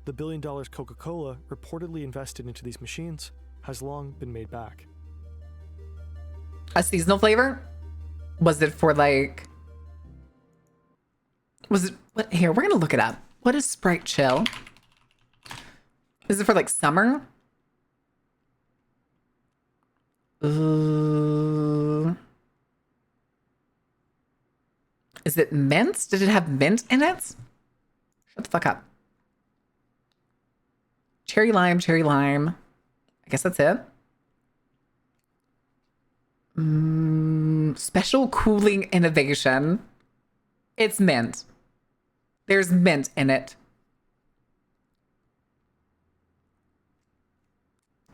Speaker 4: The $1 billion Coca-Cola reportedly invested into these machines has long been made back.
Speaker 1: A seasonal flavor? Was it for like... Was it... What, here, we're gonna look it up. What is Sprite Chill? Is it for like summer? Is it mint? Did it have mint in it? Shut the fuck up. Cherry lime, cherry lime. I guess that's it. Special cooling innovation. It's mint. There's mint in it.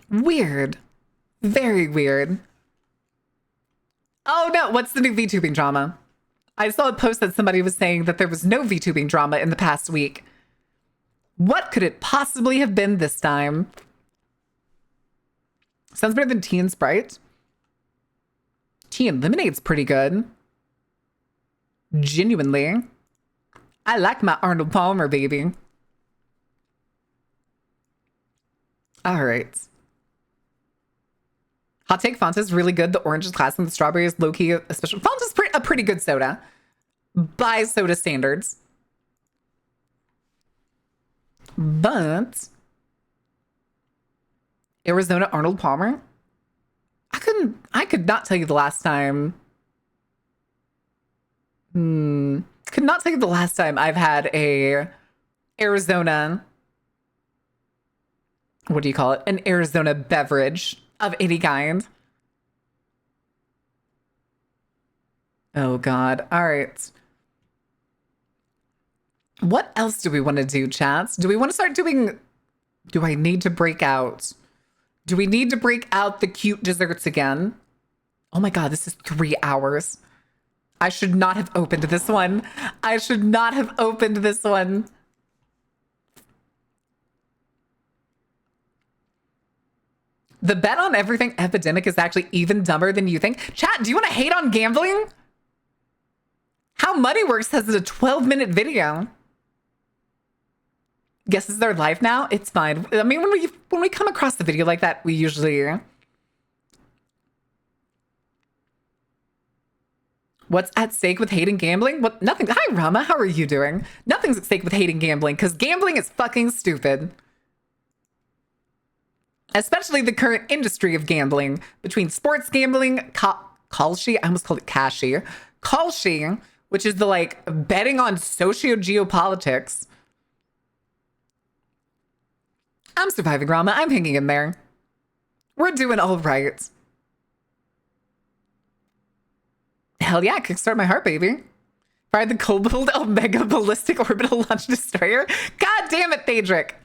Speaker 1: Weird. Very weird. Oh no, what's the new VTubing drama? I saw a post that somebody was saying that there was no VTubing drama in the past week. What could it possibly have been this time? Sounds better than Tea and Sprite. Tea and Lemonade's pretty good. Genuinely. I like my Arnold Palmer, baby. All right. Hot take, Fanta is really good. The orange is classic and the strawberry is low-key a special. Fanta's a pretty good soda. By soda standards. But Arizona Arnold Palmer? I could not tell you the last time. Could not tell you the last time I've had a Arizona, what do you call it? An Arizona beverage of any kind. Oh God. All right. What else do we want to do, chats? Do we want to start doing... Do I need to break out? Do we need to break out the cute desserts again? Oh my God, this is 3 hours. I should not have opened this one. I should not have opened this one. The bet on everything epidemic is actually even dumber than you think. Chat, do you want to hate on gambling? How Money Works has a 12-minute video. Guess is their life now? It's fine. I mean, when we come across the video like that, we usually... What's at stake with hating gambling? What? Nothing. Hi, Rama. How are you doing? Nothing's at stake with hating gambling because gambling is fucking stupid. Especially the current industry of gambling between sports gambling, Kalshi, I almost called it Kashi, Kalshi, which is the like betting on socio-geopolitics. I'm surviving, Rama. I'm hanging in there. We're doing all right. Hell yeah, kickstart my heart, baby. Fired the Kobold Omega Ballistic Orbital Launch Destroyer. God damn it, Thaedric.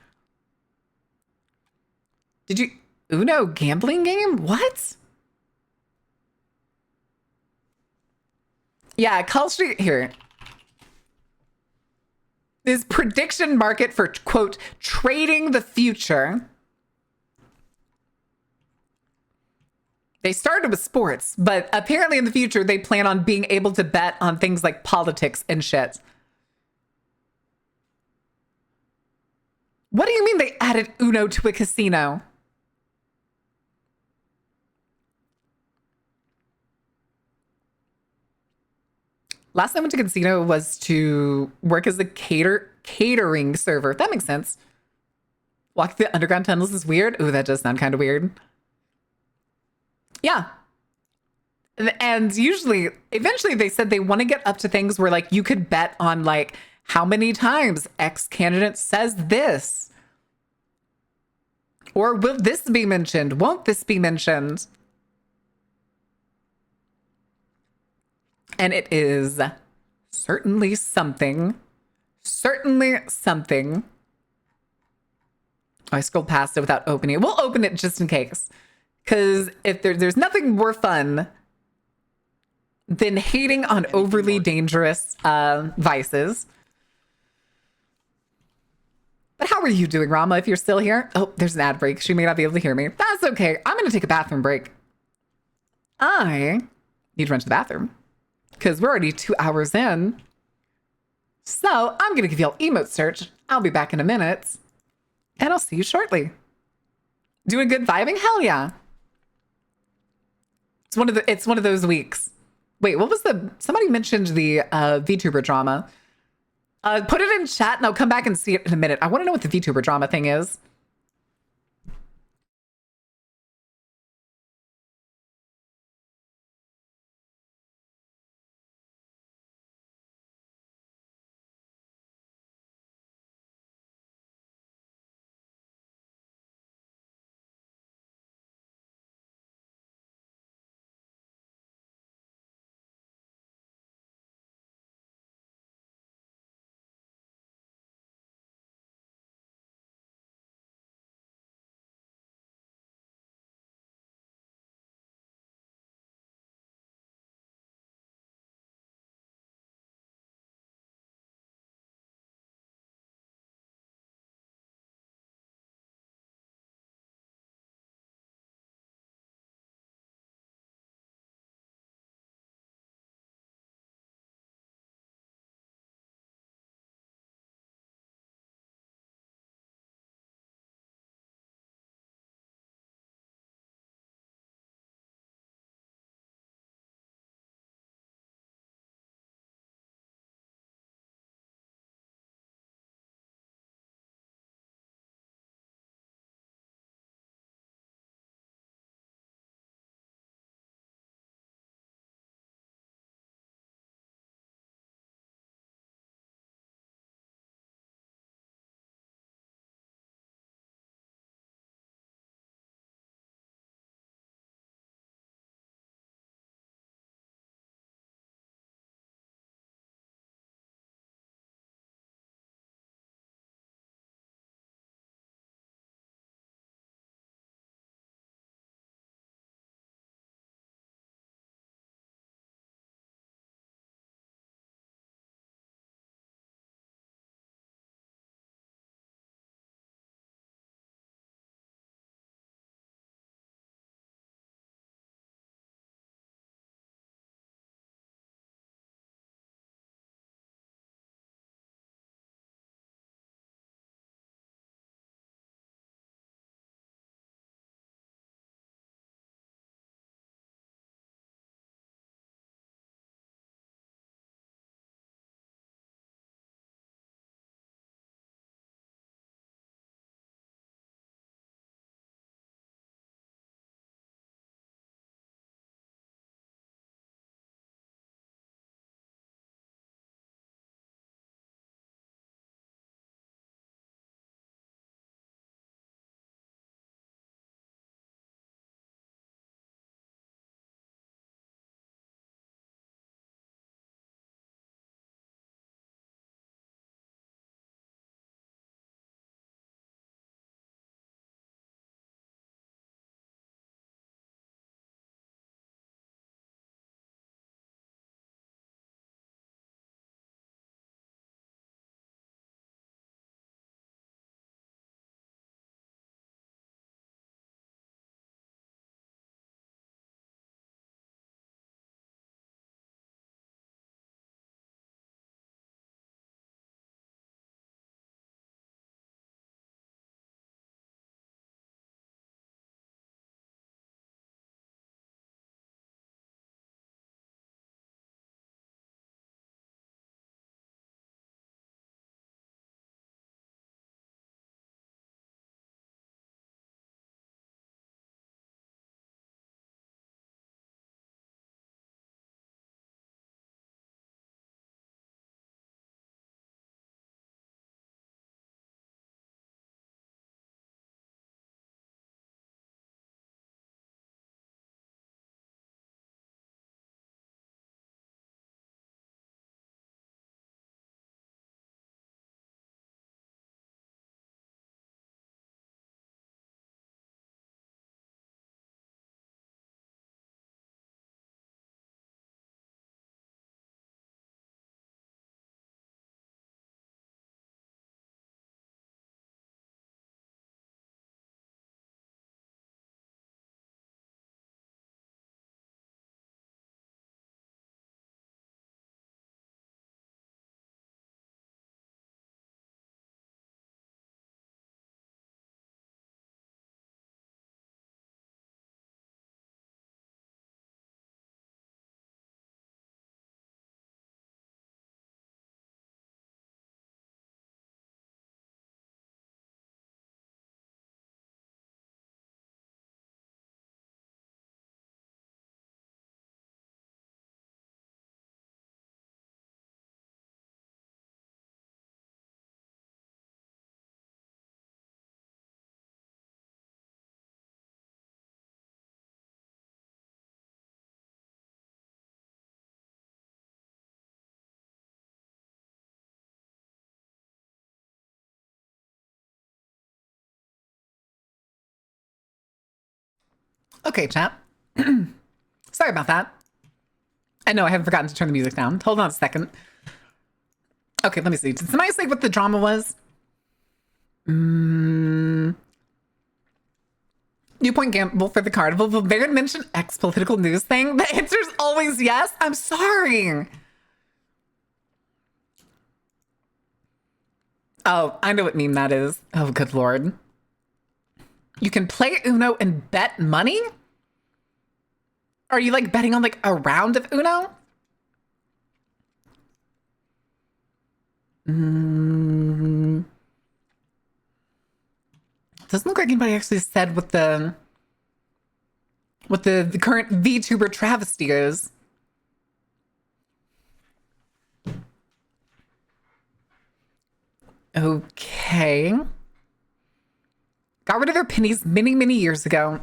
Speaker 1: Did you... Uno gambling game? What? Yeah, Call Street... Here. This prediction market for, quote, trading the future. They started with sports, but apparently in the future, they plan on being able to bet on things like politics and shit. What do you mean they added Uno to a casino? Last time I went to casino was to work as a catering server. That makes sense. Walk through the underground tunnels is weird. Ooh, that does sound kind of weird. Yeah. And usually, eventually they said they want to get up to things where like you could bet on like how many times X candidate says this. Or will this be mentioned? Won't this be mentioned? And it is certainly something. Certainly something. I scrolled past it without opening it. We'll open it just in case. Because if there's nothing more fun than hating on overly dangerous vices. But how are you doing, Rama, if you're still here? Oh, there's an ad break. She may not be able to hear me. That's okay. I'm going to take a bathroom break. I need to run to the bathroom because we're already 2 hours in. So I'm going to give y'all emote search. I'll be back in a minute and I'll see you shortly. Doing good vibing? Hell yeah. It's one of those weeks. Wait, what was somebody mentioned the VTuber drama. Put it in chat and I'll come back and see it in a minute. I want to know what the VTuber drama thing is. Okay, chat. Sorry about that. I know I haven't forgotten to turn the music down. Hold on a second. Okay, let me see. Did somebody say what the drama was? New point gamble for the carnival. Will Baron mention X political news thing? The answer is always yes. I'm sorry. Oh, I know what meme that is. Oh, good lord. You can play Uno and bet money? Are you like betting on like a round of Uno? Doesn't look like anybody actually said what the current VTuber travesty is. Okay. Got rid of their pennies many, many years ago.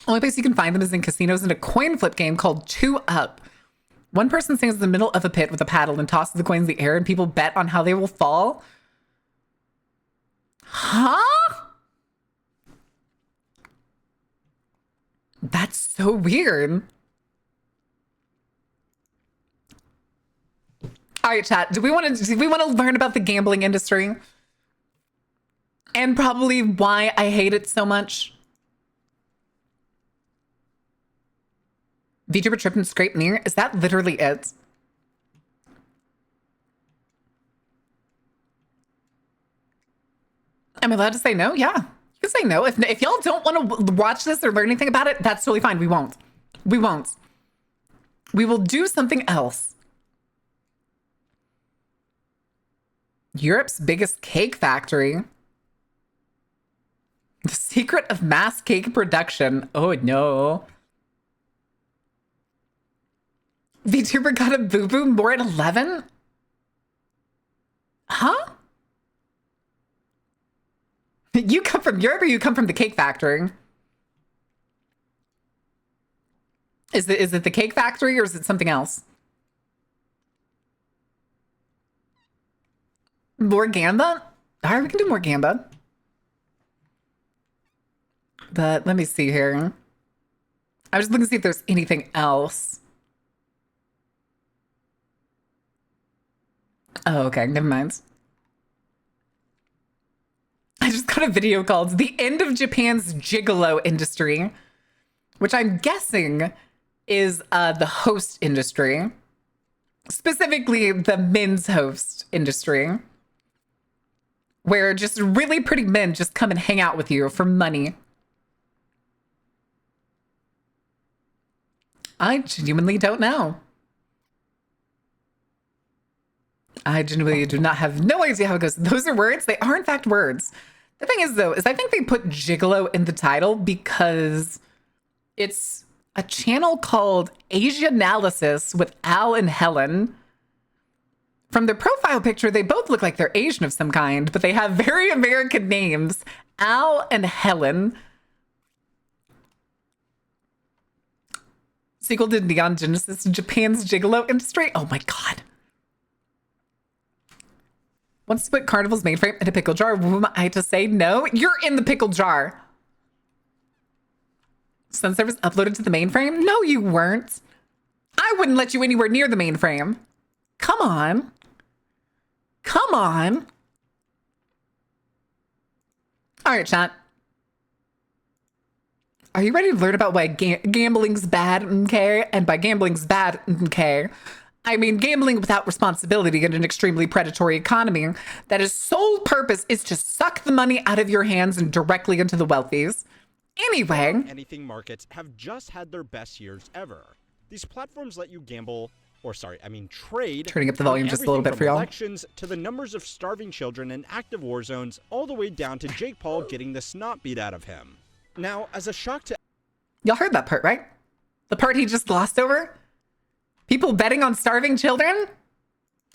Speaker 1: Only place you can find them is in casinos in a coin flip game called 2 Up. One person stands in the middle of a pit with a paddle and tosses the coins in the air, and people bet on how they will fall. Huh? That's so weird. All right, chat. Do we want to learn about the gambling industry? And probably why I hate it so much? VTuber trip and scrape near? Is that literally it? Am I allowed to say no? Yeah. You can say no. If y'all don't want to watch this or learn anything about it, that's totally fine. We won't. We won't. We will do something else. Europe's biggest cake factory. The secret of mass cake production. Oh, no. VTuber got a boo-boo more at 11? Huh? You come from Europe or you come from the cake factory? Is it the cake factory or is it something else? More Gamba? All right, we can do more Gamba. But let me see here. I was looking to see if there's anything else. Oh, okay. Never mind. I just got a video called The End of Japan's Gigolo Industry, which I'm guessing is the host industry. Specifically, the men's host industry. Where just really pretty men just come and hang out with you for money. I genuinely don't know. I genuinely do not have no idea how it goes. Those are words. They are in fact words. The thing is though, is I think they put gigolo in the title because it's a channel called Asianalysis with Al and Helen. From their profile picture, they both look like they're Asian of some kind, but they have very American names. Al and Helen. Sequel to Neon Genesis, Japan's Gigolo Industry. Oh my god. Wants to put Carnival's mainframe in a pickle jar. Who am I to say no? You're in the pickle jar. Sun service uploaded to the mainframe? No, you weren't. I wouldn't let you anywhere near the mainframe. Come on. Come on. All right, chat. Are you ready to learn about why gambling's bad, okay? And by gambling's bad, okay, I mean gambling without responsibility in an extremely predatory economy that its sole purpose is to suck the money out of your hands and directly into the wealthies. Anyway.
Speaker 5: Anything markets have just had their best years ever. These platforms let you gamble, or sorry, I mean trade.
Speaker 1: Turning up the volume just a little bit for y'all.
Speaker 5: Elections to the numbers of starving children in active war zones, all the way down to Jake Paul getting the snot beat out of him. Now, as a shock to...
Speaker 1: Y'all heard that part, right? The part he just glossed over? People betting on starving children?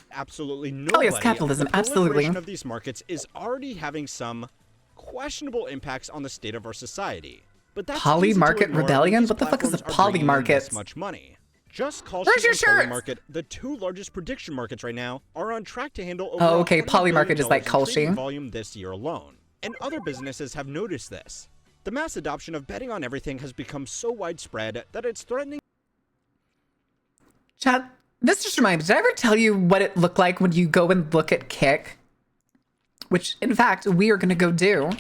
Speaker 5: Absolutely nobody.
Speaker 1: Oh yes, capitalism,
Speaker 5: the
Speaker 1: absolutely.
Speaker 5: proliferation of these markets is already having some questionable impacts on the state of our society. But that's
Speaker 1: poly market rebellion? What the fuck is a poly market?
Speaker 5: Much money. Just Call
Speaker 1: Where's
Speaker 5: Sheet
Speaker 1: your
Speaker 5: and Poly
Speaker 1: shirt?
Speaker 5: Market, the two largest prediction markets right now, are on track to handle over
Speaker 1: Oh, okay,
Speaker 5: $100
Speaker 1: poly market
Speaker 5: billion
Speaker 1: is like
Speaker 5: in
Speaker 1: Call
Speaker 5: trading
Speaker 1: Sheet.
Speaker 5: volume this year alone. And other businesses have noticed this. The mass adoption of betting on everything has become so widespread that it's threatening.
Speaker 1: Chat, this just reminded me, did I ever tell you what it looked like when you go and look at Kick? Which, in fact, we are going to go do.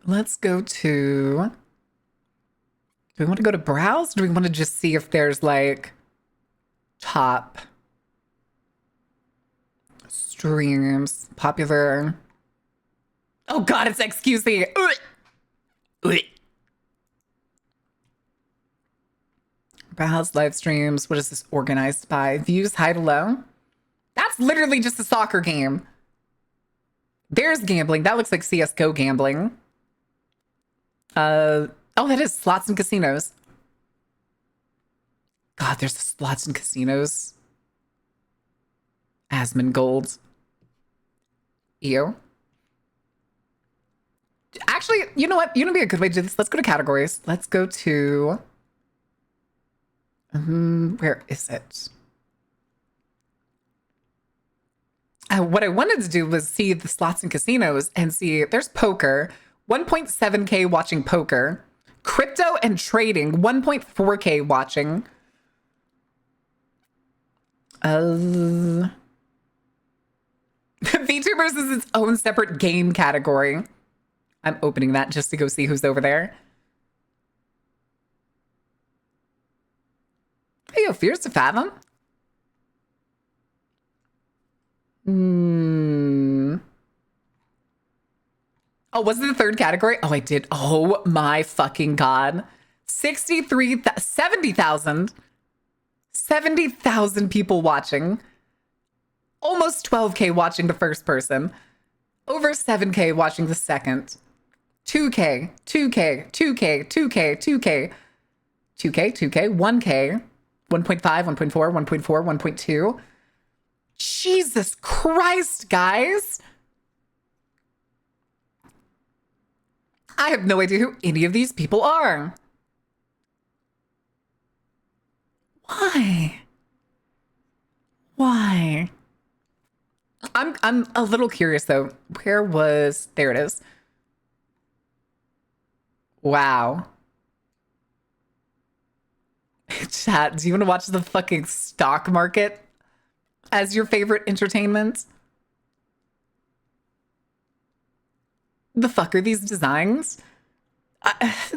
Speaker 1: Let's go to... Do we want to go to browse? Or do we want to just see if there's like top streams, popular? Oh God, it's XQC. Browse live streams. What is this organized by? Views high to low. That's literally just a soccer game. There's gambling. That looks like CS:GO gambling. Oh, that is slots and casinos. God, there's the slots and casinos. Asmongold. Ew. Actually, you know what? You know, be a good way to do this. Let's go to categories. Let's go to... where is it? What I wanted to do was see the slots and casinos and see there's poker. 1.7K watching poker. Crypto and trading, 1.4K watching. VTubers is its own separate game category. I'm opening that just to go see who's over there. Hey, yo, Fears to Fathom? Oh, was it the third category? Oh, I did. Oh my fucking God. 70,000 people watching. Almost 12K watching the first person. Over 7K watching the second. 2K, 2K, 2K, 2K, 2K, 2K, 2K, 1K, 1.5, 1.4, 1.4, 1.2. Jesus Christ, guys. I have no idea who any of these people are. Why? Why? I'm a little curious though. Where was... There it is. Wow. Chat, do you want to watch the fucking stock market as your favorite entertainment? The fuck are these designs?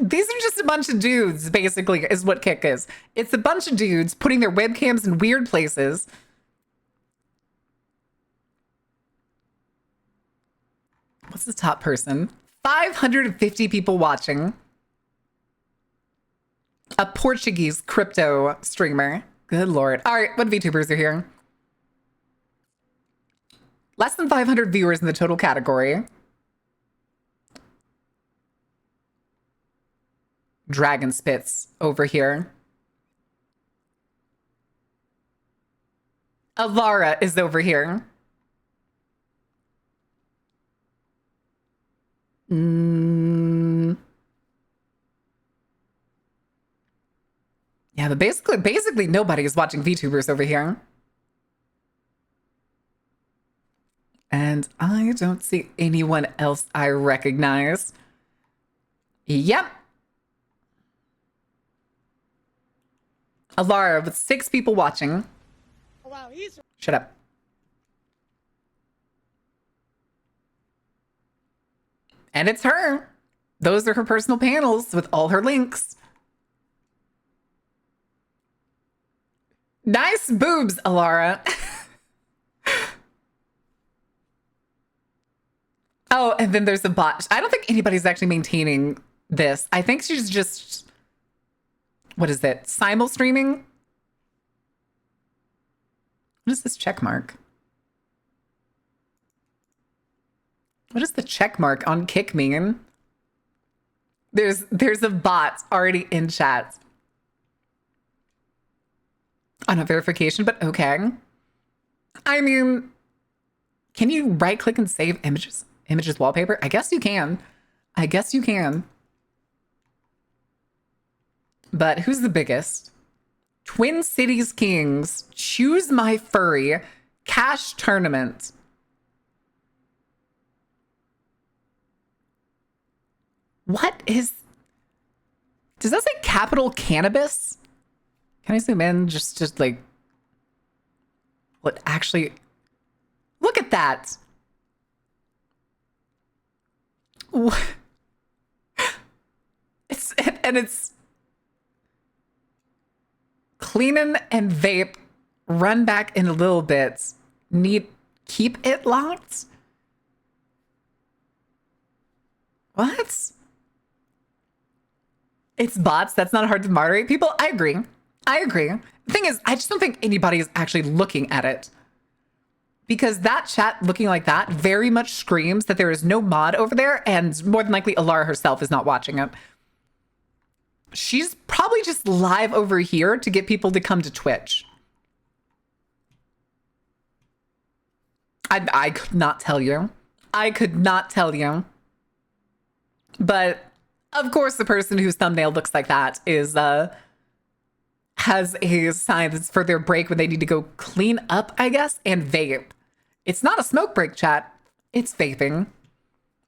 Speaker 1: These are just a bunch of dudes, basically, is what Kick is. It's a bunch of dudes putting their webcams in weird places. What's the top person? 550 people watching. A Portuguese crypto streamer. Good Lord. All right, what VTubers are here? Less than 500 viewers in the total category. Dragon Spits over here. Alara is over here. Yeah, but basically nobody is watching VTubers over here. And I don't see anyone else I recognize. Yep. Alara with 6 people watching.
Speaker 6: Oh, wow, he's...
Speaker 1: Shut up. And it's her. Those are her personal panels with all her links. Nice boobs, Alara. Oh, and then there's a bot. I don't think anybody's actually maintaining this. I think she's just... What is it? Simul streaming? What is this check mark? What does the check mark on Kick mean? There's a bot already in chat. On a verification, but okay. I mean, can you right click and save images wallpaper? I guess you can. I guess you can. But who's the biggest? Twin Cities Kings, Choose My Furry, Cash Tournament. What is... Does that say capital cannabis? Can I zoom in? Just like... What actually... Look at that! It's cleaning and vape, run back in a little bit, keep it locked? What? It's bots. That's not hard to moderate people. I agree. The thing is, I just don't think anybody is actually looking at it. Because that chat looking like that very much screams that there is no mod over there, and more than likely Alara herself is not watching it. She's probably just live over here to get people to come to Twitch. I could not tell you. But of course, the person whose thumbnail looks like that is has a sign that's for their break when they need to go clean up, I guess, and vape. It's not a smoke break, chat. It's vaping.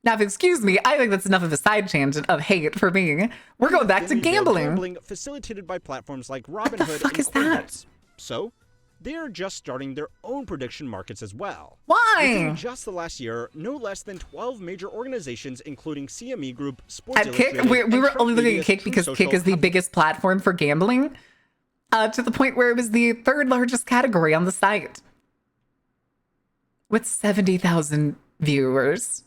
Speaker 1: Now, if you excuse me, I think that's enough of a side tangent of hate for me. We're going back to gambling.
Speaker 5: Gambling facilitated by platforms like Robinhood
Speaker 1: the fuck
Speaker 5: and
Speaker 1: is that?
Speaker 5: Coinbase. So, they are just starting their own prediction markets as well.
Speaker 1: Why?
Speaker 5: Within just the last year, no less than 12 major organizations, including CME Group, Sports
Speaker 1: At Kick,
Speaker 5: Illustrated,
Speaker 1: we
Speaker 5: and
Speaker 1: were
Speaker 5: Trump
Speaker 1: only looking
Speaker 5: Media's
Speaker 1: at Kick
Speaker 5: True
Speaker 1: because
Speaker 5: Social
Speaker 1: Kick is the
Speaker 5: have
Speaker 1: biggest platform for gambling, to the point where it was the third largest category on the site, with 70,000 viewers.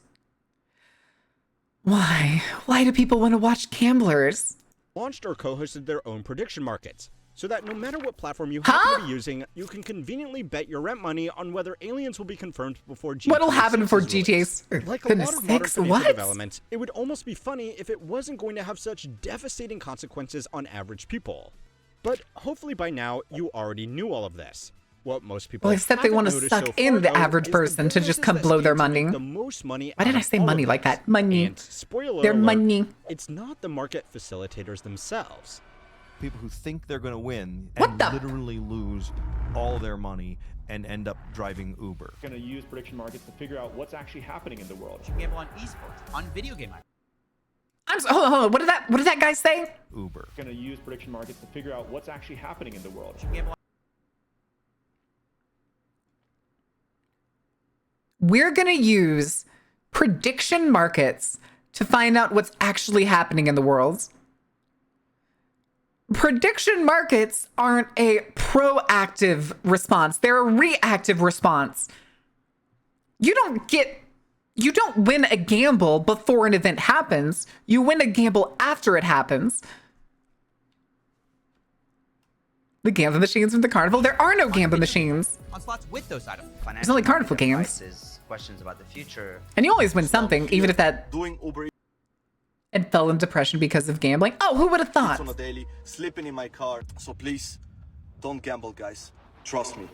Speaker 1: Why? Why do people want to watch gamblers?
Speaker 5: launched or co-hosted their own prediction markets, so that no matter what platform you happen to be using, you can conveniently bet your rent money on whether aliens will be confirmed before GTA 6
Speaker 1: What'll happen for
Speaker 5: is
Speaker 1: GTA
Speaker 5: released. Like a lot of modern
Speaker 1: 6?
Speaker 5: financial
Speaker 1: What?
Speaker 5: development, it would almost be funny if it wasn't going to have such devastating consequences on average people. But hopefully by now, you already knew all of this. What most people
Speaker 1: Well, except they
Speaker 5: haven't
Speaker 1: want to
Speaker 5: noticed
Speaker 1: suck
Speaker 5: so
Speaker 1: in
Speaker 5: far,
Speaker 1: the
Speaker 5: though,
Speaker 1: average
Speaker 5: is
Speaker 1: person to just
Speaker 5: businesses
Speaker 1: come
Speaker 5: that
Speaker 1: blow their
Speaker 5: stand to make
Speaker 1: money.
Speaker 5: the most money
Speaker 1: Why did
Speaker 5: out
Speaker 1: I
Speaker 5: of
Speaker 1: say
Speaker 5: all
Speaker 1: money
Speaker 5: of
Speaker 1: like
Speaker 5: this.
Speaker 1: that? Money.
Speaker 5: And spoiler
Speaker 1: Their
Speaker 5: alert,
Speaker 1: money.
Speaker 5: it's not the market facilitators themselves.
Speaker 6: People who think they're going to win
Speaker 1: What
Speaker 6: and
Speaker 1: the-
Speaker 6: literally lose all their money and end up driving Uber.
Speaker 7: Going to use prediction markets to figure out what's actually happening in the world.
Speaker 8: Gamble on esports, on video game.
Speaker 1: Hold on. What did that guy say?
Speaker 6: Uber.
Speaker 7: Going to use prediction markets to figure out what's actually happening in the world.
Speaker 8: Gamble
Speaker 1: We're going to use prediction markets to find out what's actually happening in the world. Prediction markets aren't a proactive response. They're a reactive response. You don't win a gamble before an event happens. You win a gamble after it happens. The gambling machines from the carnival. There are no gambling machines.
Speaker 8: on slots with those items.
Speaker 1: There's only carnival games.
Speaker 9: Questions about the future.
Speaker 1: And you always win something, even if that
Speaker 10: Doing Uber
Speaker 1: and fell in depression because of gambling. Oh, who would have thought?
Speaker 10: on a daily, sleeping in my car. So please, don't gamble, guys. Trust me.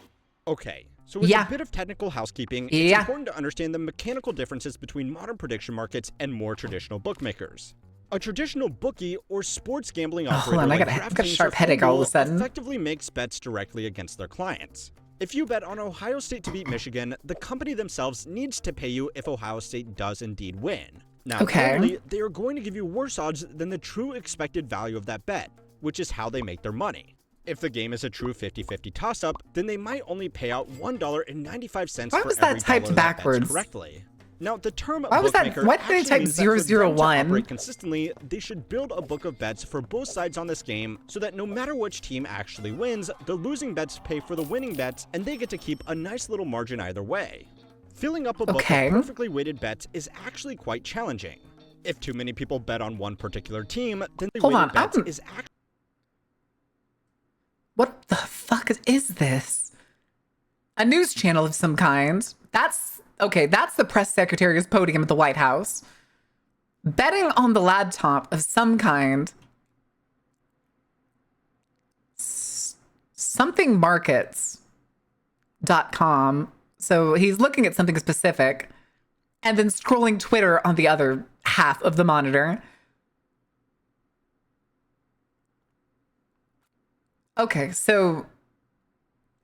Speaker 5: Okay, so with
Speaker 1: Yeah.
Speaker 5: a bit of technical housekeeping, it's
Speaker 1: Yeah.
Speaker 5: important to understand the mechanical differences between modern prediction markets and more traditional bookmakers. A traditional bookie or sports gambling
Speaker 1: hold
Speaker 5: operator
Speaker 1: on, I
Speaker 5: like
Speaker 1: got a
Speaker 5: DraftKings
Speaker 1: sharp
Speaker 5: or
Speaker 1: headache all of a
Speaker 5: FanDuel
Speaker 1: sudden.
Speaker 5: effectively makes bets directly against their clients. If you bet on Ohio State to beat Michigan, the company themselves needs to pay you if Ohio State does indeed win. Now,
Speaker 1: Okay.
Speaker 5: normally, they are going to give you worse odds than the true expected value of that bet, which is how they make their money. If the game is a true 50-50 toss-up, then they might only pay out $1.95
Speaker 1: Why
Speaker 5: for
Speaker 1: was that
Speaker 5: every
Speaker 1: typed
Speaker 5: dollar that bets
Speaker 1: backwards?
Speaker 5: correctly. Now, the term
Speaker 1: Why was that-
Speaker 5: bookmaker
Speaker 1: why did they
Speaker 5: actually
Speaker 1: type
Speaker 5: means that for them to
Speaker 1: 001?
Speaker 5: operate consistently, they should build a book of bets for both sides on this game so that no matter which team actually wins, the losing bets pay for the winning bets and they get to keep a nice little margin either way. Filling up a book
Speaker 1: Okay.
Speaker 5: of perfectly weighted bets is actually quite challenging. If too many people bet on one particular team, then the
Speaker 1: Hold
Speaker 5: weighted
Speaker 1: on,
Speaker 5: bets
Speaker 1: I'm-
Speaker 5: is actually
Speaker 1: What the fuck is this? A news channel of some kind. That's the press secretary's podium at the White House. Betting on the laptop of some kind. Somethingmarkets.com. So he's looking at something specific and then scrolling Twitter on the other half of the monitor. Okay, so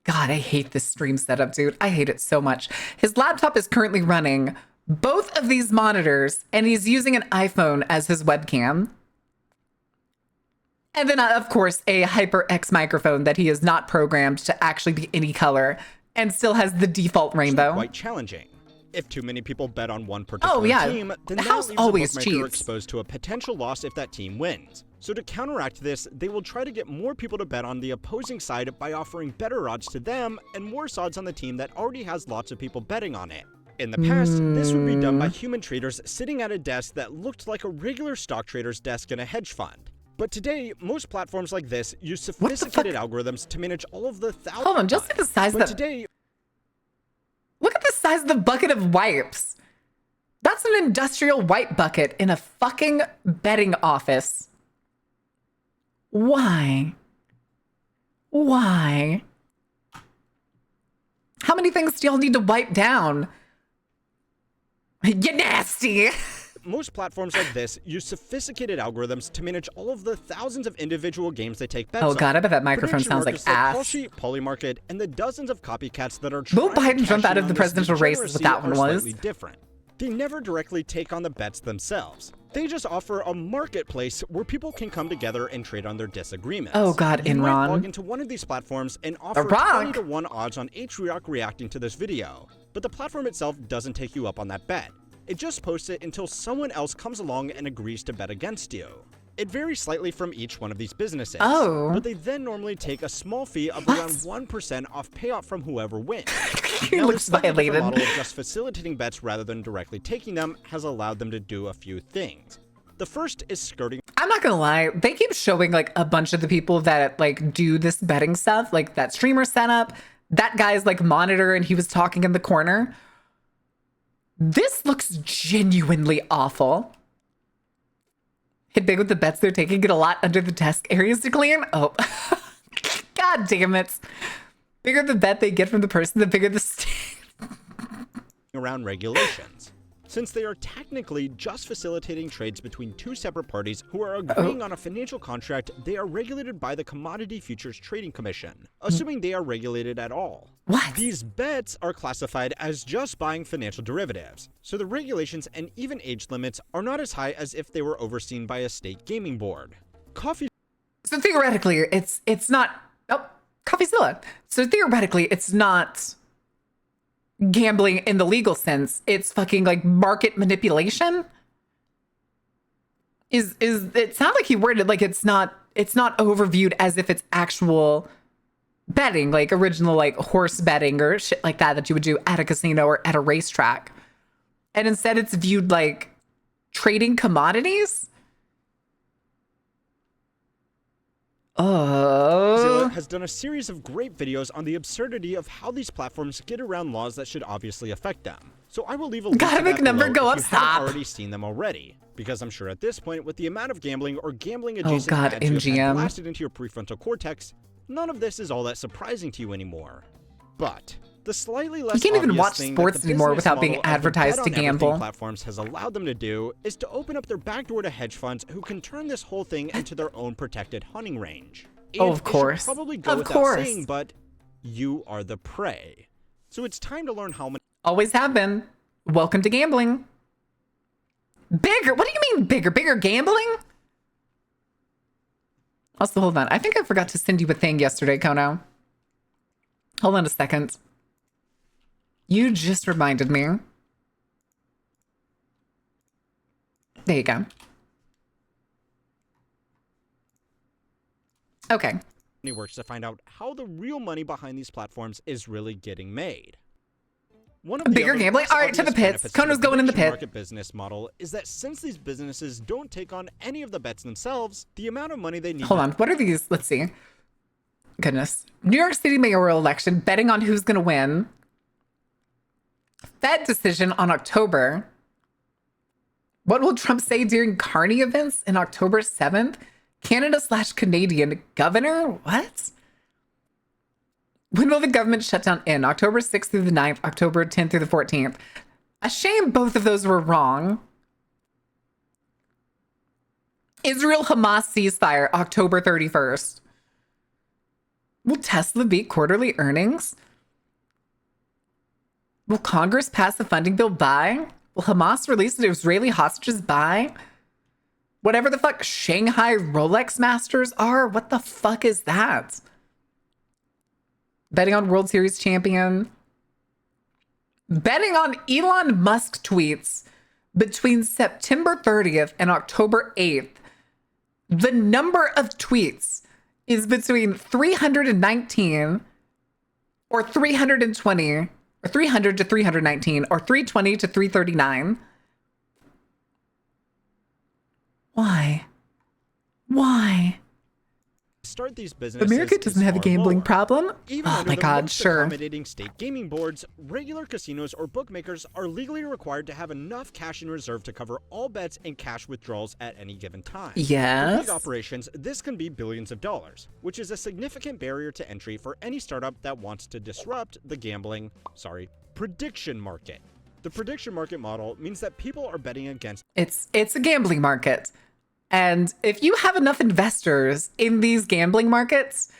Speaker 1: God, I hate this stream setup, dude. I hate it so much. His laptop is currently running both of these monitors, and he's using an iPhone as his webcam. And then, of course, a HyperX microphone that he is not programmed to actually be any color and still has the default rainbow.
Speaker 5: Quite challenging. If too many people bet on one particular team, then
Speaker 1: the
Speaker 5: that
Speaker 1: house
Speaker 5: leaves the
Speaker 1: always
Speaker 5: bookmaker
Speaker 1: cheats.
Speaker 5: exposed to a potential loss if that team wins. So to counteract this, they will try to get more people to bet on the opposing side by offering better odds to them and more odds on the team that already has lots of people betting on it. In the past, this would be done by human traders sitting at a desk that looked like a regular stock trader's desk in a hedge fund. But today, most platforms like this use sophisticated algorithms to manage all of the thousands.
Speaker 1: Hold on, just look at the size of
Speaker 5: today,
Speaker 1: look at the size of the bucket of wipes. That's an industrial wipe bucket in a fucking betting office. Why? Why? How many things do y'all need to wipe down? You nasty.
Speaker 5: most platforms like this use sophisticated algorithms to manage all of the thousands of individual games they take bets on.
Speaker 1: Oh god, I bet that microphone
Speaker 5: Prediction
Speaker 1: sounds like
Speaker 5: markets
Speaker 1: ass.
Speaker 5: Call Sheet, Polymarket, and the dozens of copycats that are
Speaker 1: Will
Speaker 5: trying to
Speaker 1: Biden jump
Speaker 5: cash
Speaker 1: out
Speaker 5: in
Speaker 1: of the
Speaker 5: on this
Speaker 1: presidential race as what that one
Speaker 5: degeneracy are
Speaker 1: was?
Speaker 5: slightly different. They never directly take on the bets themselves. They just offer a marketplace where people can come together and trade on their disagreements.
Speaker 1: Oh god,
Speaker 5: You might log
Speaker 1: Enron.
Speaker 5: into one of these platforms and offer
Speaker 1: Iraq.
Speaker 5: 20 to 1 odds on HREOC reacting to this video. But the platform itself doesn't take you up on that bet. It just posts it until someone else comes along and agrees to bet against you. It varies slightly from each one of these businesses.
Speaker 1: Oh.
Speaker 5: But they then normally take a small fee of
Speaker 1: What?
Speaker 5: around 1% off payout from whoever wins.
Speaker 1: He
Speaker 5: Now,
Speaker 1: looks
Speaker 5: this slightly different
Speaker 1: violated.
Speaker 5: model of just facilitating bets rather than directly taking them has allowed them to do a few things. The first is skirting.
Speaker 1: I'm not gonna lie, they keep showing like a bunch of the people that like do this betting stuff, like that streamer setup. That guy's like monitor and he was talking in the corner. This looks genuinely awful. Hit big with the bets they're taking, get a lot under the desk areas to clean. Oh, god damn it. Bigger the bet they get from the person, the bigger the stake.
Speaker 5: Around regulations. Since they are technically just facilitating trades between two separate parties who are agreeing on a financial contract, they are regulated by the Commodity Futures Trading Commission, assuming they are regulated at all.
Speaker 1: What?
Speaker 5: These bets are classified as just buying financial derivatives, so the regulations and even age limits are not as high as if they were overseen by a state gaming board. Coffee.
Speaker 1: So theoretically, it's not. Oh, CoffeeZilla. So theoretically, it's not gambling in the legal sense. It's fucking like market manipulation. Is it sounds like he worded like it's not overviewed as if it's actual betting, like original like horse betting or shit like that you would do at a casino or at a racetrack. And instead it's viewed like trading commodities.
Speaker 5: Zilla
Speaker 1: Oh.
Speaker 5: has done a series of great videos on the absurdity of how these platforms get around laws that should obviously affect them. So I will leave a link
Speaker 1: Gotta
Speaker 5: to
Speaker 1: make
Speaker 5: that
Speaker 1: number
Speaker 5: below
Speaker 1: go
Speaker 5: if
Speaker 1: up,
Speaker 5: you
Speaker 1: stop.
Speaker 5: haven't already seen them already. Because I'm sure at this point, with the amount of gambling or gambling adjacent
Speaker 1: God,
Speaker 5: ads you have had
Speaker 1: MGM.
Speaker 5: blasted into your prefrontal cortex, none of this is all that surprising to you anymore. But the slightly less
Speaker 1: You can't even
Speaker 5: obvious
Speaker 1: watch
Speaker 5: thing
Speaker 1: sports
Speaker 5: that the
Speaker 1: anymore
Speaker 5: business
Speaker 1: without being
Speaker 5: model of the
Speaker 1: advertised
Speaker 5: bet
Speaker 1: to
Speaker 5: on everything
Speaker 1: gamble.
Speaker 5: platforms has allowed them to do is to open up their back door to hedge funds who can turn this whole thing into their own protected hunting range.
Speaker 1: Oh,
Speaker 5: And
Speaker 1: of
Speaker 5: it should
Speaker 1: course.
Speaker 5: probably go
Speaker 1: Of
Speaker 5: without
Speaker 1: course.
Speaker 5: saying, but you are the prey. So it's time to learn how many.
Speaker 1: Always have been. Welcome to gambling. Bigger? What do you mean bigger? Bigger gambling? Also, hold on. I think I forgot to send you a thing yesterday, Kono. Hold on a second. You just reminded me. There you go. Okay.
Speaker 5: works to find out how the real money behind these platforms is really getting made. One of the
Speaker 1: Bigger
Speaker 5: other
Speaker 1: gambling?
Speaker 5: less
Speaker 1: All right, to the
Speaker 5: obvious
Speaker 1: pits.
Speaker 5: benefits to
Speaker 1: Kono's going in the
Speaker 5: prediction
Speaker 1: pit.
Speaker 5: market business model is that since these businesses don't take on any of the bets themselves, the amount of money they need.
Speaker 1: Hold on. What are these? Let's see. Goodness. New York City mayoral election, betting on who's going to win. Fed decision on October. What will Trump say during Carney events in October 7th? Canada/Canadian governor? What? When will the government shutdown end? October 6th through the 9th, October 10th through the 14th. A shame both of those were wrong. Israel-Hamas ceasefire, October 31st. Will Tesla beat quarterly earnings? Will Congress pass a funding bill by Will Hamas release the Israeli hostages by whatever the fuck Shanghai Rolex Masters are? What the fuck is that? Betting on World Series champion. Betting on Elon Musk tweets between September 30th and October 8th. The number of tweets is between 319 or 320 or 300 to 319 or 320 to 339. Why?
Speaker 5: Start these businesses
Speaker 1: America doesn't have a gambling problem.
Speaker 5: Even
Speaker 1: Oh
Speaker 5: under
Speaker 1: my
Speaker 5: the
Speaker 1: God,
Speaker 5: most
Speaker 1: sure.
Speaker 5: accommodating state gaming boards, regular casinos or bookmakers are legally required to have enough cash in reserve to cover all bets and cash withdrawals at any given time.
Speaker 1: Yes.
Speaker 5: For big operations, this can be billions of dollars, which is a significant barrier to entry for any startup that wants to disrupt the prediction market. The prediction market model means that people are betting against.
Speaker 1: It's a gambling market. And if you have enough investors in these gambling markets,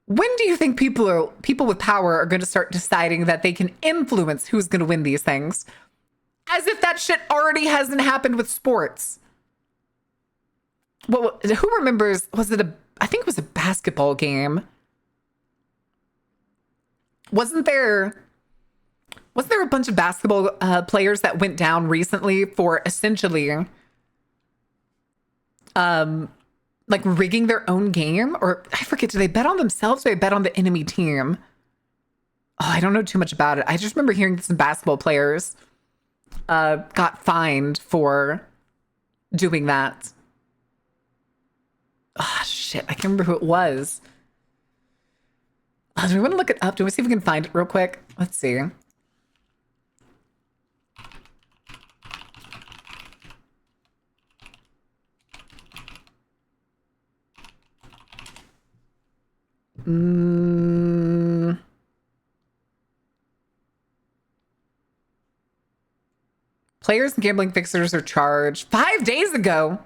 Speaker 1: when do you think people with power are going to start deciding that they can influence who's going to win these things? As if that shit already hasn't happened with sports. Well, who remembers, I think it was a basketball game. Wasn't there a bunch of basketball players that went down recently for essentially like rigging their own game? Or I forget, do they bet on themselves or they bet on the enemy team? Oh, I don't know too much about it. I just remember hearing some basketball players got fined for doing that. Oh, shit. I can't remember who it was. Do we want to look it up? Do we see if we can find it real quick? Let's see. Players and gambling fixers are charged 5 days ago.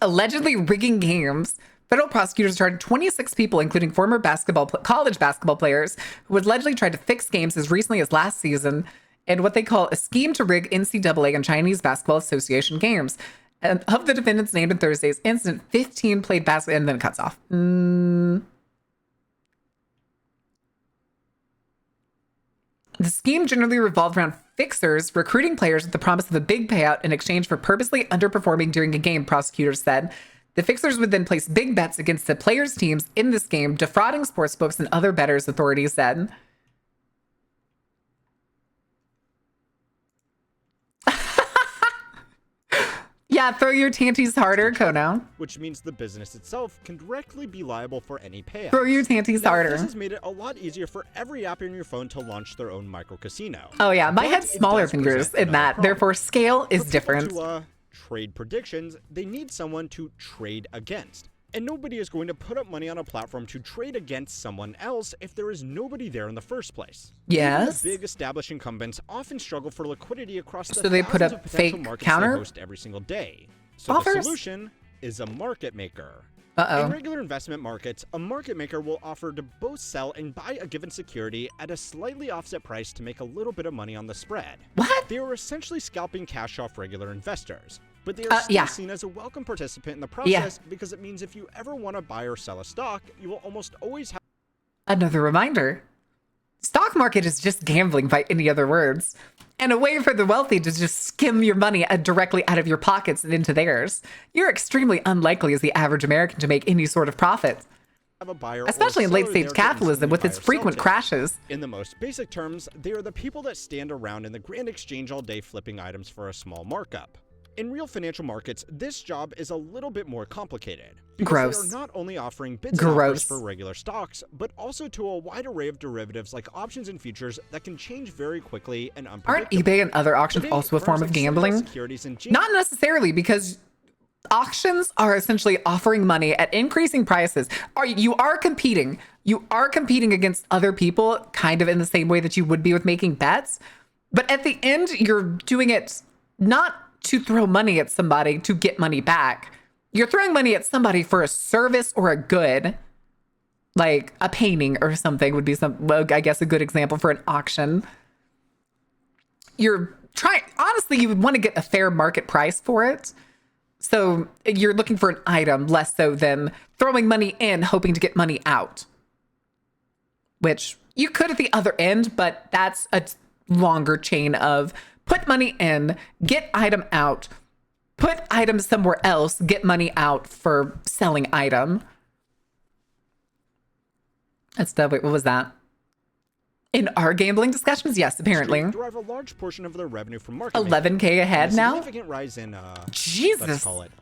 Speaker 1: Allegedly rigging games. Federal prosecutors charged 26 people, including former college basketball players, who allegedly tried to fix games as recently as last season in what they call a scheme to rig NCAA and Chinese Basketball Association games. And of the defendants named in Thursday's incident, 15 played basketball, and then it cuts off. The scheme generally revolved around fixers recruiting players with the promise of a big payout in exchange for purposely underperforming during a game, prosecutors said. The fixers would then place big bets against the players' teams in this game, defrauding sportsbooks and other bettors, authorities said. Yeah, throw your tanties harder, Kono.
Speaker 5: Which means the business itself can directly be liable for any payout.
Speaker 1: Throw your tanties harder.
Speaker 5: This has made it a lot easier for every app in your phone to launch their own micro casino.
Speaker 1: Oh yeah, my
Speaker 5: But
Speaker 1: head's
Speaker 5: it
Speaker 1: smaller
Speaker 5: does
Speaker 1: fingers
Speaker 5: present
Speaker 1: in
Speaker 5: another
Speaker 1: that.
Speaker 5: problem.
Speaker 1: Therefore, scale is
Speaker 5: For people
Speaker 1: different.
Speaker 5: To trade predictions, they need someone to trade against. And nobody is going to put up money on a platform to trade against someone else if there is nobody there in the first place.
Speaker 1: Yes.
Speaker 5: Even the big established incumbents often struggle for liquidity across the
Speaker 1: So they put
Speaker 5: thousands
Speaker 1: up
Speaker 5: of potential
Speaker 1: fake
Speaker 5: markets
Speaker 1: counter
Speaker 5: they host every single day. So
Speaker 1: offers?
Speaker 5: the solution is a market maker.
Speaker 1: Uh-oh.
Speaker 5: In regular investment markets, a market maker will offer to both sell and buy a given security at a slightly offset price to make a little bit of money on the spread.
Speaker 1: What?
Speaker 5: They are essentially scalping cash off regular investors. But they are still
Speaker 1: yeah.
Speaker 5: seen as a welcome participant in the process because it means if you ever want to buy or sell a stock, you will almost always have.
Speaker 1: Another reminder. Stock market is just gambling by any other words. And a way for the wealthy to just skim your money directly out of your pockets and into theirs. You're extremely unlikely as the average American to make any sort of profit.
Speaker 5: A buyer
Speaker 1: Especially
Speaker 5: or
Speaker 1: in late
Speaker 5: seller
Speaker 1: stage
Speaker 5: there to
Speaker 1: capitalism
Speaker 5: instantly
Speaker 1: with
Speaker 5: buy
Speaker 1: its
Speaker 5: or sell
Speaker 1: frequent
Speaker 5: to.
Speaker 1: crashes.
Speaker 5: In the most basic terms, they are the people that stand around in the grand exchange all day flipping items for a small markup. In real financial markets, this job is a little bit more complicated. Because
Speaker 1: Gross.
Speaker 5: they are not only offering bids and offers
Speaker 1: Gross.
Speaker 5: for regular stocks, but also to a wide array of derivatives like options and futures that can change very quickly and
Speaker 1: Aren't
Speaker 5: unpredictably.
Speaker 1: eBay and other auctions
Speaker 5: Today,
Speaker 1: also a form
Speaker 5: firms
Speaker 1: of
Speaker 5: like Citadel
Speaker 1: gambling?
Speaker 5: Securities and
Speaker 1: Not necessarily, because auctions are essentially offering money at increasing prices. You are competing. You are competing against other people, kind of in the same way that you would be with making bets. But at the end, you're doing it not to throw money at somebody to get money back. You're throwing money at somebody for a service or a good, like a painting or something would be I guess a good example for an auction. you're trying, honestly, you would want to get a fair market price for it. So you're looking for an item less so than throwing money in, hoping to get money out, which you could at the other end, but that's a longer chain of put money in, get item out, put item somewhere else, get money out for selling item. That's the, wait, what was that? In our gambling discussions? Yes, apparently.
Speaker 5: Derive a large portion of their revenue from marketing.
Speaker 1: 11K ahead
Speaker 5: and a
Speaker 1: now?
Speaker 5: significant rise in,
Speaker 1: Jesus.
Speaker 5: let's call it,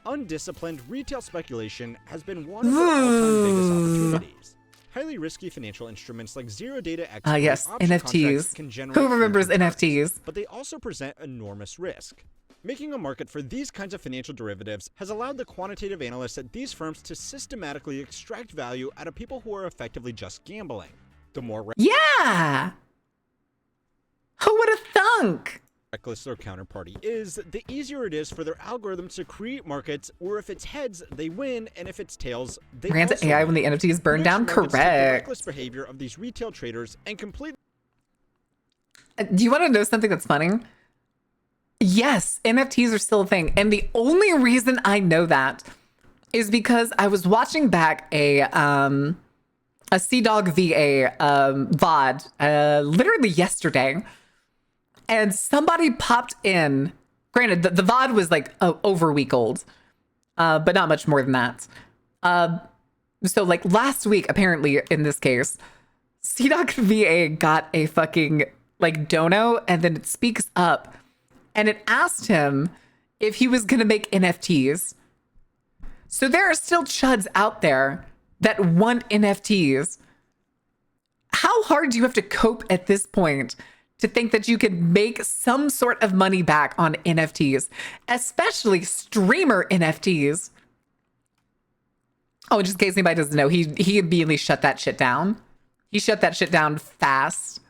Speaker 5: undisciplined retail speculation has been one of their all-time biggest opportunities. Highly risky financial instruments like zero data equity
Speaker 1: Yes,
Speaker 5: option contracts
Speaker 1: NFTs.
Speaker 5: can generate
Speaker 1: Who remembers
Speaker 5: huge returns,
Speaker 1: NFTs?
Speaker 5: but they also present enormous risk. Making a market for these kinds of financial derivatives has allowed the quantitative analysts at these firms to systematically extract value out of people who are effectively just gambling. The more
Speaker 1: Yeah. Who would have thunk?
Speaker 5: reckless their counterparty is, the easier it is for their algorithms to create markets where if it's heads, they win, and if it's tails, they
Speaker 1: Ran to
Speaker 5: also
Speaker 1: AI
Speaker 5: win.
Speaker 1: when the NFTs burned down?
Speaker 5: Prediction markets take the
Speaker 1: Correct.
Speaker 5: reckless behavior of these retail traders and completely
Speaker 1: Do you want to know something that's funny? Yes, NFTs are still a thing. And the only reason I know that is because I was watching back a Sea Dog VA VOD literally yesterday. And somebody popped in. Granted, the VOD was like over a week old, but not much more than that. So like last week, apparently in this case, Sea Dog VA got a fucking like dono, and then it speaks up and it asked him if he was going to make NFTs. So there are still chuds out there that want NFTs. How hard do you have to cope at this point to think that you could make some sort of money back on NFTs, especially streamer NFTs? Oh, just in case anybody doesn't know, he immediately shut that shit down. He shut that shit down fast.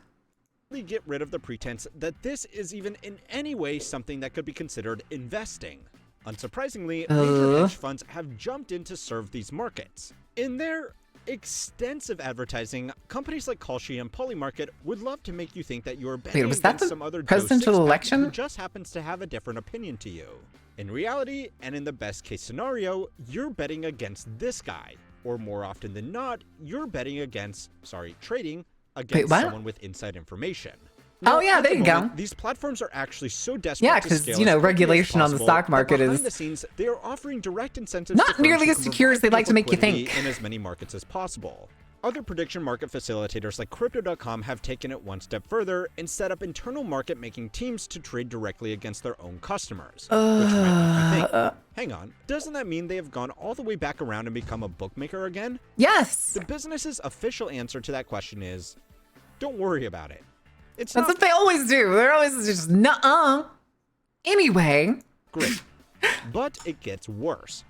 Speaker 5: get rid of the pretense that this is even in any way something that could be considered investing. Unsurprisingly, major hedge funds have jumped in to serve these markets. In their extensive advertising, companies like Kalshi and Polymarket would love to make you think that you're betting
Speaker 1: was that
Speaker 5: against
Speaker 1: the
Speaker 5: some other
Speaker 1: presidential
Speaker 5: Joe Sixpack
Speaker 1: election?
Speaker 5: who just happens to have a different opinion to you. In reality, and in the best case scenario, you're betting against this guy. Or more often than not, you're betting against, trading against
Speaker 1: what?
Speaker 5: someone with inside information.
Speaker 1: Oh, yeah,
Speaker 5: at
Speaker 1: there
Speaker 5: the
Speaker 1: you go.
Speaker 5: moment, these platforms are actually so desperate
Speaker 1: Yeah,
Speaker 5: to
Speaker 1: because,
Speaker 5: scale
Speaker 1: you know,
Speaker 5: as quickly as
Speaker 1: regulation on the
Speaker 5: possible
Speaker 1: stock
Speaker 5: that
Speaker 1: market
Speaker 5: behind
Speaker 1: is
Speaker 5: the scenes, they are offering direct incentives
Speaker 1: not
Speaker 5: to firms
Speaker 1: nearly
Speaker 5: who
Speaker 1: as
Speaker 5: can
Speaker 1: secure as
Speaker 5: provide
Speaker 1: they'd like to make you
Speaker 5: liquidity
Speaker 1: think.
Speaker 5: in as many markets as possible. Other prediction market facilitators like Crypto.com have taken it one step further and set up internal market-making teams to trade directly against their own customers. Which might make you think, hang on, doesn't that mean they have gone all the way back around and become a bookmaker again?
Speaker 1: Yes.
Speaker 5: The business's official answer to that question is, don't worry about it. It's
Speaker 1: That's
Speaker 5: not
Speaker 1: what they always do. They're always just, nuh-uh. Anyway.
Speaker 5: great, but it gets worse.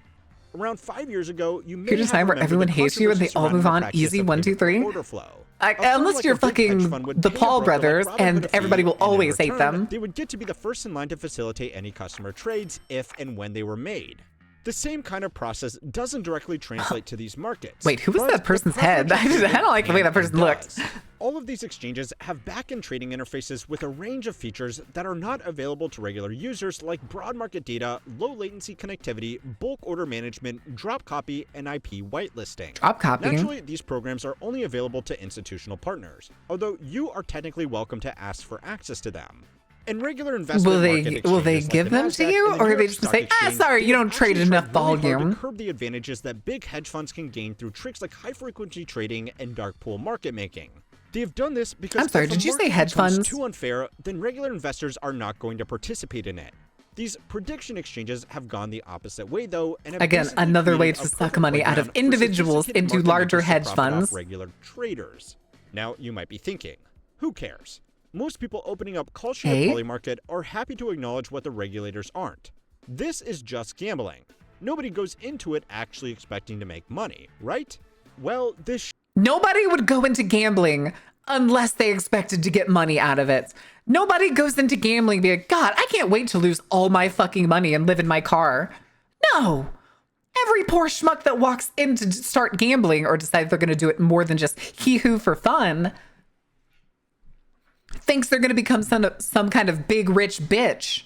Speaker 5: Around 5 years ago, you may
Speaker 1: Here's a
Speaker 5: have
Speaker 1: time where
Speaker 5: remembered
Speaker 1: everyone
Speaker 5: the
Speaker 1: hates you and they
Speaker 5: controversy
Speaker 1: all move
Speaker 5: surrounding
Speaker 1: on.
Speaker 5: the practice
Speaker 1: Easy,
Speaker 5: of
Speaker 1: 1, 2,
Speaker 5: payment for
Speaker 1: 3.
Speaker 5: order flow.
Speaker 1: Unless you're fucking the Paul brothers and everybody will always hate them.
Speaker 5: They would get to be the first in line to facilitate any customer trades if and when they were made. The same kind of process doesn't directly translate to these markets.
Speaker 1: Wait, who was
Speaker 5: but
Speaker 1: that person's
Speaker 5: the
Speaker 1: head? I
Speaker 5: preference
Speaker 1: don't like the way that person looked.
Speaker 5: does. All of these exchanges have back-end trading interfaces with a range of features that are not available to regular users, like broad market data, low latency connectivity, bulk order management, drop copy, and IP whitelisting.
Speaker 1: Drop copying?
Speaker 5: Naturally, these programs are only available to institutional partners, although you are technically welcome to ask for access to them. And regular investment
Speaker 1: Will
Speaker 5: market
Speaker 1: they
Speaker 5: exchanges
Speaker 1: give
Speaker 5: like the
Speaker 1: them to
Speaker 5: Nasdaq
Speaker 1: you,
Speaker 5: and the
Speaker 1: or
Speaker 5: New
Speaker 1: are they
Speaker 5: York
Speaker 1: just
Speaker 5: Stock
Speaker 1: say,
Speaker 5: Exchange,
Speaker 1: sorry, you don't
Speaker 5: they've
Speaker 1: trade
Speaker 5: actually
Speaker 1: enough
Speaker 5: tried really hard
Speaker 1: volume?
Speaker 5: to curb the advantages that big hedge funds can gain through tricks like high-frequency trading and dark pool market making. They have done this because
Speaker 1: I'm sorry,
Speaker 5: if a
Speaker 1: did you say
Speaker 5: market
Speaker 1: hedge
Speaker 5: becomes
Speaker 1: funds?
Speaker 5: too unfair, then regular investors are not going to participate in it. These prediction exchanges have gone the opposite way, though, and have
Speaker 1: Again,
Speaker 5: basically
Speaker 1: another way
Speaker 5: created
Speaker 1: to
Speaker 5: a
Speaker 1: suck
Speaker 5: perfect
Speaker 1: money out of
Speaker 5: playground for
Speaker 1: individuals
Speaker 5: sophisticated
Speaker 1: into
Speaker 5: market
Speaker 1: larger
Speaker 5: makers to
Speaker 1: hedge
Speaker 5: profit off
Speaker 1: funds.
Speaker 5: regular traders. Now, you might be thinking, who cares? Most people opening up Kalshi
Speaker 1: Hey?
Speaker 5: or Polymarket are happy to acknowledge what the regulators aren't. This is just gambling. Nobody goes into it actually expecting to make money, right? Well, this
Speaker 1: Nobody would go into gambling unless they expected to get money out of it. Nobody goes into gambling being like, God, I can't wait to lose all my fucking money and live in my car. No. Every poor schmuck that walks in to start gambling or decide they're going to do it more than just hee-hoo for fun thinks they're going to become some kind of big rich bitch.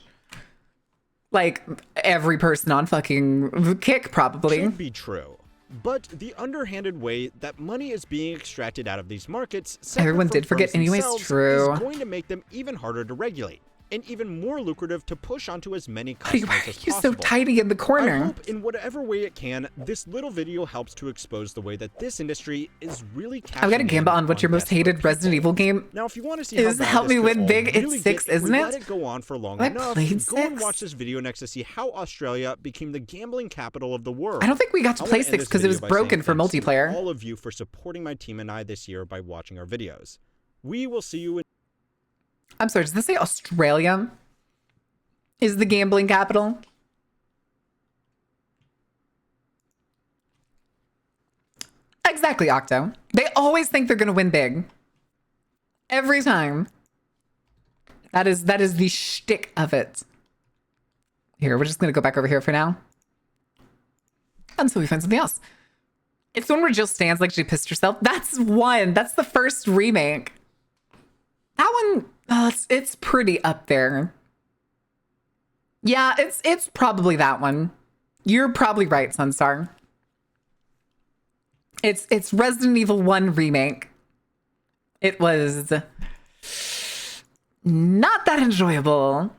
Speaker 1: Like every person on fucking Kick probably.
Speaker 5: Should be true. But the underhanded way that money is being extracted out of these markets,
Speaker 1: everyone did forget anyways, true,
Speaker 5: is going to make them even harder to regulate and even more lucrative to push onto as many
Speaker 1: why
Speaker 5: customers
Speaker 1: are
Speaker 5: as
Speaker 1: you
Speaker 5: possible.
Speaker 1: so tidy in the corner?
Speaker 5: I hope in whatever way it can, this little video helps to expose the way that this industry is really
Speaker 1: I've got a gamble on what your most hated Resident Evil game
Speaker 5: now, if you want to see
Speaker 1: is.
Speaker 5: how
Speaker 1: Help me win big.
Speaker 5: really
Speaker 1: It's 6,
Speaker 5: get,
Speaker 1: isn't it?
Speaker 5: Let it go on for long
Speaker 1: I
Speaker 5: enough.
Speaker 1: played
Speaker 5: Go and
Speaker 1: 6.
Speaker 5: watch this video next to see how Australia became the gambling capital of the world.
Speaker 1: I don't think we got to play 6 because it was broken for multiplayer.
Speaker 5: All of you for supporting my team and I this year by watching our videos. We will see you in...
Speaker 1: I'm sorry, does this say Australia is the gambling capital? Exactly, Octo. They always think they're going to win big. Every time. That is the shtick of it. Here, we're just going to go back over here for now. Until we find something else. It's the one where Jill stands like she pissed herself. That's one. That's the first remake. That one, it's pretty up there. Yeah, it's probably that one. You're probably right, Sunstar. It's Resident Evil 1 remake. It was not that enjoyable.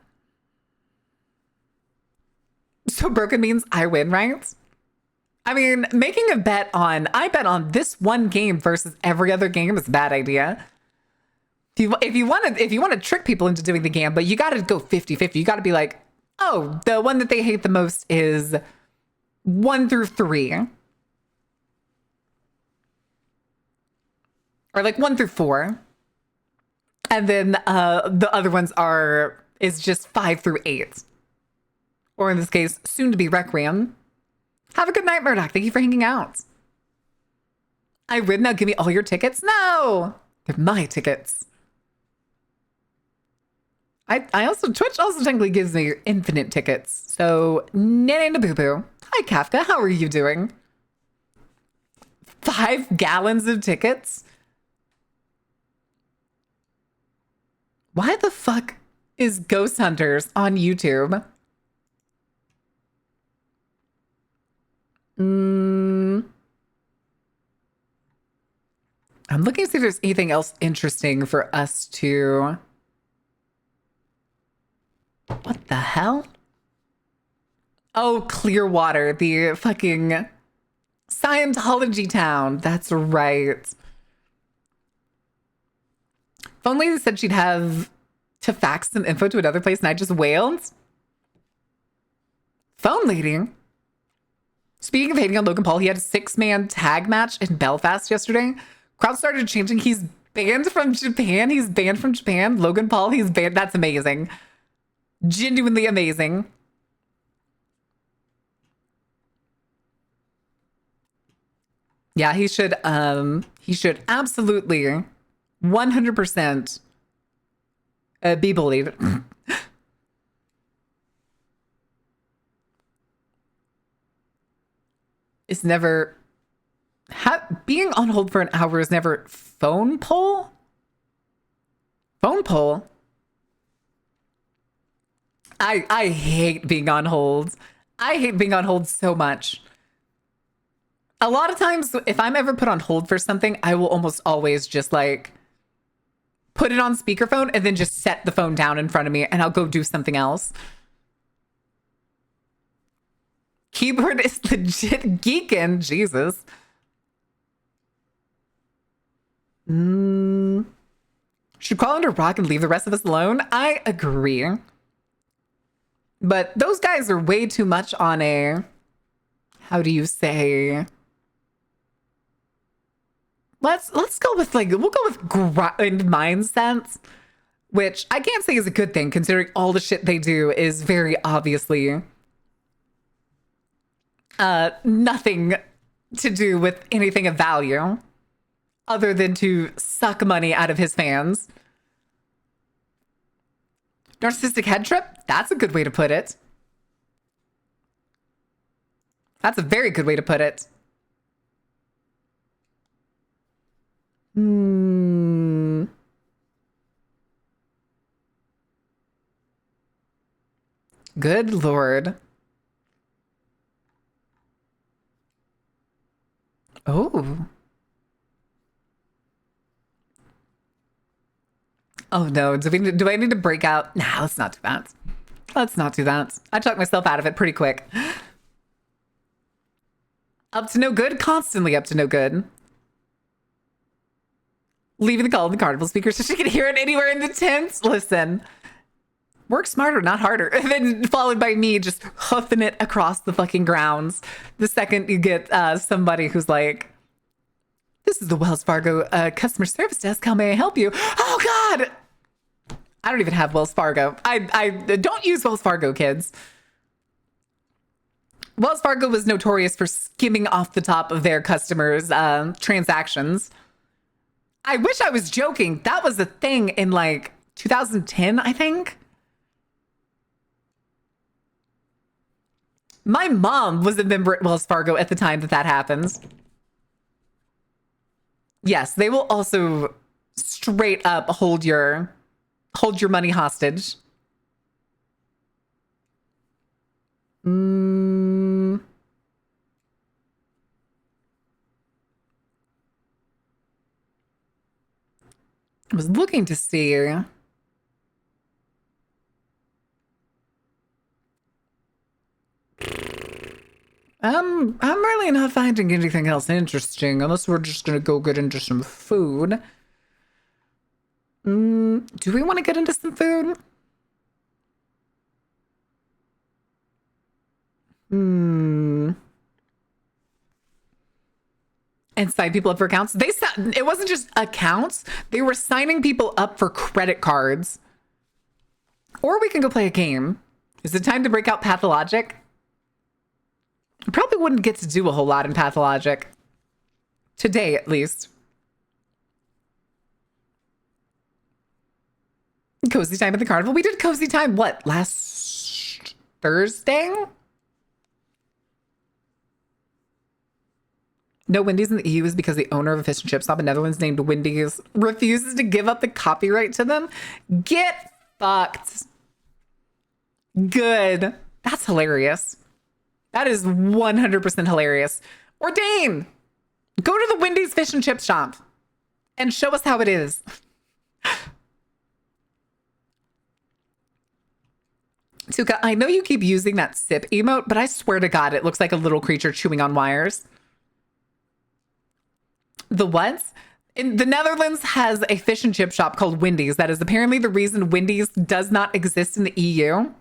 Speaker 1: So broken means I win, right? I mean, making a bet on, I bet on this one game versus every other game is a bad idea. If you want to trick people into doing the game, but you got to go 50-50. You got to be like, oh, the one that they hate the most is 1 through 3. Or like 1 through 4. And then the other ones is just 5 through 8. Or in this case, soon to be Requiem. Have a good night, Murdoch. Thank you for hanging out. I would now give me all your tickets. No, they're my tickets. I also, Twitch also technically gives me infinite tickets. So, Nene Boo Boo. Hi, Kafka. How are you doing? 5 gallons of tickets? Why the fuck is Ghost Hunters on YouTube? I'm looking to see if there's anything else interesting for us to... What the hell? Oh, Clearwater, the fucking Scientology town. That's right. Phone lady said she'd have to fax some info to another place and I just wailed. Phone lady. Speaking of hating on Logan Paul, he had a 6-man tag match in Belfast yesterday. Crowd started chanting, he's banned from Japan. He's banned from Japan. Logan Paul, he's banned. That's amazing. Genuinely amazing. Yeah, he should absolutely 100% be bullied. It's never... being on hold for an hour is never... Phone poll? Phone poll? I hate being on hold. I hate being on hold so much. A lot of times, if I'm ever put on hold for something, I will almost always just like put it on speakerphone and then just set the phone down in front of me and I'll go do something else. Keyboard is legit geeking. Jesus. Should crawl under a rock and leave the rest of us alone? I agree. But those guys are way too much on a, how do you say? Let's go with we'll go with grind mindset, which I can't say is a good thing considering all the shit they do is very obviously nothing to do with anything of value other than to suck money out of his fans. Narcissistic head trip? That's a good way to put it. That's a very good way to put it. Good Lord. Oh. Oh no, do I need to break out? Nah, let's not do that. Let's not do that. I talked myself out of it pretty quick. Up to no good? Constantly up to no good. Leaving the call in the carnival speaker so she can hear it anywhere in the tent. Listen, work smarter, not harder. And then followed by me just hoofing it across the fucking grounds. The second you get somebody who's like, this is the Wells Fargo customer service desk. How may I help you? Oh God! I don't even have Wells Fargo. I don't use Wells Fargo, kids. Wells Fargo was notorious for skimming off the top of their customers' transactions. I wish I was joking. That was a thing in like 2010, I think. My mom was a member at Wells Fargo at the time that happened. Yes, they will also straight up hold your money hostage. I was looking to see. I'm really not finding anything else interesting unless we're just gonna go get into some food. Do we want to get into some food? And sign people up for accounts. It wasn't just accounts. They were signing people up for credit cards. Or we can go play a game. Is it time to break out Pathologic? I probably wouldn't get to do a whole lot in Pathologic. Today, at least. Cozy time at the carnival. We did cozy time, what, last Thursday? No Wendy's in the EU is because the owner of a fish and chip shop in Netherlands named Wendy's refuses to give up the copyright to them. Get fucked. Good. That's hilarious. That is 100% hilarious. Ordain, go to the Wendy's fish and chip shop and show us how it is. Tuka, I know you keep using that sip emote, but I swear to God, it looks like a little creature chewing on wires. The what? In the Netherlands has a fish and chip shop called Wendy's. That is apparently the reason Wendy's does not exist in the EU.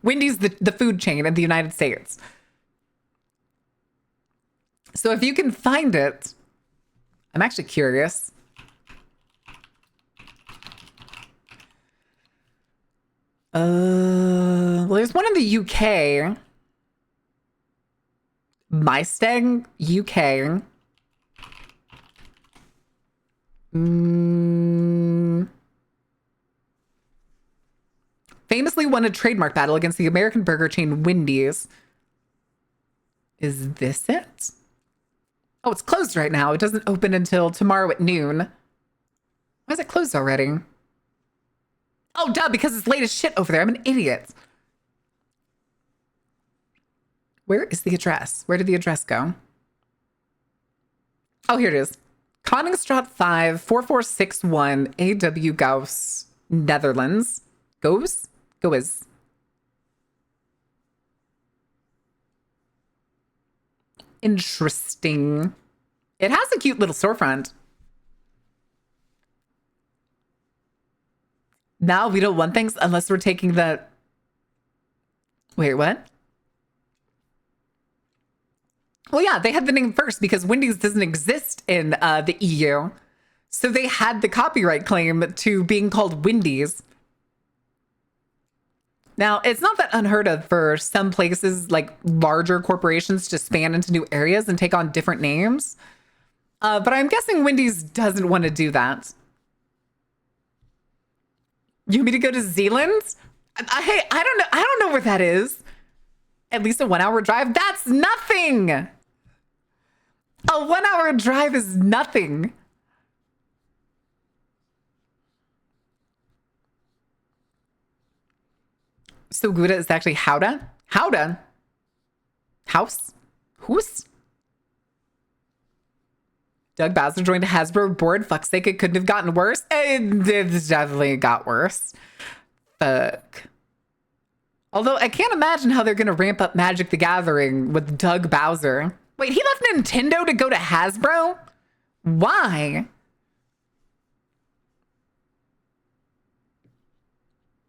Speaker 1: Wendy's, the food chain in the United States. So if you can find it, I'm actually curious. Well, there's one in the UK. Mysteg, UK. Famously won a trademark battle against the American burger chain Wendy's. Is this it? Oh, it's closed right now. It doesn't open until tomorrow at noon. Why is it closed already? Oh, duh, because it's late as shit over there. I'm an idiot. Where is the address? Where did the address go? Oh, here it is. Koningsstraat 5, 4461, AW Gauss, Netherlands. Goes? Interesting. It has a cute little storefront. Now we don't want things unless we're taking the... Wait, what? Well, yeah, they had the name first because Wendy's doesn't exist in the EU. So they had the copyright claim to being called Wendy's. Now, it's not that unheard of for some places, like larger corporations, to span into new areas and take on different names. But I'm guessing Wendy's doesn't want to do that. You want me to go to Zealand? Hey, I don't know. I don't know where that is. At least a 1 hour drive. That's nothing. A 1 hour drive is nothing. So Gouda is actually Howda? Howda? House? Who's? Doug Bowser joined a Hasbro board. Fuck's sake, it couldn't have gotten worse. It definitely got worse. Fuck. Although I can't imagine how they're going to ramp up Magic the Gathering with Doug Bowser. Wait, he left Nintendo to go to Hasbro? Why?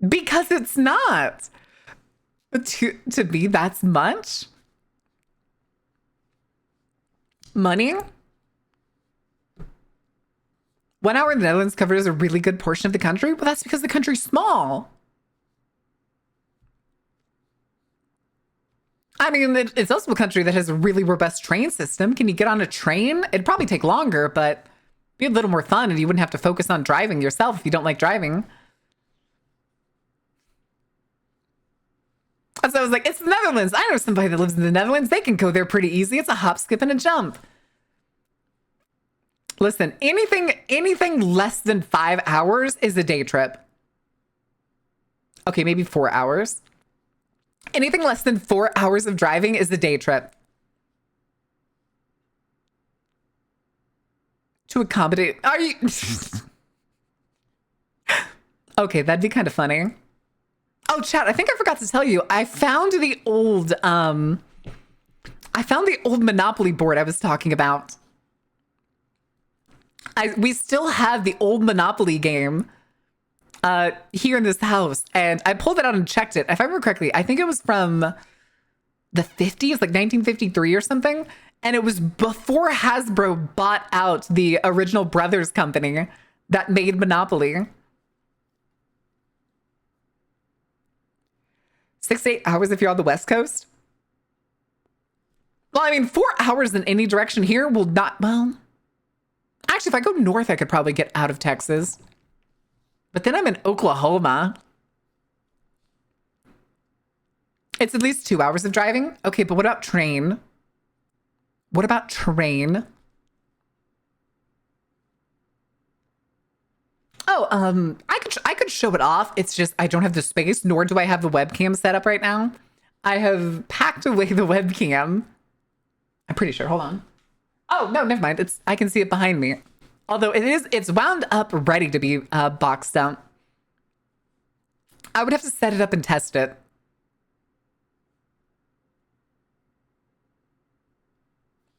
Speaker 1: Because it's not. To me, that's much. Money? 1 hour in the Netherlands covers a really good portion of the country. Well, that's because the country's small. I mean, it's also a country that has a really robust train system. Can you get on a train? It'd probably take longer, but be a little more fun, and you wouldn't have to focus on driving yourself if you don't like driving. So I was like, it's the Netherlands. I know somebody that lives in the Netherlands. They can go there pretty easy. It's a hop, skip, and a jump. Listen, anything less than 5 hours is a day trip. Okay, maybe 4 hours. Anything less than 4 hours of driving is a day trip. To accommodate, are you? Okay, that'd be kind of funny. Oh, chat, I think I forgot to tell you, I found the old Monopoly board I was talking about. We still have the old Monopoly game here in this house, and I pulled it out and checked it. If I remember correctly, I think it was from the 50s, like 1953 or something, and it was before Hasbro bought out the original Brothers company that made Monopoly. 6 to 8 hours if you're on the West Coast. Well, I mean, 4 hours in any direction here will not, well, actually, if I go north, I could probably get out of Texas. But then I'm in Oklahoma. It's at least 2 hours of driving. Okay, but what about train? What about train? Oh, I could show it off. It's just I don't have the space, nor do I have the webcam set up right now. I have packed away the webcam. I'm pretty sure. Hold on. Oh, no, never mind. I can see it behind me. Although it's wound up, ready to be boxed out. I would have to set it up and test it.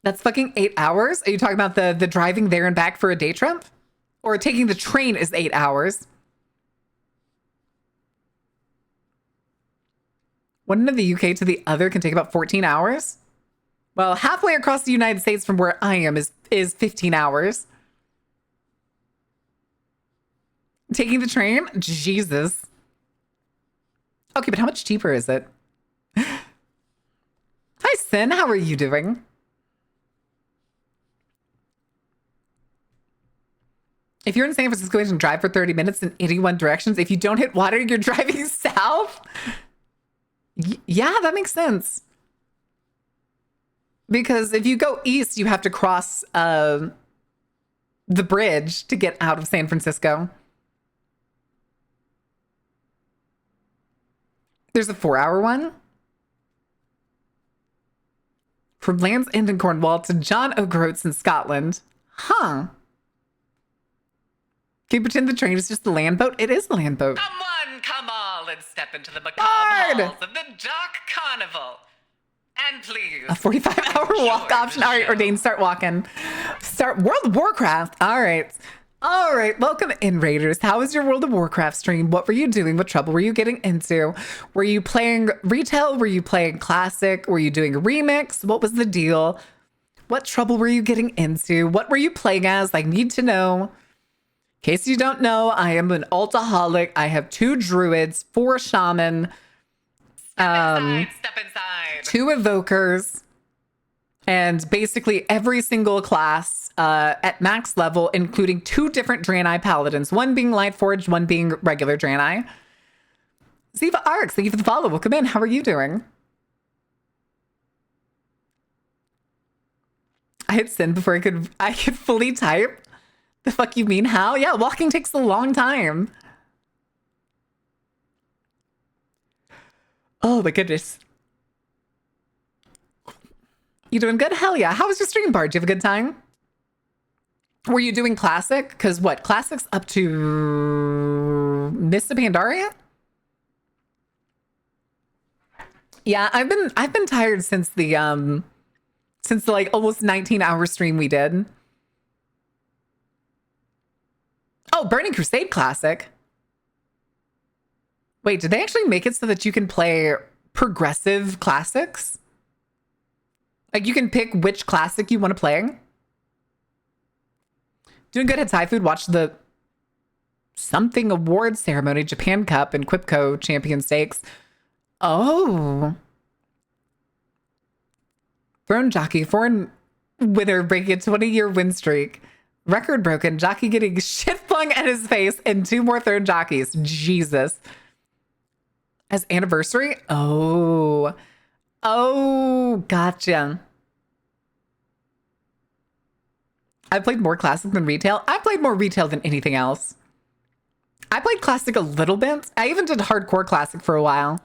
Speaker 1: That's fucking 8 hours? Are you talking about the driving there and back for a day trip? Or taking the train is 8 hours? One in the UK to the other can take about 14 hours? Well, halfway across the United States from where I am is 15 hours. Taking the train? Jesus. Okay, but how much cheaper is it? Hi, Sin. How are you doing? If you're in San Francisco and drive for 30 minutes in 81 directions, if you don't hit water, you're driving south? Yeah, that makes sense. Because if you go east, you have to cross the bridge to get out of San Francisco. There's a 4-hour one. From Land's End in Cornwall to John O'Groats in Scotland. Huh. Can you pretend the train is just a land boat? It is a land boat.
Speaker 3: Come all, and step into the macabre halls of the Dark Carnival. And please.
Speaker 1: A 45-hour walk option. All right, Ordained, start walking. Start World of Warcraft. All right. All right, welcome in, Raiders. How was your World of Warcraft stream? What were you doing? What trouble were you getting into? Were you playing retail? Were you playing classic? Were you doing a remix? What was the deal? What trouble were you getting into? What were you playing as? I need to know. In case you don't know, I am an altaholic. I have 2 druids, 4 shaman,
Speaker 3: Step inside.
Speaker 1: 2 evokers, and basically every single class at max level, including 2 different Draenei paladins, one being Lightforged, one being regular Draenei. Ziva Arx, thank you for the follow. Welcome in. How are you doing? I hit send before I could fully type. The fuck you mean? How? Yeah, walking takes a long time. Oh my goodness. You doing good? Hell yeah. How was your stream, Bard? Did you have a good time? Were you doing classic? Because what? Classic's up to Mists of Pandaria? Yeah, I've been tired since the like almost 19-hour stream we did. Oh, Burning Crusade Classic. Wait, did they actually make it so that you can play progressive classics? Like you can pick which classic you want to play? Doing good at Thai food. Watch the something award ceremony, Japan Cup and Quipco Champion Stakes. Oh. Throne jockey, foreign winner breaking a 20-year win streak. Record broken, jockey getting shit flung at his face, and 2 more throne jockeys. Jesus. As anniversary? Oh. Oh, gotcha. I played more classic than retail. I played more retail than anything else. I played classic a little bit. I even did hardcore classic for a while.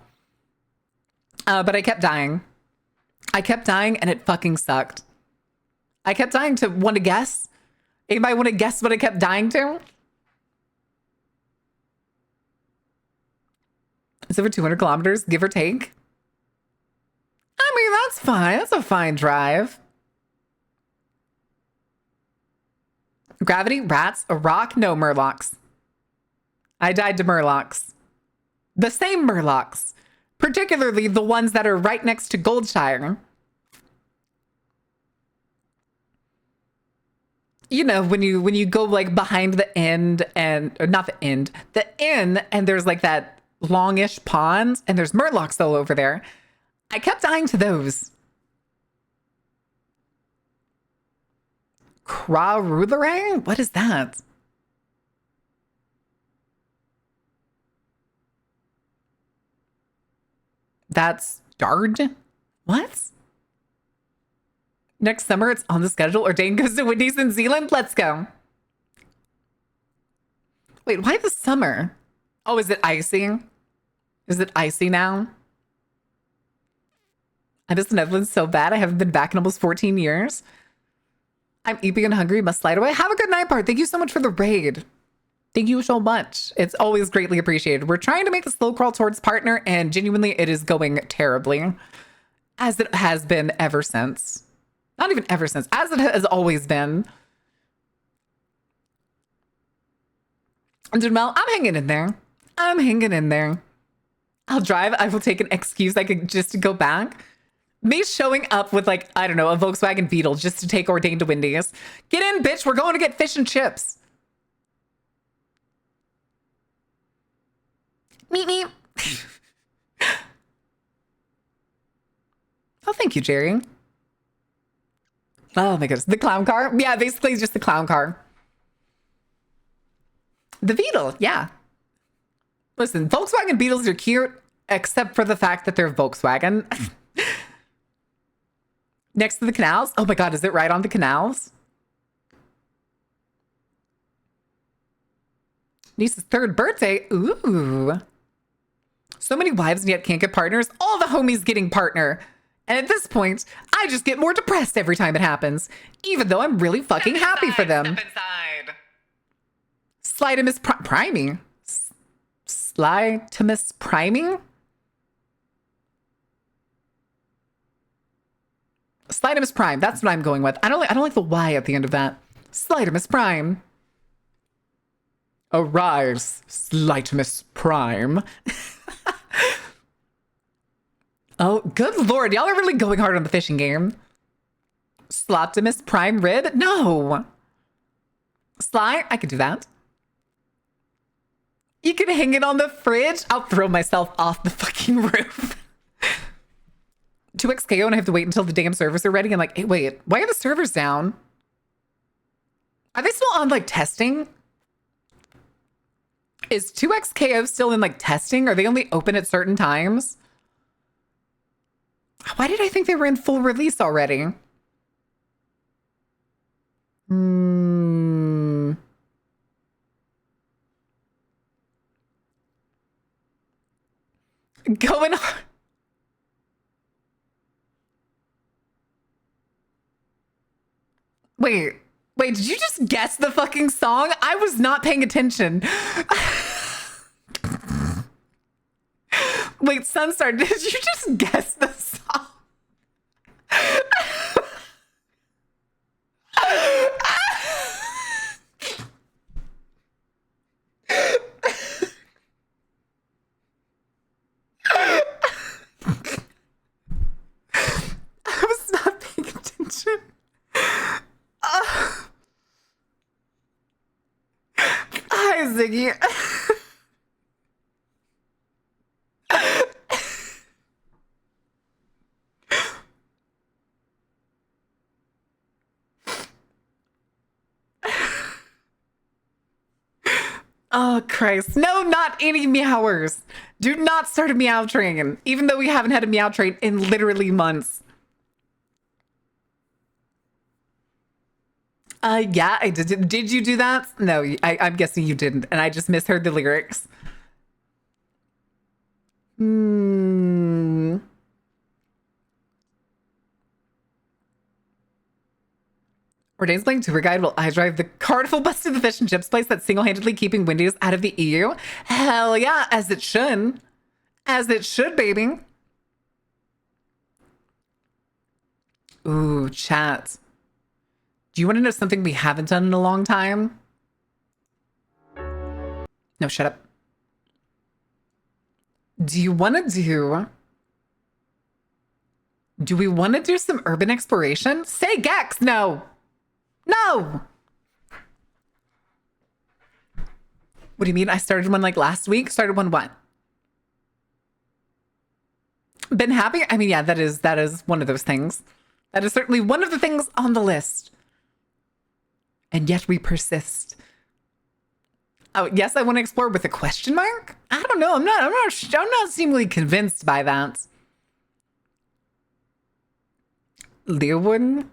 Speaker 1: But I kept dying. I kept dying and it fucking sucked. I kept dying to want to guess. Anybody want to guess what I kept dying to? It's over 200 kilometers, give or take. I mean, that's fine. That's a fine drive. Gravity, rats, a rock, no Murlocs. I died to Murlocs. The same Murlocs. Particularly the ones that are right next to Goldshire. You know, when you go like behind the end and or not the end, the inn, and there's like that longish pond and there's Murlocs all over there. I kept dying to those. Krarutherang? What is that? That's Dard? What? Next summer it's on the schedule. Or Dane goes to Wendy's in Zealand? Let's go. Wait, why the summer? Oh, is it icy? Is it icy now? I miss the Netherlands so bad. I haven't been back in almost 14 years. I'm eeping and hungry. Must slide away. Have a good night, Bart. Thank you so much for the raid. Thank you so much. It's always greatly appreciated. We're trying to make a slow crawl towards partner, and genuinely, it is going terribly. As it has been ever since. Not even ever since. As it has always been. And Mel, I'm hanging in there. I'm hanging in there. I'll drive. I will take an excuse. I could just go back. Me showing up with, like, I don't know, a Volkswagen Beetle just to take Ordained to Wendy's. Get in, bitch. We're going to get fish and chips. Meep, meep. Oh, thank you, Jerry. Oh, my goodness. The clown car? Yeah, basically it's just the clown car. The Beetle, yeah. Listen, Volkswagen Beetles are cute, except for the fact that they're Volkswagen. Next to the canals? Oh my god, is it right on the canals? Niece's 3rd birthday? Ooh. So many wives and yet can't get partners. All the homies getting partner. And at this point, I just get more depressed every time it happens. Even though I'm really fucking happy for them.
Speaker 3: Step inside.
Speaker 1: Slidemus priming? Slidemus priming? Slidemus Prime. That's what I'm going with. I don't like the Y at the end of that. Slidemus Prime. Arise, Slidemus Prime. Oh, good lord. Y'all are really going hard on the fishing game. Sloptimus Prime Rib? No. Sly? I could do that. You can hang it on the fridge? I'll throw myself off the fucking roof. 2xKO and I have to wait until the damn servers are ready. I'm like, hey, wait, why are the servers down? Are they still on, like, testing? Is 2xKO still in, like, testing? Are they only open at certain times? Why did I think they were in full release already? Going on. Wait, did you just guess the fucking song? I was not paying attention. Wait, Sunstar, did you just guess the song? I was not paying attention. Hi, Ziggy. Oh, Christ. No, not any meowers. Do not start a meow train, even though we haven't had a meow train in literally months. Yeah, I did. Did you do that? No, I'm guessing you didn't, and I just misheard the lyrics. Ordain's playing tour guide while I drive the carnival bus to the fish and chips place that's single-handedly keeping Wendy's out of the EU. Hell yeah, as it should. As it should, baby. Ooh, chat. Do you want to know something we haven't done in a long time? No, shut up. Do we want to do some urban exploration? Say Gex, no. No. What do you mean? I started one like last week? Started one what? Been happy? I mean, yeah, that is one of those things. That is certainly one of the things on the list. And yet we persist. Oh, yes, I want to explore with a question mark? I don't know. I'm not seemingly convinced by that. Leowood?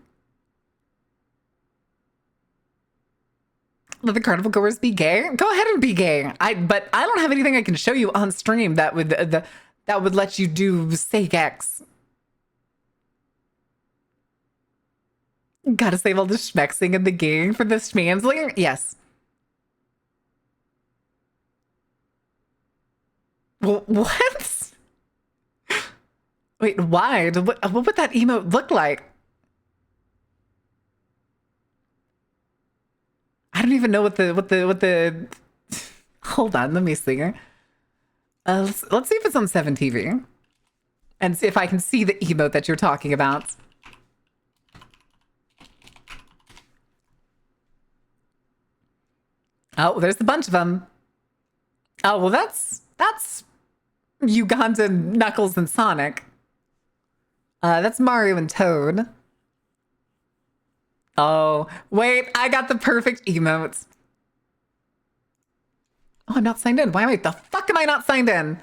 Speaker 1: Let the carnival goers be gay? Go ahead and be gay. But I don't have anything I can show you on stream that would let you do steak X. Gotta save all the schmexing in the game for the schmansling? Yes. Well, what? Wait, why? What would that emote look like? I don't even know what the hold on, let me see. Let's see if it's on 7TV. And see if I can see the emote that you're talking about. Oh, there's a bunch of them. Oh, well, that's Uganda, Knuckles, and Sonic. That's Mario and Toad. Oh, wait, I got the perfect emotes. Oh, I'm not signed in. Why the fuck am I not signed in?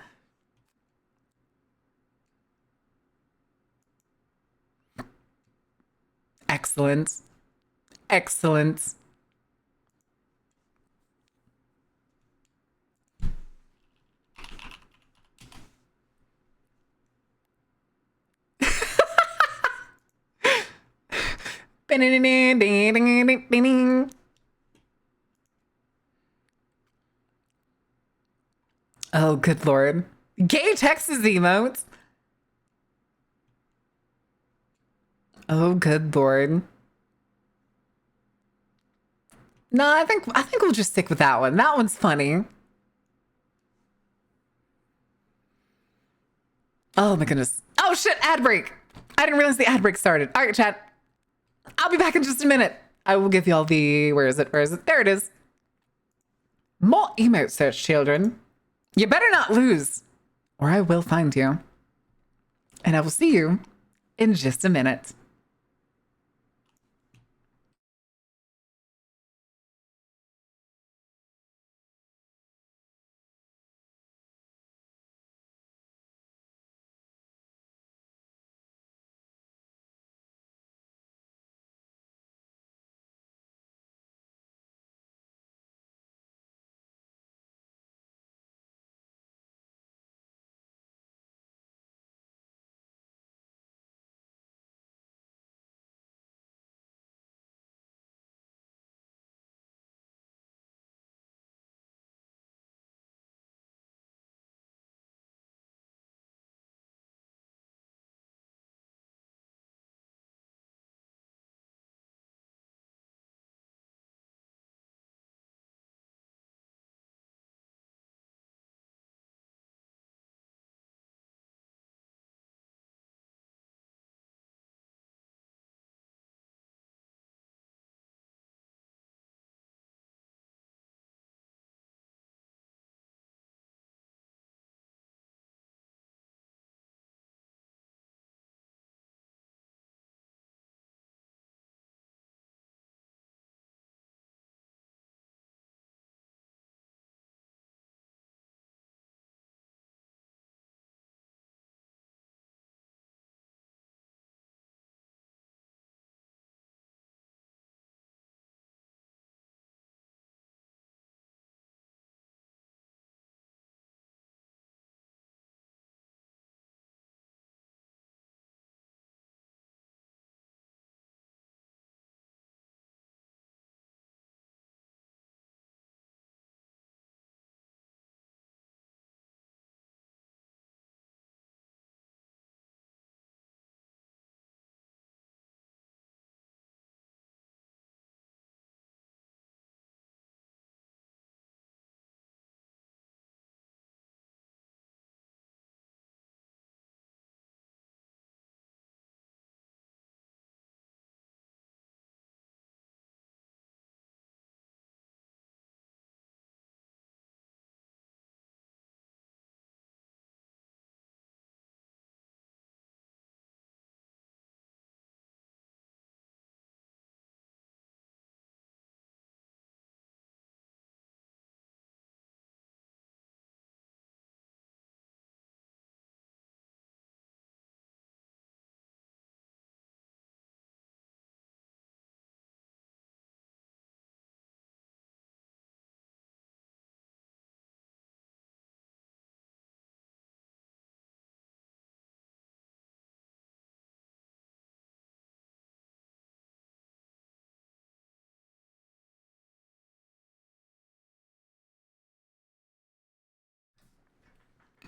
Speaker 1: Excellent. Excellent. Oh, good lord. Gay Texas emotes. Oh, good lord. No, I think we'll just stick with that one. That one's funny. Oh my goodness. Oh shit, ad break. I didn't realize the ad break started. All right, chat. I'll be back in just a minute. I will give y'all the, where is it? There it is. More emote search, children. You better not lose, or I will find you. And I will see you in just a minute.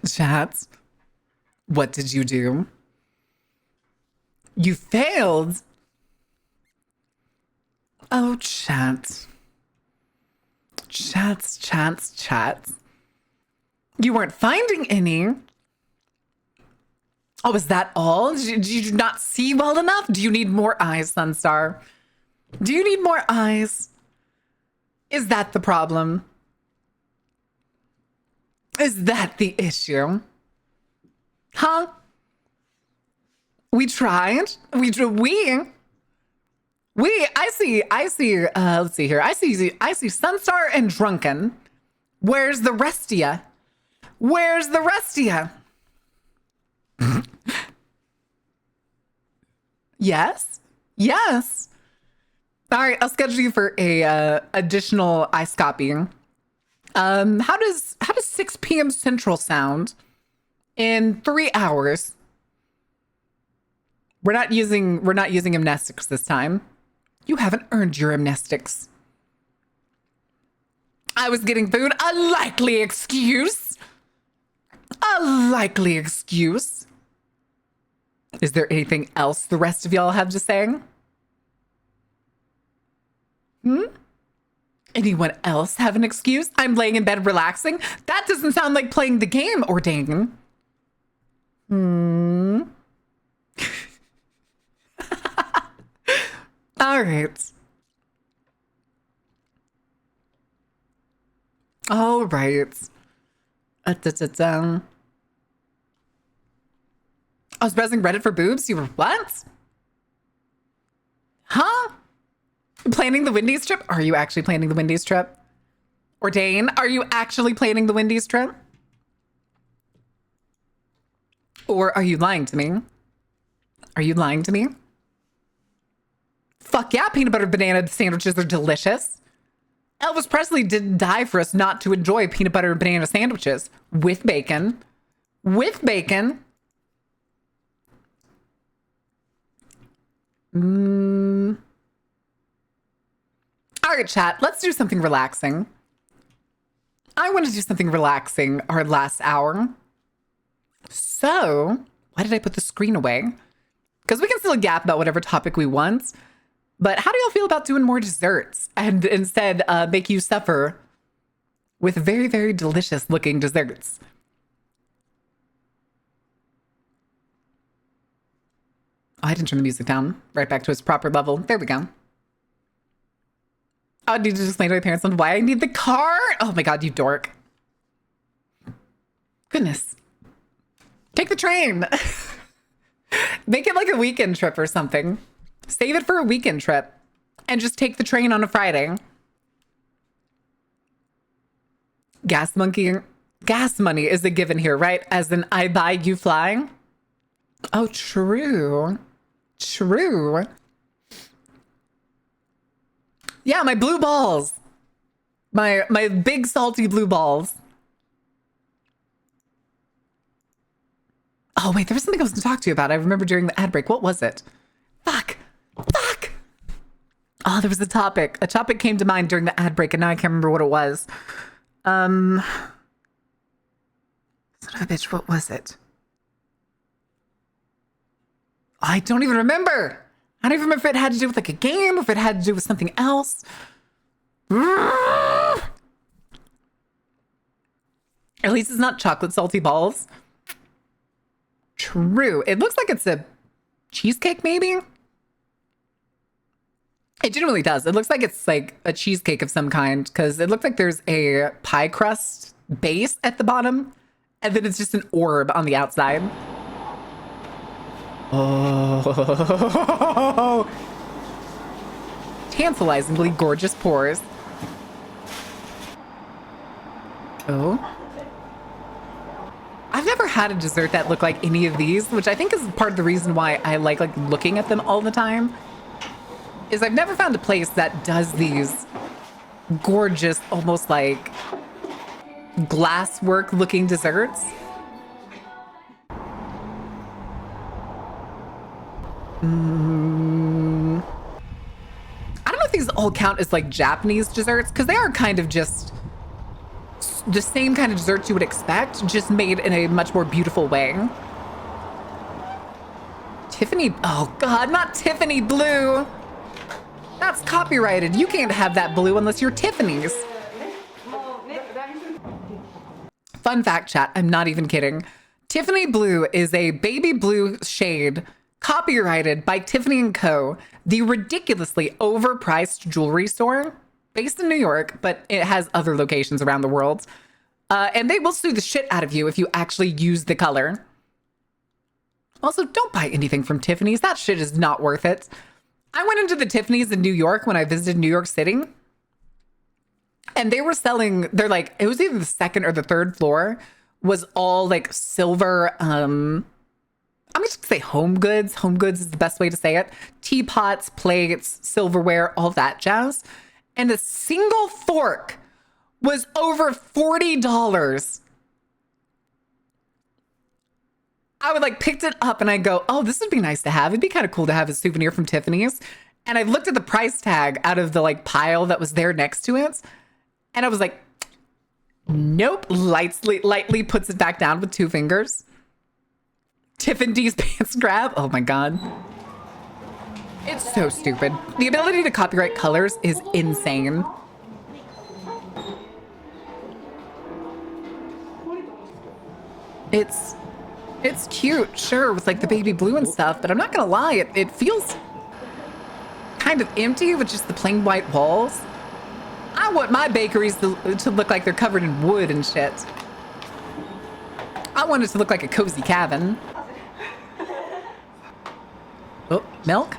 Speaker 1: Chat, what did you do? You failed? Oh, chat. Chats. You weren't finding any. Oh, is that all? Did you not see well enough? Do you need more eyes, Sunstar? Do you need more eyes? Is that the problem? Is that the issue? Huh? We tried. I see, let's see here. I see Sunstar and Drunken. Where's the rest of ya? Where's the rest of ya? Yes. All right, I'll schedule you for a additional ice copying. How does 6 p.m. Central sound in 3 hours? We're not using amnestics this time. You haven't earned your amnestics. I was getting food. A likely excuse. Is there anything else the rest of y'all have to say? Anyone else have an excuse? I'm laying in bed relaxing. That doesn't sound like playing the game, Ordain. All right. I was browsing Reddit for boobs. You were what? Huh? Planning the Wendy's trip? Are you actually planning the Wendy's trip? Ordain, are you actually planning the Wendy's trip? Or are you lying to me? Fuck yeah, peanut butter banana sandwiches are delicious. Elvis Presley didn't die for us not to enjoy peanut butter and banana sandwiches with bacon. All right, chat, let's do something relaxing. I want to do something relaxing our last hour. So, why did I put the screen away? Because we can still gap about whatever topic we want. But how do y'all feel about doing more desserts and instead make you suffer with very, very delicious looking desserts? Oh, I didn't turn the music down. Right back to its proper level. There we go. I would need to explain to my parents on why I need the car. Oh my God, you dork. Goodness. Take the train. Make it like a weekend trip or something. Save it for a weekend trip and just take the train on a Friday. Gas money is a given here, right? As in I buy, you fly. Oh, true. Yeah, my blue balls. My big salty blue balls. Oh, wait, there was something I was going to talk to you about. I remember during the ad break. What was it? Fuck. Oh, there was a topic. A topic came to mind during the ad break, and now I can't remember what it was. Son of a bitch, what was it? I don't even remember. I don't even remember if it had to do with like a game or if it had to do with something else. At least it's not chocolate salty balls. True. It looks like it's a cheesecake, maybe? It genuinely does. It looks like it's like a cheesecake of some kind because it looks like there's a pie crust base at the bottom and then it's just an orb on the outside. Oh, tantalizingly gorgeous pores. Oh. I've never had a dessert that looked like any of these, which I think is part of the reason why I like looking at them all the time. Is I've never found a place that does these gorgeous, almost like glasswork looking desserts. I don't know if these all count as like Japanese desserts because they are kind of just the same kind of desserts you would expect, just made in a much more beautiful way. Tiffany, oh God, not Tiffany blue. That's copyrighted. You can't have that blue unless you're Tiffany's. Fun fact, chat, I'm not even kidding. Tiffany blue is a baby blue shade copyrighted by Tiffany & Co., the ridiculously overpriced jewelry store based in New York, but it has other locations around the world. And they will sue the shit out of you if you actually use the color. Also, don't buy anything from Tiffany's. That shit is not worth it. I went into the Tiffany's in New York when I visited New York City. And they were selling, they're like, it was either the second or the third floor was all like silver, I'm just gonna say home goods. Home goods is the best way to say it. Teapots, plates, silverware, all that jazz. And a single fork was over $40. I would like picked it up and I go, oh, this would be nice to have. It'd be kind of cool to have a souvenir from Tiffany's. And I looked at the price tag out of the like pile that was there next to it. And I was like, nope. Lightly puts it back down with 2 fingers. Tiffany's pants grab. Oh my God. It's so stupid. The ability to copyright colors is insane. It's cute, sure, with like the baby blue and stuff, but I'm not gonna lie, it feels kind of empty with just the plain white walls. I want my bakeries to look like they're covered in wood and shit. I want it to look like a cozy cabin. Oh, milk?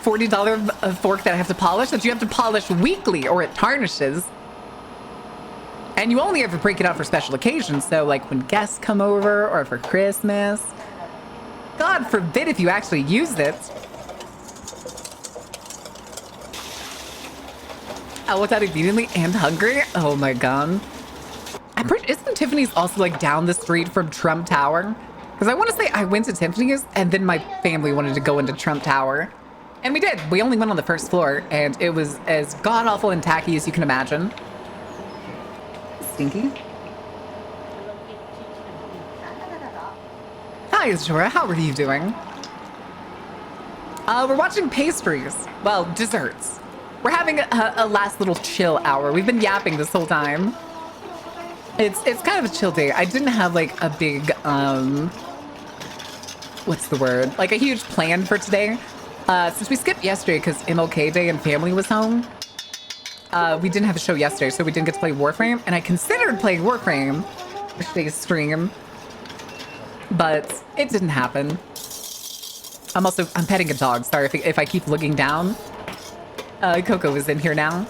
Speaker 1: $40 fork that I have to polish, that you have to polish weekly or it tarnishes. And you only ever break it out for special occasions. So like when guests come over or for Christmas. God forbid if you actually use it. I looked out immediately and hungry. Oh my God. I'm pretty, isn't Tiffany's also like down the street from Trump Tower? Because I want to say I went to Tiffany's and then my family wanted to go into Trump Tower. And we did. We only went on the first floor and it was as god-awful and tacky as you can imagine. Stinky. Hi, Azura. How are you doing? We're watching pastries. Well, desserts. We're having a last little chill hour. We've been yapping this whole time. It's kind of a chill day. I didn't have like a big, what's the word? Like a huge plan for today. Since we skipped yesterday because MLK Day and family was home. We didn't have a show yesterday, so we didn't get to play Warframe. And I considered playing Warframe for today's stream, but it didn't happen. I'm petting a dog. Sorry if I keep looking down. Coco is in here now.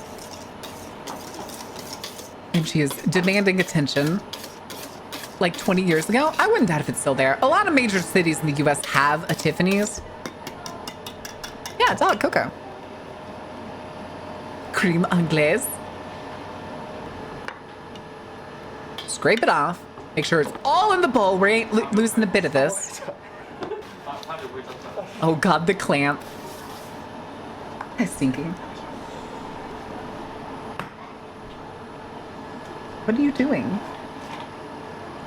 Speaker 1: And she is demanding attention. Like 20 years ago? I wouldn't doubt if it's still there. A lot of major cities in the US have a Tiffany's. Yeah, dog, Coco. Cream anglaise. Scrape it off. Make sure it's all in the bowl. We ain't losing a bit of this. Oh God, the clamp. That's stinking. What are you doing?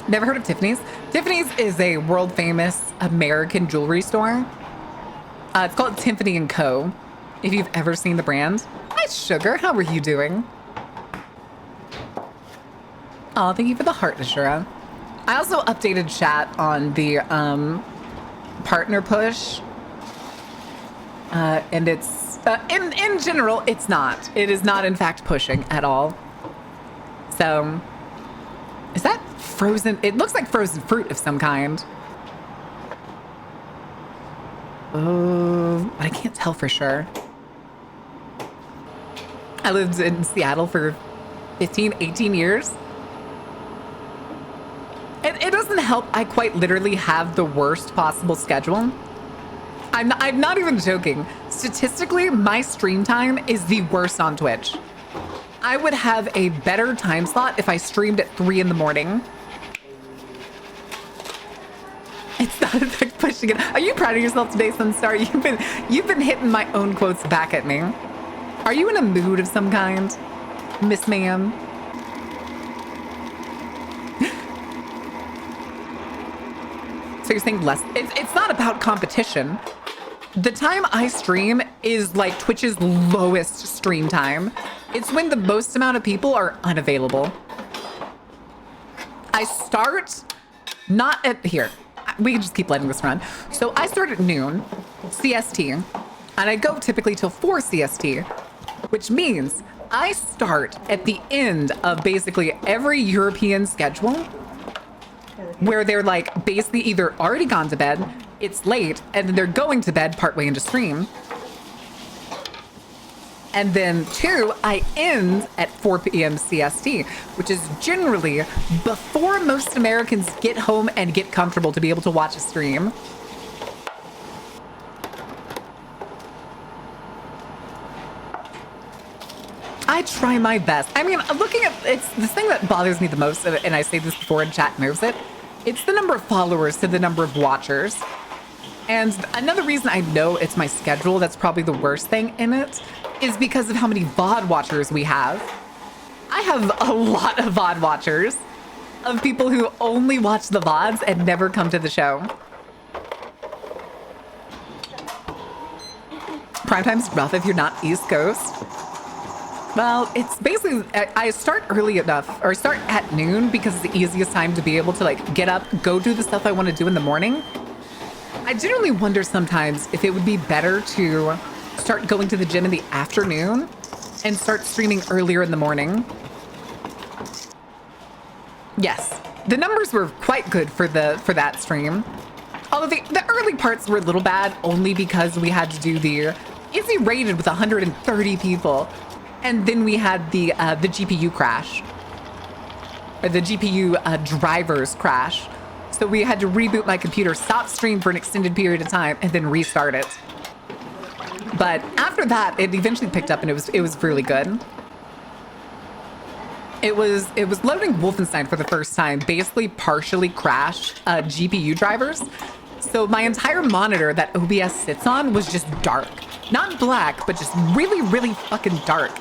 Speaker 1: Never heard of Tiffany's? Tiffany's is a world famous American jewelry store. It's called Tiffany & Co. If you've ever seen the brand. Hi, Sugar. How are you doing? Oh, thank you for the heart, Ashura. I also updated chat on the partner push. And it's, in general, it's not. It is not, in fact, pushing at all. So, is that frozen? It looks like frozen fruit of some kind. Oh, but I can't tell for sure. I lived in Seattle for 15, 18 years. It doesn't help. I quite literally have the worst possible schedule. I'm not even joking. Statistically, my stream time is the worst on Twitch. I would have a better time slot if I streamed at 3 in the morning. It's not like pushing it. Are you proud of yourself today, Sunstar? You've been hitting my own quotes back at me. Are you in a mood of some kind? Miss Ma'am. So you're saying less? It's not about competition. The time I stream is like Twitch's lowest stream time. It's when the most amount of people are unavailable. I start not at here. We can just keep letting this run. So I start at noon CST, and I go typically till 4 CST, which means I start at the end of basically every European schedule where they're like basically either already gone to bed, it's late, and then they're going to bed partway into stream. And then 2, I end at 4 p.m. CST, which is generally before most Americans get home and get comfortable to be able to watch a stream. I try my best. I mean, looking at it's the thing that bothers me the most, and I say this before and chat knows it, it's the number of followers to the number of watchers. And another reason I know it's my schedule that's probably the worst thing in it is because of how many VOD watchers we have. I have a lot of VOD watchers, of people who only watch the VODs and never come to the show. Primetime's rough if you're not East Coast. Well, it's basically, I start early enough, or start at noon because it's the easiest time to be able to like get up, go do the stuff I want to do in the morning. I generally wonder sometimes if it would be better to start going to the gym in the afternoon and start streaming earlier in the morning. Yes, the numbers were quite good for that stream. Although the early parts were a little bad only because we had to do the easy rated with 130 people. And then we had the GPU crash, or the GPU drivers crash. So we had to reboot my computer, stop stream for an extended period of time, and then restart it. But after that, it eventually picked up, and it was really good. It was loading Wolfenstein for the first time, basically partially crashed GPU drivers. So my entire monitor that OBS sits on was just dark, not black, but just really, really fucking dark.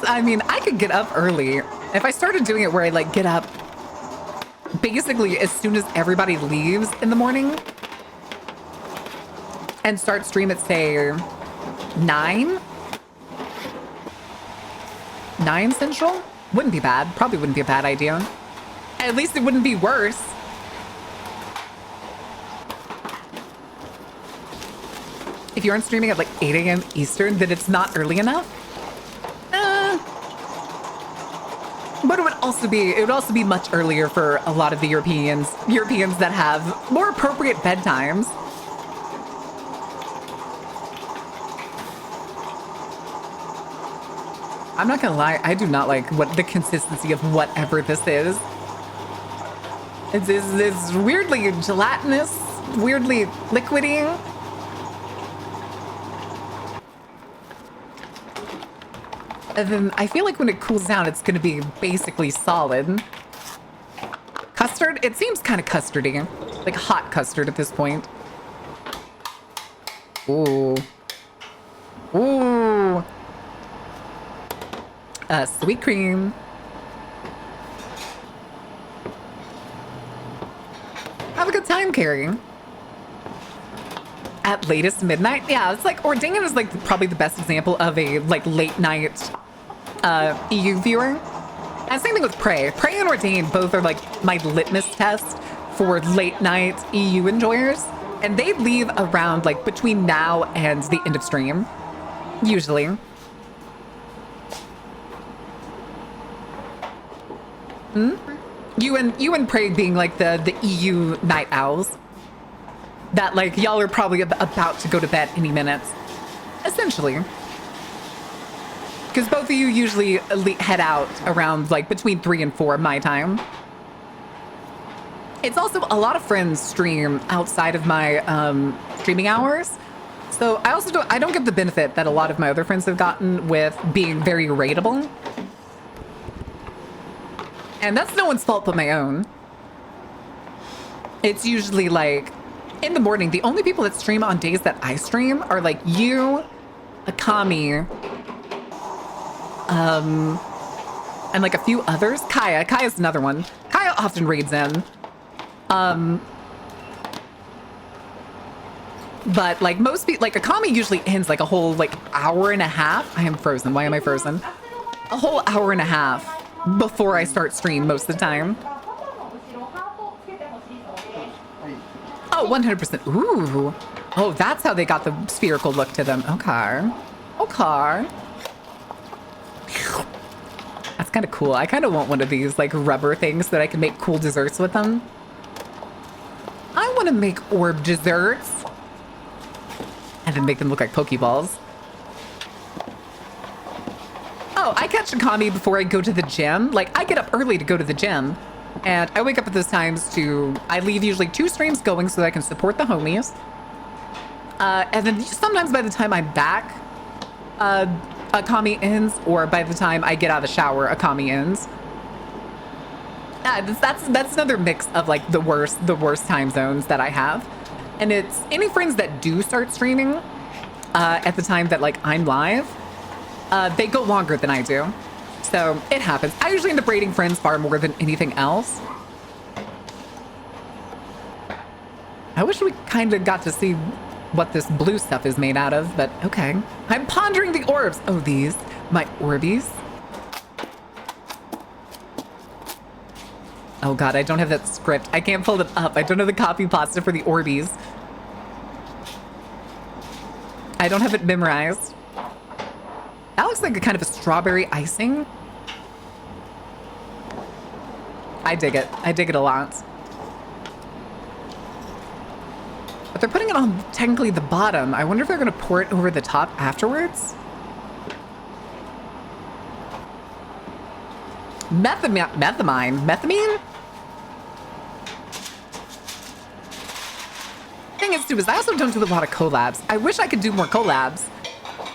Speaker 1: I mean, I could get up early. If I started doing it where I like get up basically as soon as everybody leaves in the morning and start stream at say 9 Central, wouldn't be bad. Probably wouldn't be a bad idea. At least it wouldn't be worse. If you aren't streaming at like 8 a.m. Eastern, then it's not early enough. But it would also be much earlier for a lot of the Europeans that have more appropriate bedtimes. I'm not gonna lie, I do not like what the consistency of whatever this is. It's weirdly gelatinous, weirdly liquidy. And then I feel like when it cools down, it's going to be basically solid. Custard? It seems kind of custardy. Like hot custard at this point. Ooh. Ooh. Sweet cream. Have a good time, Carrie. At latest midnight? Yeah, it's like Ordain is like probably the best example of a like late night EU viewer. And same thing with Prey. Prey and Ordain both are like my litmus test for late night EU enjoyers. And they leave around like between now and the end of stream. Usually. You and Prey being like the EU night owls. That like y'all are probably about to go to bed any minutes. Essentially. Because both of you usually head out around like between 3 and 4 my time. It's also a lot of friends stream outside of my streaming hours. So I don't get the benefit that a lot of my other friends have gotten with being very rateable. And that's no one's fault but my own. It's usually like in the morning, the only people that stream on days that I stream are like you, Akami, and like a few others. Kaya's another one. Kaya often raids in. But like most people, like Akami usually ends like a whole like hour and a half. I am frozen. Why am I frozen? A whole hour and a half before I start stream most of the time. Oh, 100%. Ooh. Oh, that's how they got the spherical look to them. Okay. Okay. That's kind of cool. I kind of want one of these like rubber things so that I can make cool desserts with them. I want to make orb desserts. And then make them look like Pokeballs. Oh, I catch Akami before I go to the gym. Like, I get up early to go to the gym. And I wake up at those times I leave usually 2 streams going so that I can support the homies. And then sometimes by the time I'm back, Akami ends. Or by the time I get out of the shower, Akami ends. That's another mix of like the worst time zones that I have. And it's any friends that do start streaming at the time that like I'm live, they go longer than I do. So it happens. I usually end up raiding friends far more than anything else. I wish we kind of got to see what this blue stuff is made out of, but okay. I'm pondering the orbs. Oh, these, my Orbeez. Oh God, I don't have that script. I can't pull it up. I don't have the copy pasta for the Orbeez. I don't have it memorized. That looks like a kind of a strawberry icing. I dig it. I dig it a lot. But they're putting it on technically the bottom. I wonder if they're going to pour it over the top afterwards. Methamine? Thing is too is I also don't do a lot of collabs. I wish I could do more collabs.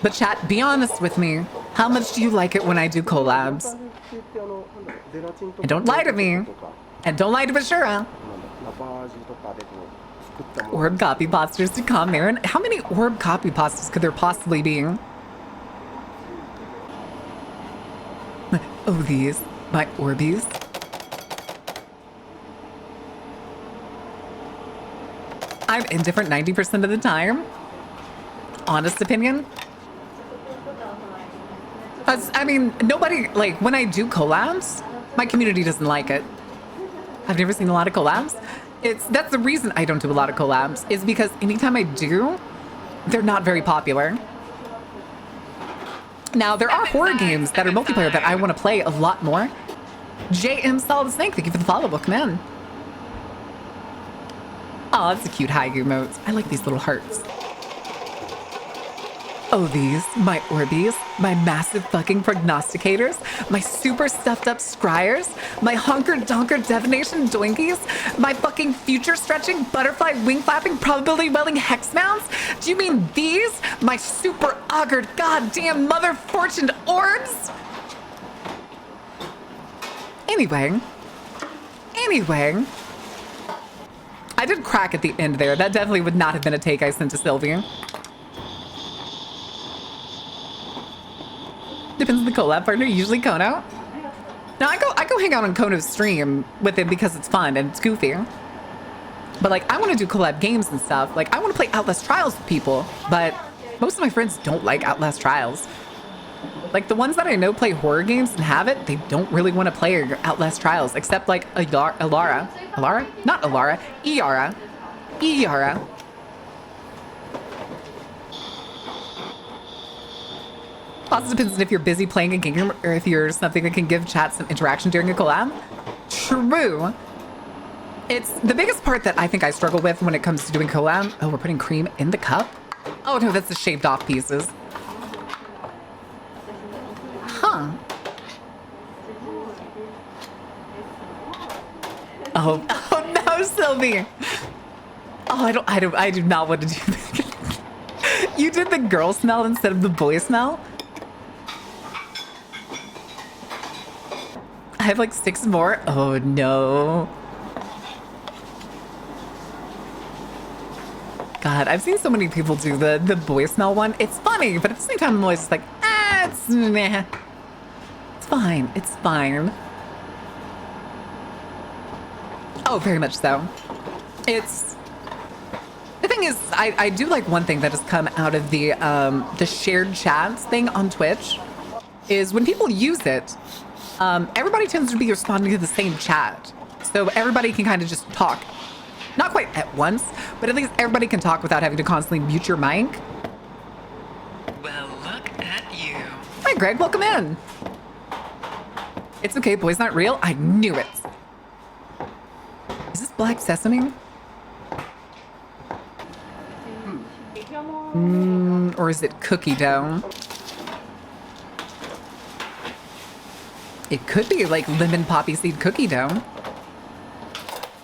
Speaker 1: But chat, be honest with me. How much do you like it when I do collabs? And don't lie to me. And don't lie to Bashura. Orb copy pastas to come, Aaron. How many orb copy pastas could there possibly be? Oh, these. My Orbeez. I'm indifferent 90% of the time. Honest opinion. I mean, nobody, like, when I do collabs, my community doesn't like it. I've never seen a lot of collabs. That's the reason I don't do a lot of collabs, is because anytime I do, they're not very popular. Now, there are horror games that are multiplayer that I want to play a lot more. JM Solid Snake, thank you for the follow. Welcome in. Oh, that's a cute Haigu emote. I like these little hearts. Oh, these, my Orbeez, my massive fucking prognosticators, my super stuffed up scryers, my honker donker divination doinkies, my fucking future stretching butterfly wing flapping probability welling hex mounts? Do you mean these? My super augured goddamn mother fortuned orbs? Anyway, I did crack at the end there. That definitely would not have been a take I sent to Sylvie. Depends on the collab partner, usually Kono. Now I go hang out on Kono's stream with him because it's fun and it's goofy. But like I want to do collab games and stuff. Like I want to play Outlast Trials with people, but most of my friends don't like Outlast Trials. Like the ones that I know play horror games and have it, they don't really want to play Outlast Trials, except like Iara. Not Alara. Iara. Also depends on if you're busy playing a game or if you're something that can give chat some interaction during a collab. True. It's the biggest part that I think I struggle with when it comes to doing collab. Oh, we're putting cream in the cup? Oh no, that's the shaved off pieces. Huh. Oh no, Sylvie. Oh, I do not want to do that. You did the girl smell instead of the boy smell? I have like 6 more. Oh no. God, I've seen so many people do the voicemail one. It's funny, but at the same time, I'm always just like, it's meh. It's fine. It's fine. Oh, very much so. It's the thing is, I do like one thing that has come out of the shared chats thing on Twitch is when people use it, everybody tends to be responding to the same chat, so everybody can kind of just talk. Not quite at once, but at least everybody can talk without having to constantly mute your mic.
Speaker 3: Well, look at you.
Speaker 1: Hi, Greg. Welcome in. It's okay. Boys not real. I knew it. Is this black sesame? Or is it cookie dough? It could be like lemon poppy seed cookie dough.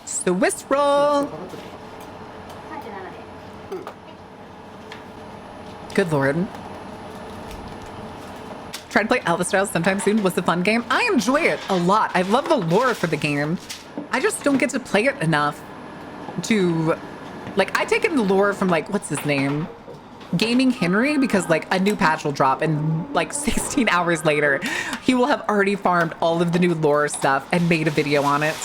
Speaker 1: Swiss roll. Good Lord. Try to play Alpha Styles sometime soon. Was a fun game. I enjoy it a lot. I love the lore for the game. I just don't get to play it enough to, like, I take in the lore from, like, what's his name? Gaming Henry, because, like, a new patch will drop and, like, 16 hours later, he will have already farmed all of the new lore stuff and made a video on it.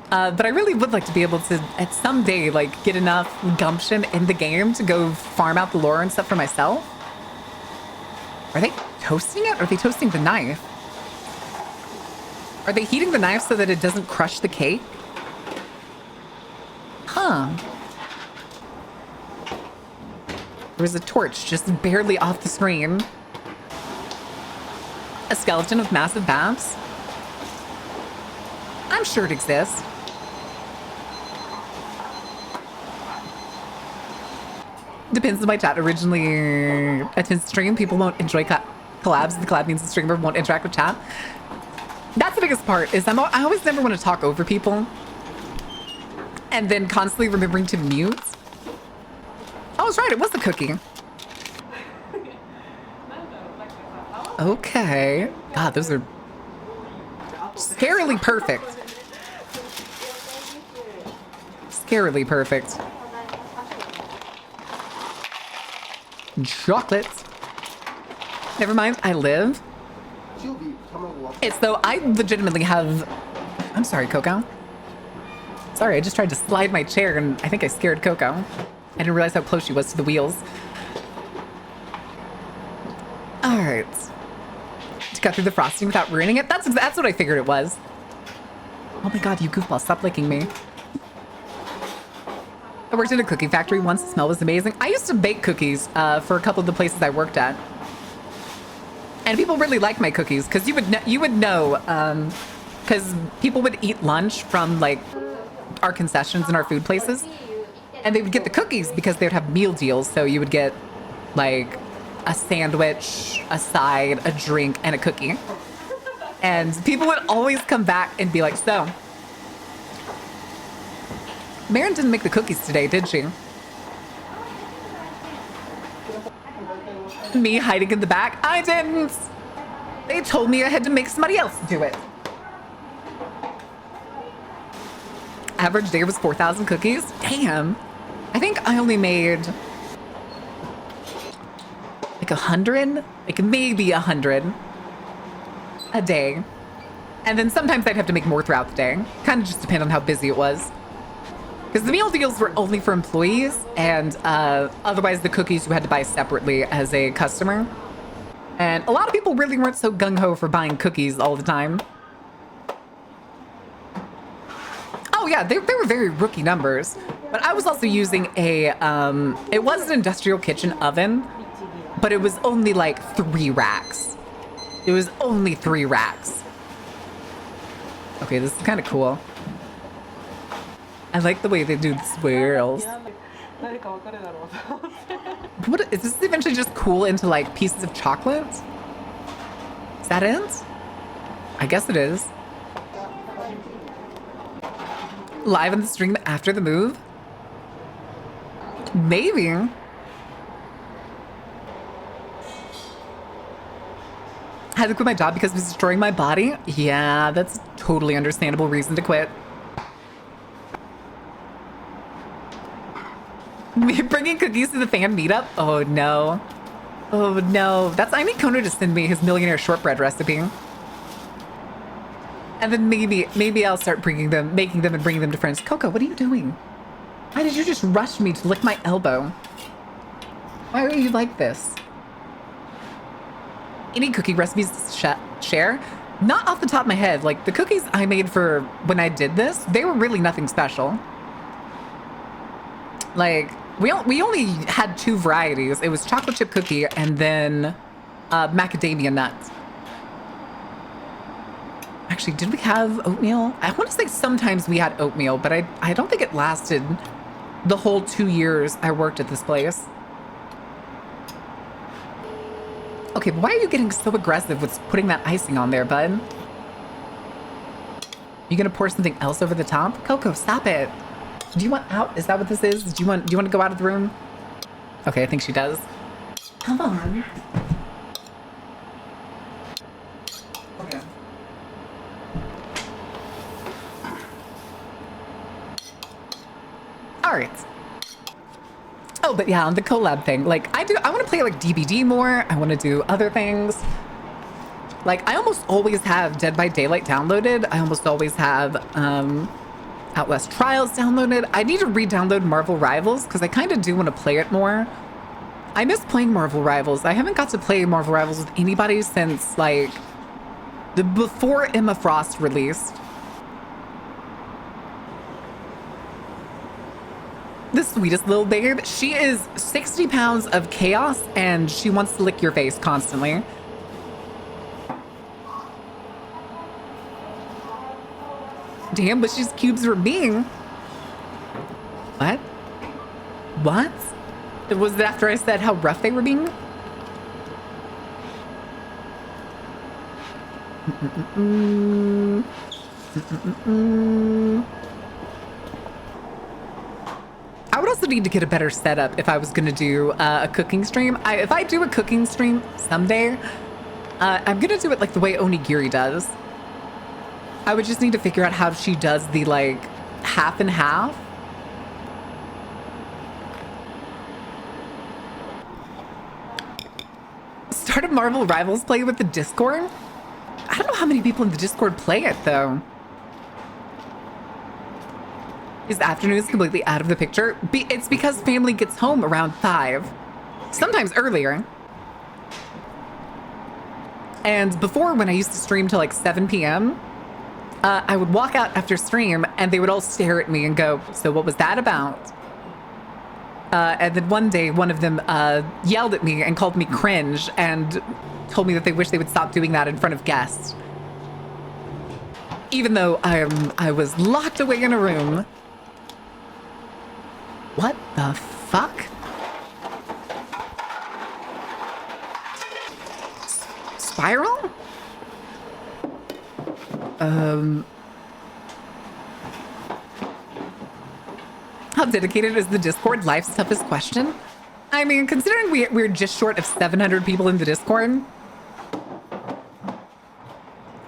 Speaker 1: But I really would like to be able to, at some day, like, get enough gumption in the game to go farm out the lore and stuff for myself. Are they toasting it, or are they toasting the knife? Are they heating the knife so that it doesn't crush the cake? Huh. There's a torch just barely off the screen. A skeleton with massive babs? I'm sure it exists. Depends on my chat. Originally attends stream, people won't enjoy collabs. The collab means the streamer won't interact with chat. That's the biggest part, is I always never want to talk over people. And then constantly remembering to mute. I was right, it was a cookie. Okay. God, those are scarily perfect. Scarily perfect. Chocolates. Never mind, I live. It's though I legitimately have... I'm sorry, Coco. Sorry, I just tried to slide my chair and I think I scared Coco. I didn't realize how close she was to the wheels. All right. To cut through the frosting without ruining it? That's what I figured it was. Oh my God, you goofball, stop licking me. I worked in a cookie factory once. The smell was amazing. I used to bake cookies for a couple of the places I worked at. And people really liked my cookies because you would know because people would eat lunch from like our concessions and our food places, and they would get the cookies because they would have meal deals. So you would get like a sandwich, a side, a drink, and a cookie. And people would always come back and be like, so, Marin didn't make the cookies today, did she? Me hiding in the back. I didn't. They told me I had to make somebody else do it. Average day was 4,000 cookies. Damn. I think I only made like 100, like maybe 100 a day. And then sometimes I'd have to make more throughout the day. Kind of just depend on how busy it was. Because the meal deals were only for employees, and otherwise the cookies you had to buy separately as a customer. And a lot of people really weren't so gung-ho for buying cookies all the time. Oh yeah, they were very rookie numbers. But I was also using a, it was an industrial kitchen oven, but it was only like 3 racks. It was only 3 racks. Okay, this is kind of cool. I like the way they do the swirls. What is this eventually just cool into like pieces of chocolate? Is that it? I guess it is. Live on the stream after the move? Maybe. I had to quit my job because it was destroying my body? Yeah, that's a totally understandable reason to quit. Bringing cookies to the fan meetup? Oh no. Oh no. I need Kona to send me his millionaire shortbread recipe. And then maybe I'll start making them and bringing them to friends. Coco, what are you doing? Why did you just rush me to lick my elbow? Why are you like this? Any cookie recipes to share? Not off the top of my head. Like the cookies I made for when I did this, they were really nothing special. Like we only had 2 varieties. It was chocolate chip cookie and then macadamia nuts. Actually, did we have oatmeal? I want to say sometimes we had oatmeal, but I don't think it lasted the whole 2 years I worked at this place. Okay, but why are you getting so aggressive with putting that icing on there, bud? You gonna pour something else over the top? Coco, stop it. Do you want out? Is that what this is? Do you want to go out of the room? Okay, I think she does. Come on. Okay. All right. Oh, but yeah, on the collab thing, like I want to play like DBD more. I want to do other things. Like I almost always have Dead by Daylight downloaded. I almost always have Outlast Trials downloaded. I need to re-download Marvel Rivals because I kind of do want to play it more. I miss playing Marvel Rivals. I haven't got to play Marvel Rivals with anybody since like before Emma Frost released. The sweetest little babe. She is 60 pounds of chaos and she wants to lick your face constantly. Damn, but she's cubes were being. What? What? Was it after I said how rough they were being? I would also need to get a better setup if I was going to do a cooking stream. If I do a cooking stream someday, I'm going to do it like the way Onigiri does. I would just need to figure out how she does the like half and half. Start a Marvel Rivals play with the Discord? I don't know how many people in the Discord play it though. Is afternoons completely out of the picture? It's because family gets home around 5, sometimes earlier. And before, when I used to stream till like 7 p.m., I would walk out after stream and they would all stare at me and go, so what was that about? And then one day, one of them yelled at me and called me cringe and told me that they wish they would stop doing that in front of guests. Even though I was locked away in a room. What the fuck? Spiral? How dedicated is the Discord? Life's toughest question. I mean, considering we're just short of 700 people in the Discord,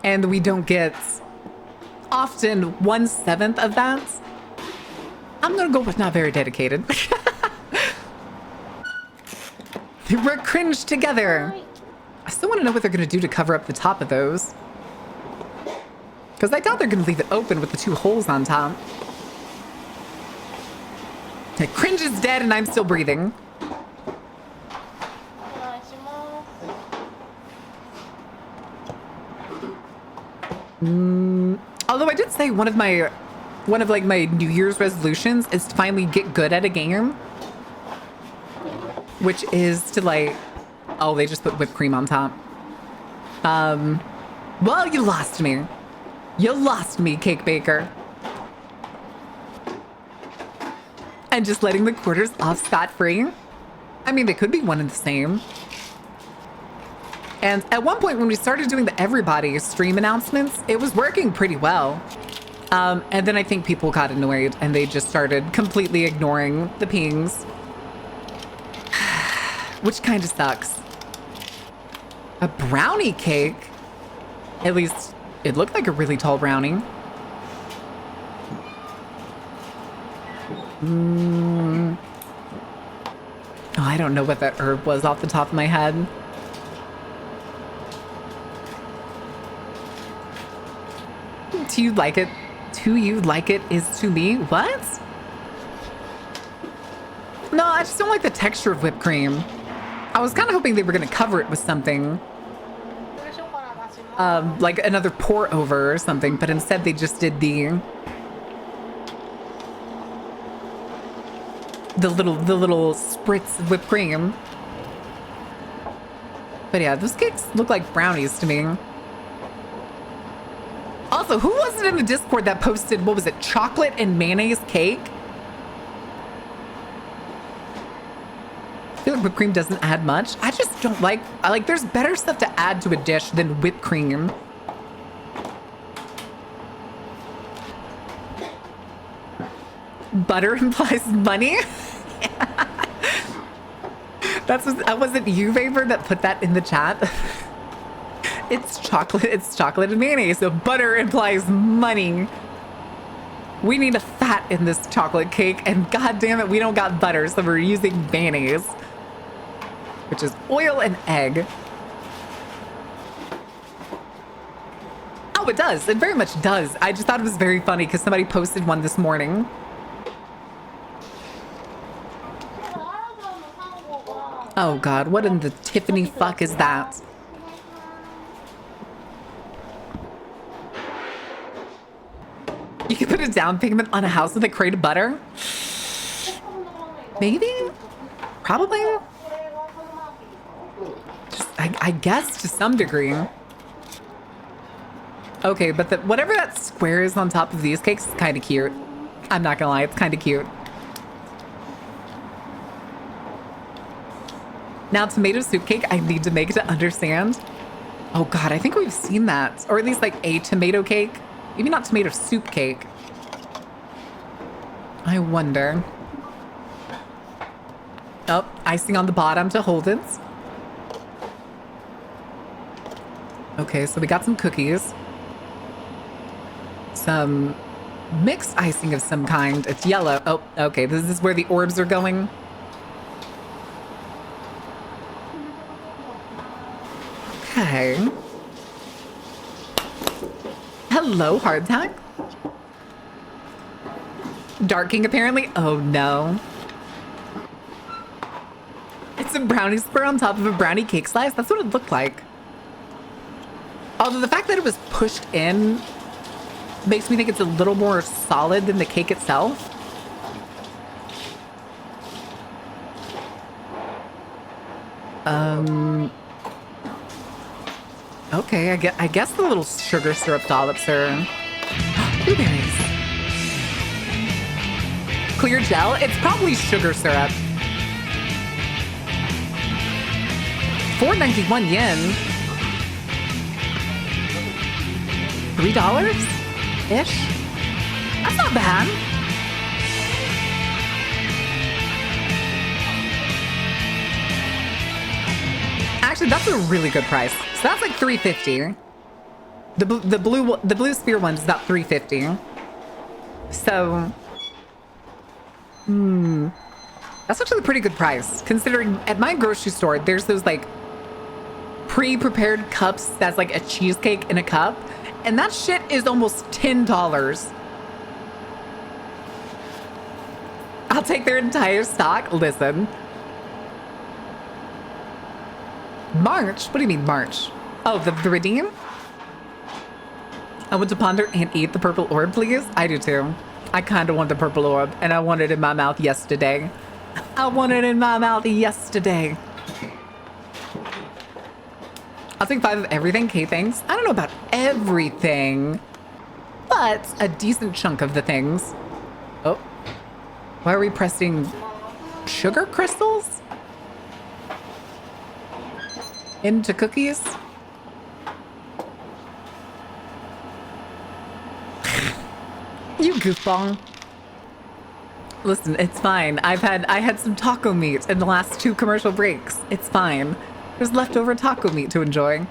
Speaker 1: and we don't get often 1/7 of that, I'm gonna go with not very dedicated. We're cringe together. I still want to know what they're gonna do to cover up the top of those. Because I doubt they're going to leave it open with the 2 holes on top. Okay, cringe is dead and I'm still breathing. Although I did say one of my New Year's resolutions is to finally get good at a game. Which is to like, oh, they just put whipped cream on top. Well, you lost me. You lost me, Cake Baker. And just letting the quarters off scot-free? I mean, they could be one and the same. And at one point when we started doing the everybody stream announcements, it was working pretty well. And then I think people got annoyed and they just started completely ignoring the pings. Which kind of sucks. A brownie cake? At least it looked like a really tall brownie. I don't know what that herb was off the top of my head. Do you like it? To you like it is to me? What? No, I just don't like the texture of whipped cream. I was kind of hoping they were going to cover it with something. Like another pour over or something, but instead they just did the little spritz of whipped cream. But yeah, those cakes look like brownies to me. Also, who was it in the Discord that posted, what was it, chocolate and mayonnaise cake? I feel like whipped cream doesn't add much. I just don't like, there's better stuff to add to a dish than whipped cream. Butter implies money? Was it you, Vapor, that put that in the chat? It's chocolate and mayonnaise, so butter implies money. We need a fat in this chocolate cake, and god damn it, we don't got butter, so we're using mayonnaise, which is oil and egg. Oh, it does. It very much does. I just thought it was very funny because somebody posted one this morning. Oh god, what in the Tiffany fuck is that? You can put a down payment on a house with a crate of butter? Maybe? Probably? Just, I guess to some degree. Okay, but whatever that square is on top of these cakes is kind of cute. I'm not gonna lie, it's kind of cute. Now, tomato soup cake, I need to make to understand. Oh god, I think we've seen that. Or at least like a tomato cake. Maybe not tomato soup cake. I wonder. Oh, icing on the bottom to hold it. Okay, so we got some cookies. Some mixed icing of some kind. It's yellow. Oh, okay, this is where the orbs are going. Okay. Hello, hardtack. Darking, apparently. Oh, no. It's a brownie spur on top of a brownie cake slice. That's what it looked like. Although the fact that it was pushed in makes me think it's a little more solid than the cake itself. Okay, I guess the little sugar syrup dollops are blueberries. Clear gel? It's probably sugar syrup. 491 yen. $3-ish? That's not bad. Actually, that's a really good price. So that's like $3.50. The blue sphere one's about $3.50. So, that's actually a pretty good price, considering at my grocery store there's those like pre-prepared cups that's like a cheesecake in a cup, and that shit is almost $10. I'll take their entire stock. Listen. March? What do you mean March? Oh, the redeem? I want to ponder and eat the purple orb, please. I do too. I kind of want the purple orb, and I want it in my mouth yesterday. I want it in my mouth yesterday. I'll take 5 of everything. Okay, thanks. I don't know about everything, but a decent chunk of the things. Oh. Why are we pressing sugar crystals into cookies? You goofball. Listen, it's fine. I had some taco meat in the last 2 commercial breaks. It's fine. There's leftover taco meat to enjoy.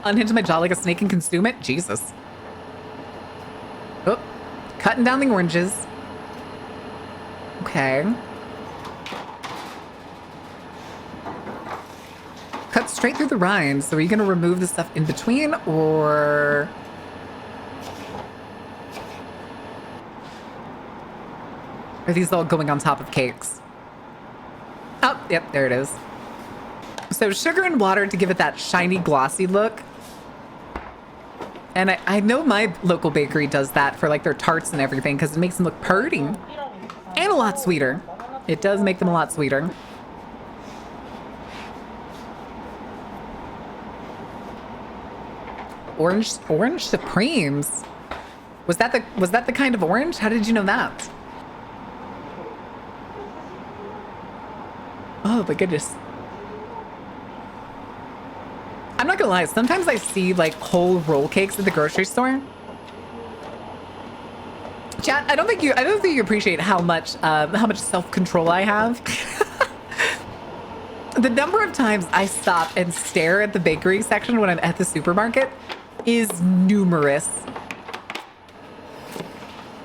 Speaker 1: Unhinge my jaw like a snake and consume it? Jesus. Oh, cutting down the oranges. Okay. straight through the rind. So are you going to remove the stuff in between, or... Are these all going on top of cakes? Oh, yep, there it is. So sugar and water to give it that shiny, glossy look. And I know my local bakery does that for like their tarts and everything because it makes them look pretty. And a lot sweeter. It does make them a lot sweeter. Orange Supremes. Was that the kind of orange? How did you know that? Oh my goodness. I'm not gonna lie, sometimes I see like whole roll cakes at the grocery store. Chat, I don't think you appreciate how much self-control I have. The number of times I stop and stare at the bakery section when I'm at the supermarket is numerous.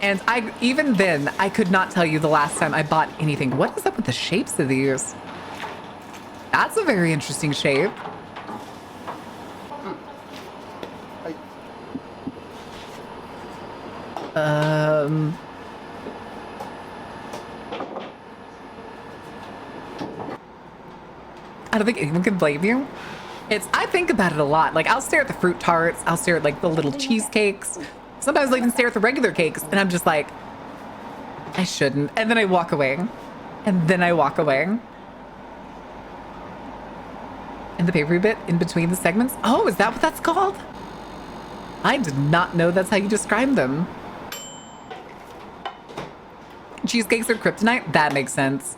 Speaker 1: And even then, I could not tell you the last time I bought anything. What is up with the shapes of these? That's a very interesting shape. I don't think anyone can blame you. I think about it a lot. Like, I'll stare at the fruit tarts. I'll stare at like the little cheesecakes. Sometimes I'll even stare at the regular cakes and I'm just like, I shouldn't. And then I walk away. And then I walk away. And the papery bit in between the segments. Oh, is that what that's called? I did not know that's how you describe them. Cheesecakes are kryptonite? That makes sense.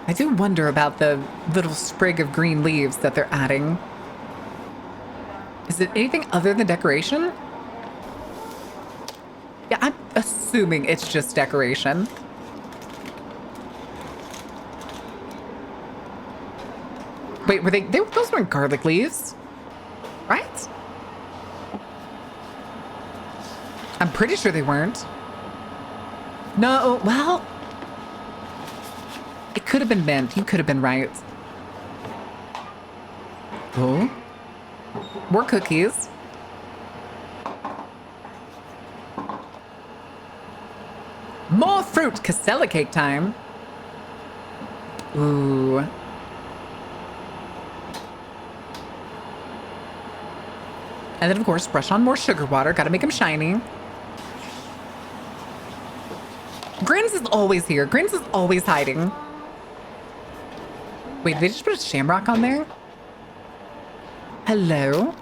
Speaker 1: I do wonder about the little sprig of green leaves that they're adding. Is it anything other than decoration? Yeah, I'm assuming it's just decoration. Wait, were those weren't garlic leaves, right? I'm pretty sure they weren't. No, well, it could have been mint. You could have been right. Oh, more cookies. More fruit. Castella cake time. Ooh. And then, of course, brush on more sugar water. Gotta make them shiny. Grins is always here. Grins is always hiding. Wait, did they just put a shamrock on there? Hello?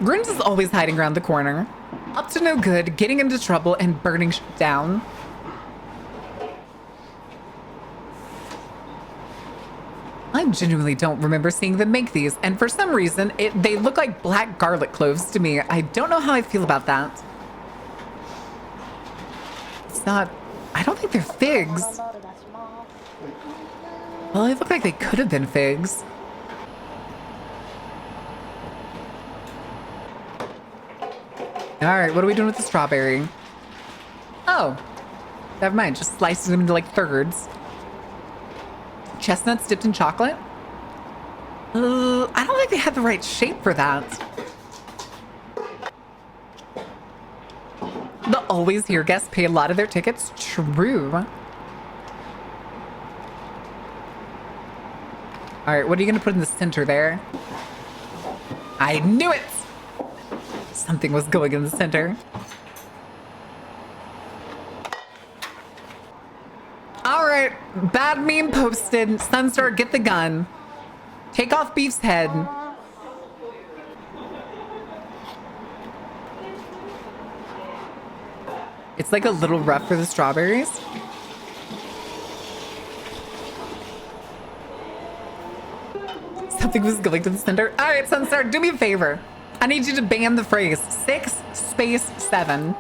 Speaker 1: Grins is always hiding around the corner. Up to no good, getting into trouble, and burning shit down. I genuinely don't remember seeing them make these, and for some reason, they look like black garlic cloves to me. I don't know how I feel about that. It's not... I don't think they're figs. Well, they look like they could have been figs. Alright, what are we doing with the strawberry? Oh. Never mind, just slices them into like thirds. Chestnuts dipped in chocolate? I don't think they had the right shape for that. The always here guests pay a lot of their tickets. True. All right, what are you going to put in the center there? I knew it! Something was going in the center. All right, bad meme posted. Sunstar, get the gun. Take off Beef's head. It's like a little rough for the strawberries. Something was going to the center. All right, Sunstar, do me a favor. I need you to ban the phrase 6-7.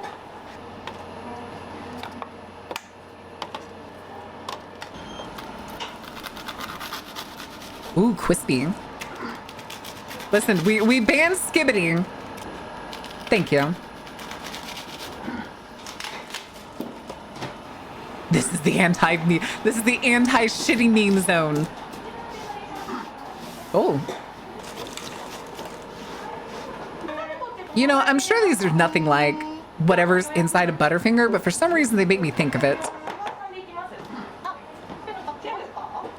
Speaker 1: Ooh, crispy. Listen, we banned Skibbity. Thank you. This is the anti-shitty meme zone. Oh. You know, I'm sure these are nothing like whatever's inside a Butterfinger, but for some reason they make me think of it.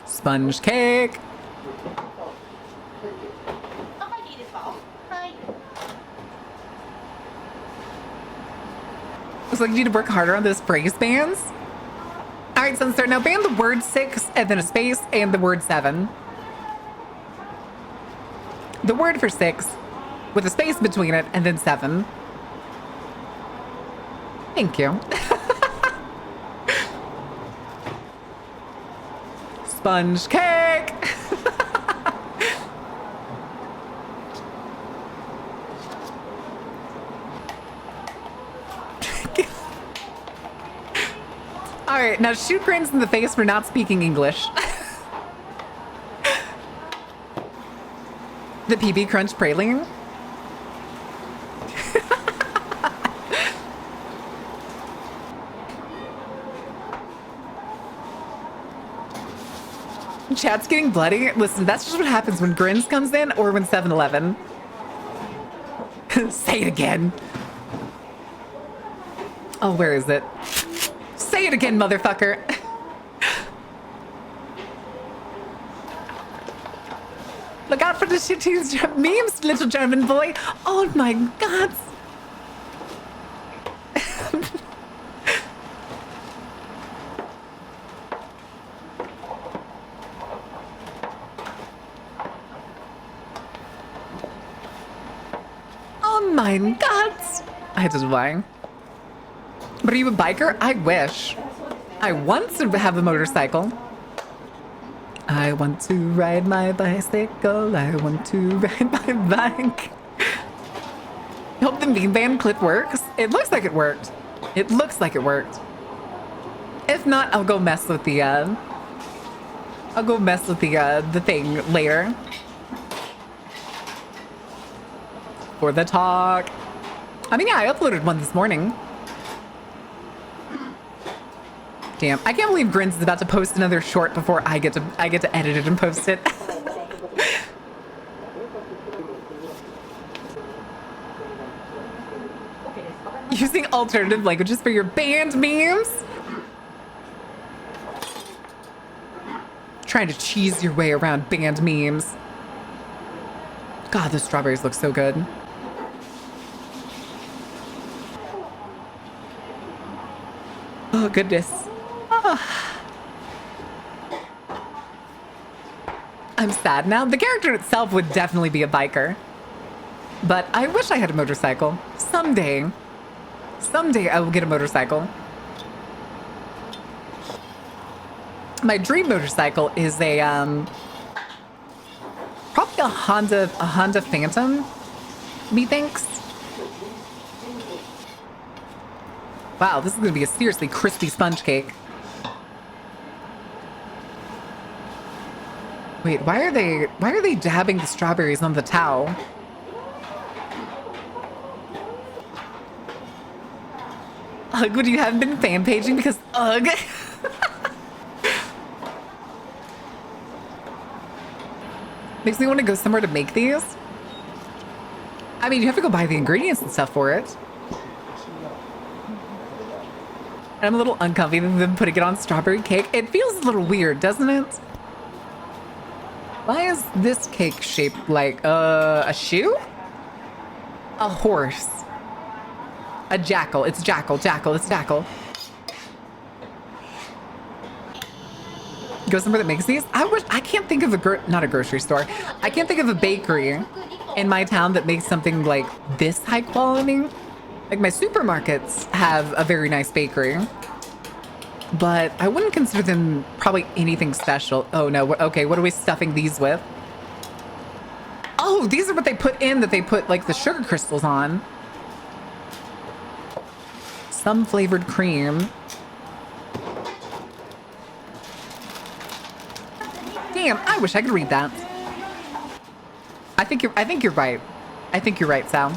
Speaker 1: Sponge cake. Looks like you need to work harder on those phrase bands. All right, Sunster, now ban the word 6 and then a space and the word 7. The word for 6 with a space between it and then 7. Thank you. Sponge cake. All right, now shoot Grins in the face for not speaking English. The PB Crunch praline. Chat's getting bloody. Listen, that's just what happens when Grins comes in or when 7-Eleven. Say it again. Oh, where is it? Say it again, motherfucker. Look out for the shitty memes, little German boy. Oh my God. Oh my God. I had to lie. But are you a biker? I wish. I want to have a motorcycle. I want to ride my bicycle. I want to ride my bike. I hope the meme ban clip works. It looks like it worked. It looks like it worked. If not, I'll go mess with the the thing later. For the talk. I mean, yeah, I uploaded one this morning. Damn, I can't believe Grins is about to post another short before I get to edit it and post it. Using alternative languages for your banned memes? Trying to cheese your way around banned memes. God, the strawberries look so good. Oh, goodness. I'm sad now. The character itself would definitely be a biker. But I wish I had a motorcycle. Someday. Someday I will get a motorcycle. My dream motorcycle is a, probably a Honda Phantom, methinks. Wow, this is gonna be a seriously crispy sponge cake. Wait, why are they dabbing the strawberries on the towel? Ugh, would you have been fan paging because ugh? Makes me want to go somewhere to make these. I mean, you have to go buy the ingredients and stuff for it. And I'm a little uncomfy with them putting it on strawberry cake. It feels a little weird, doesn't it? Why is this cake shaped like a shoe? A horse. A jackal. It's jackal. Jackal. It's jackal. Go somewhere that makes these? I can't think of not a grocery store. I can't think of a bakery in my town that makes something like this high quality. Like my supermarkets have a very nice bakery, but I wouldn't consider them probably anything special. Oh no, okay, what are we stuffing these with? Oh, these are what they put in that they put like the sugar crystals on. Some flavored cream. Damn, I wish I could read that. I think you're right. I think you're right, Sal.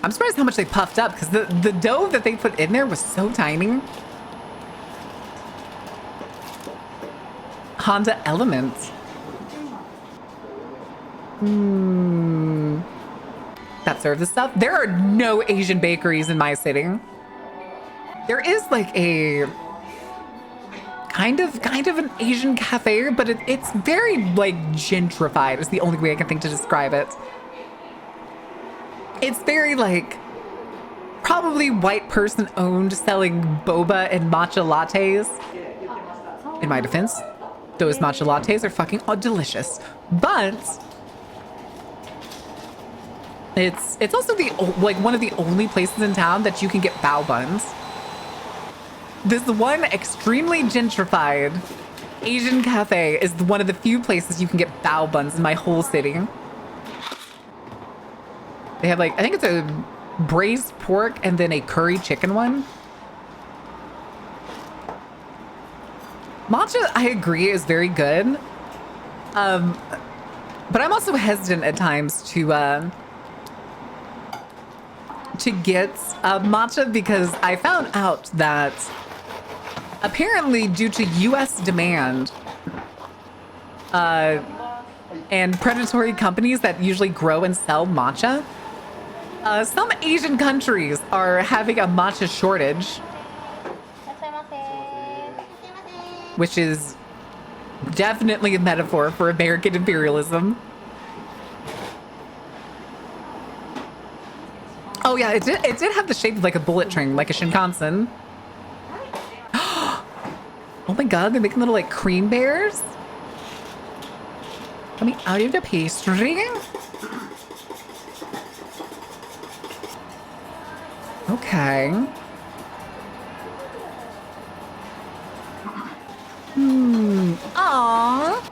Speaker 1: I'm surprised how much they puffed up because the dough that they put in there was so tiny. Honda Element. That serves the stuff. There are no Asian bakeries in my city. There is like a kind of an Asian cafe, but it's very like gentrified is the only way I can think to describe it. It's very like probably white person owned, selling boba and matcha lattes. In my defense, those matcha lattes are fucking delicious, but it's also like one of the only places in town that you can get bao buns. This one extremely gentrified Asian cafe is one of the few places you can get bao buns in my whole city. They have like, I think it's a braised pork and then a curry chicken one. Matcha, I agree, is very good. But I'm also hesitant at times to get matcha because I found out that apparently due to US demand and predatory companies that usually grow and sell matcha, some Asian countries are having a matcha shortage, which is definitely a metaphor for American imperialism. Oh yeah, it did have the shape of like a bullet train, like a Shinkansen. Oh my god, they're making little like cream bears coming out of the pastry. Okay. Aww.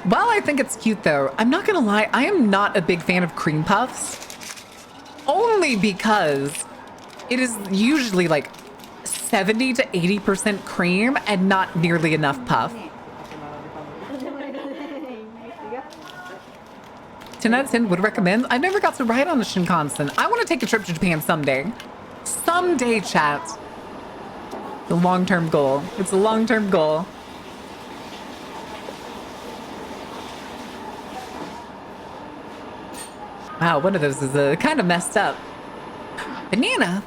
Speaker 1: Well, I think it's cute though. I'm not gonna lie, I am not a big fan of cream puffs. Only because it is usually like 70 to 80% cream and not nearly enough puff. 10 out of 10 would recommend. I never got to ride on a Shinkansen. I want to take a trip to Japan someday. Someday, chat. The long-term goal. It's a long-term goal. Wow, one of those is kind of messed up. Banana?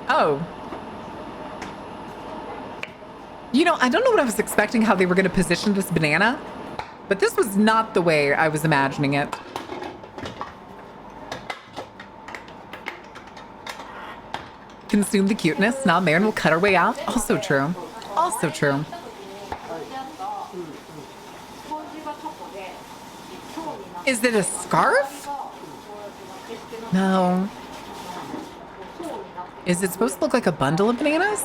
Speaker 1: Oh. You know, I don't know what I was expecting how they were going to position this banana, but this was not the way I was imagining it. Consume the cuteness. Nah, Marin will cut her way out. Also true. Also true. Is it a scarf? No. Is it supposed to look like a bundle of bananas?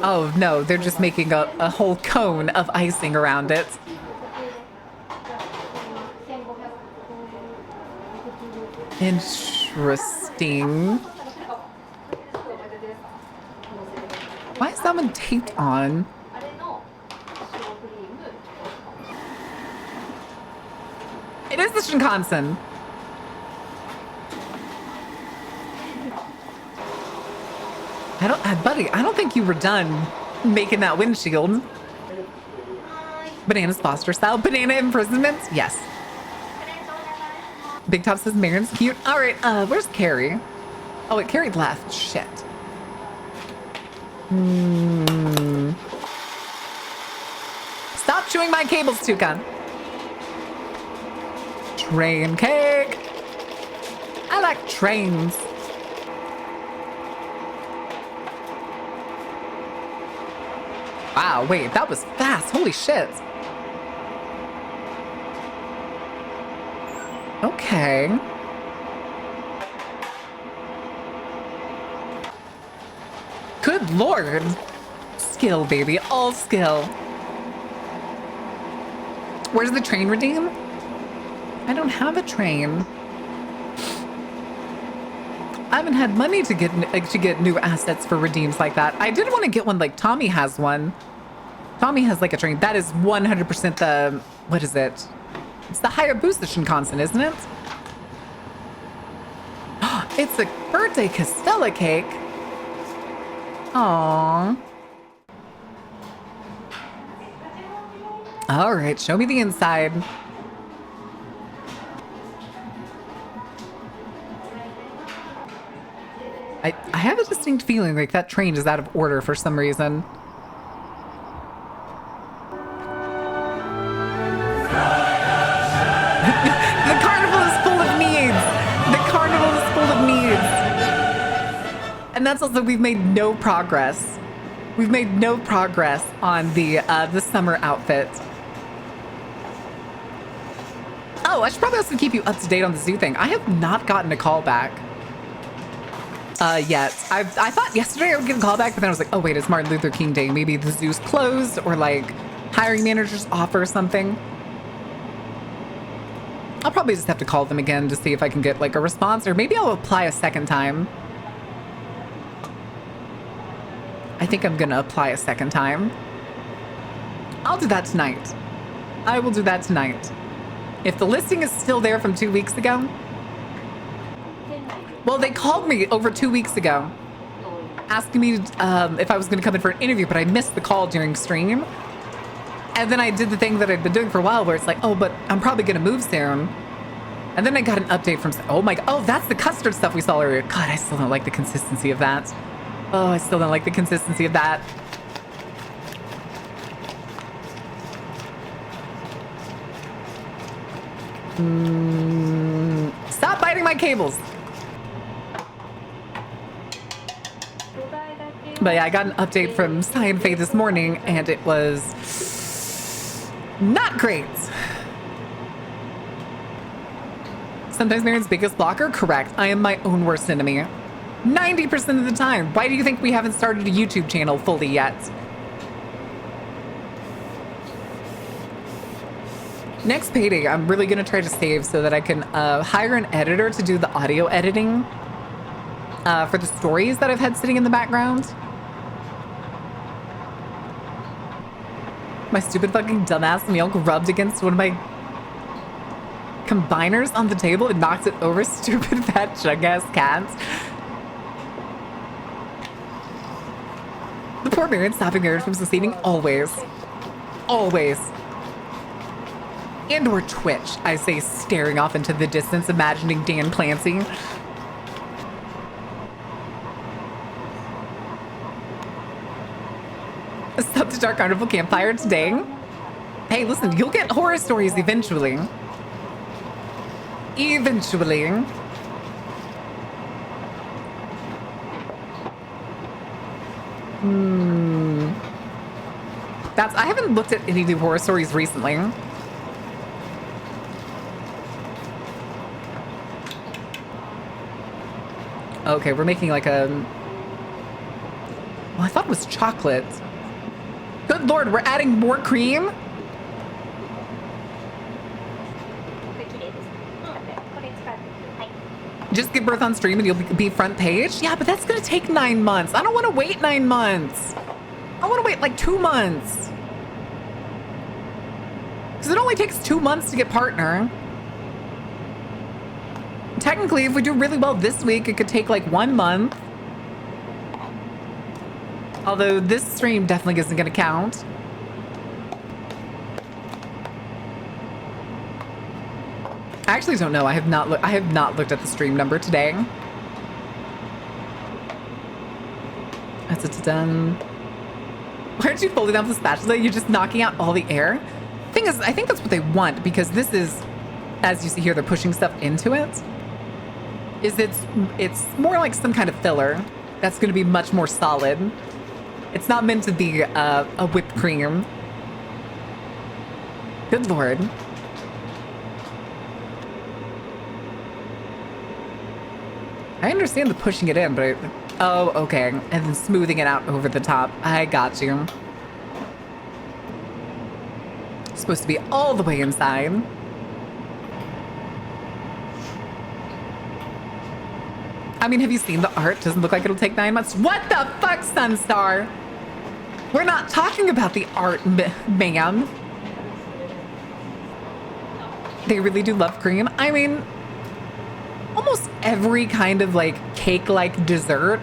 Speaker 1: Oh no, they're just making a whole cone of icing around it. Interesting. Why is that one taped on? It is the Shinkansen. Buddy, I don't think you were done making that windshield. Banana's foster style. Banana imprisonment? Yes. Big Top says Marin's cute. All right, where's Carrie? Oh, it Carrie left. Shit. Stop chewing my cables, Tuka. Train cake. I like trains. Wow, wait, that was fast. Holy shit. Okay. Good lord. Skill, baby. All skill. Where's the train redeem? I don't have a train. I haven't had money to get new assets for redeems like that. I did want to get one like Tommy has one. Tommy has like a train. That is 100% the, what is it? It's the Hayabusa Shinkansen, isn't it? It's a birthday Castella cake. Aww. All right, show me the inside. I have a distinct feeling like that train is out of order for some reason. The carnival is full of needs. The carnival is full of needs. And that's also, we've made no progress. We've made no progress on the summer outfit. Oh, I should probably also keep you up to date on the zoo thing. I have not gotten a call back yet. I thought yesterday I would get a call back, but then I was like, oh wait, it's Martin Luther King Day. Maybe the zoo's closed or like hiring managers off or something. I'll probably just have to call them again to see if I can get like a response, or maybe I'll apply a second time. I think I'm gonna apply a second time. I'll do that tonight. I will do that tonight. If the listing is still there from 2 weeks ago. Well, they called me over 2 weeks ago asking me if I was gonna come in for an interview, but I missed the call during stream. And then I did the thing that I'd been doing for a while where it's like, oh, but I'm probably gonna move soon. And then I got an update from, oh my, oh, that's the custard stuff we saw earlier. God, I still don't like the consistency of that. Oh, I still don't like the consistency of that. Stop biting my cables. But yeah, I got an update from Cyan Faye this morning, and it was not great. Sometimes Marion's biggest blocker? Correct. I am my own worst enemy. 90% of the time. Why do you think we haven't started a YouTube channel fully yet? Next payday, I'm really going to try to save so that I can hire an editor to do the audio editing for the stories that I've had sitting in the background. My stupid fucking dumbass milk rubbed against one of my combiners on the table and knocked it over. Stupid fat chug-ass cat. The poor Marion stopping Marion from succeeding always. Always. And or Twitch, I say, staring off into the distance, imagining Dan Clancy. Sub to Dark Carnival Campfire today. Hey, listen, you'll get horror stories eventually. Eventually. I haven't looked at any new horror stories recently. Okay, we're making like a... Well, I thought it was chocolate. Good lord, we're adding more cream? Just give birth on stream and you'll be front page? Yeah, but that's gonna take 9 months. I don't want to wait 9 months. I want to wait like 2 months. Because it only takes 2 months to get partner. Technically, if we do really well this week, it could take like 1 month. Although this stream definitely isn't gonna count. I actually don't know. I have not looked at the stream number today. That's it done. Why aren't you folding down the spatula? You're just knocking out all the air. Thing is, I think that's what they want, because this is, as you see here, they're pushing stuff into it. It's more like some kind of filler that's going to be much more solid. It's not meant to be a whipped cream. Good lord. I understand the pushing it in, but oh, okay. And then smoothing it out over the top. I got you. It's supposed to be all the way inside. I mean, have you seen the art? Doesn't look like it'll take 9 months. What the fuck, Sunstar? We're not talking about the art, ma'am. They really do love cream. I mean, almost every kind of like cake-like dessert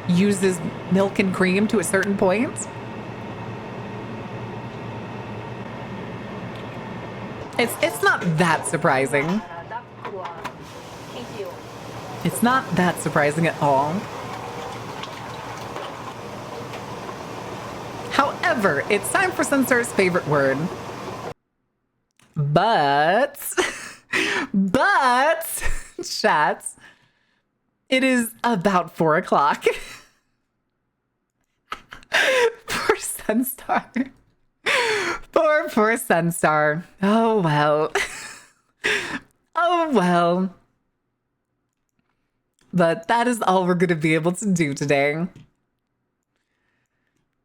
Speaker 1: uses milk and cream to a certain point. It's not that surprising. It's not that surprising at all. However, it's time for Sunstar's favorite word. But, chats, it is about 4 o'clock for Sunstar. For Sunstar. Oh, well. Oh, well. But that is all we're going to be able to do today.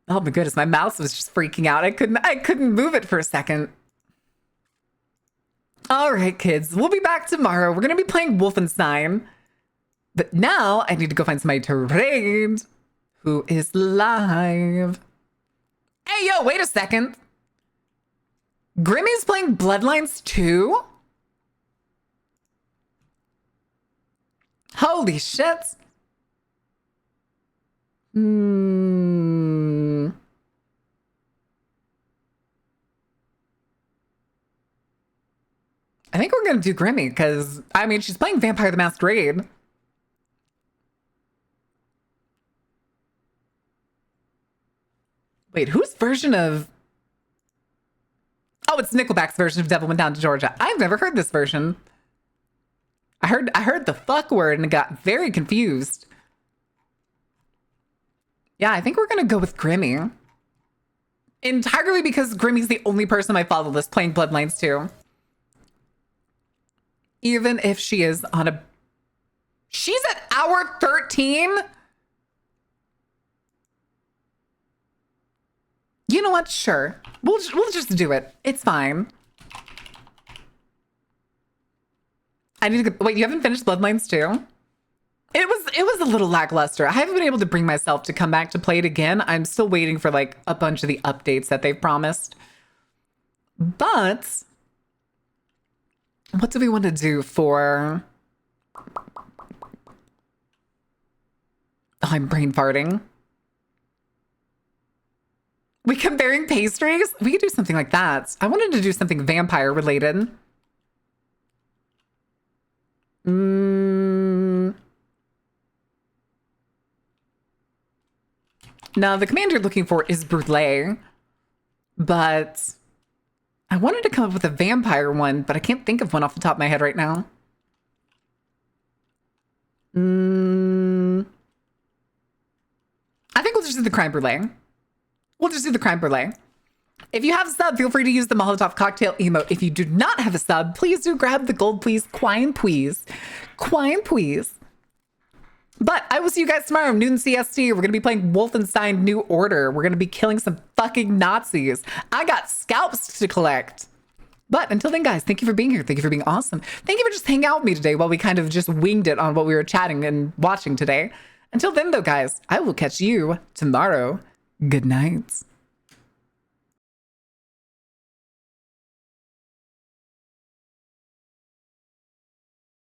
Speaker 1: Oh my goodness, my mouse was just freaking out. I couldn't move it for a second. All right, kids, we'll be back tomorrow. We're going to be playing Wolfenstein. But now I need to go find somebody to raid who is live. Hey, yo, wait a second. Grimmy's playing Bloodlines 2? Holy shit. I think we're going to do Grimmy because, I mean, she's playing Vampire the Masquerade. Wait, whose version of... Oh, it's Nickelback's version of Devil Went Down to Georgia. I've never heard this version. I heard the fuck word and got very confused. Yeah, I think we're going to go with Grimmy. Entirely because Grimmy's the only person on my follow list playing Bloodlines 2. Even if she is on a... She's at hour 13? You know what? Sure. We'll just do it. It's fine. I need to go... Wait, you haven't finished Bloodlines 2? It was a little lackluster. I haven't been able to bring myself to come back to play it again. I'm still waiting for like a bunch of the updates that they've promised. But what do we want to do for... Oh, I'm brain farting. We comparing pastries? We could do something like that. I wanted to do something vampire related. Now, the command you're looking for is brulee, but I wanted to come up with a vampire one, but I can't think of one off the top of my head right now. I think we'll just do the crime brulee. We'll just do the crime brulee. If you have a sub, feel free to use the Molotov cocktail emote. If you do not have a sub, please do grab the gold, please. Quine, please. Quine, please. But I will see you guys tomorrow, noon CST. We're going to be playing Wolfenstein New Order. We're going to be killing some fucking Nazis. I got scalps to collect. But until then, guys, thank you for being here. Thank you for being awesome. Thank you for just hanging out with me today while we kind of just winged it on what we were chatting and watching today. Until then, though, guys, I will catch you tomorrow. Good night.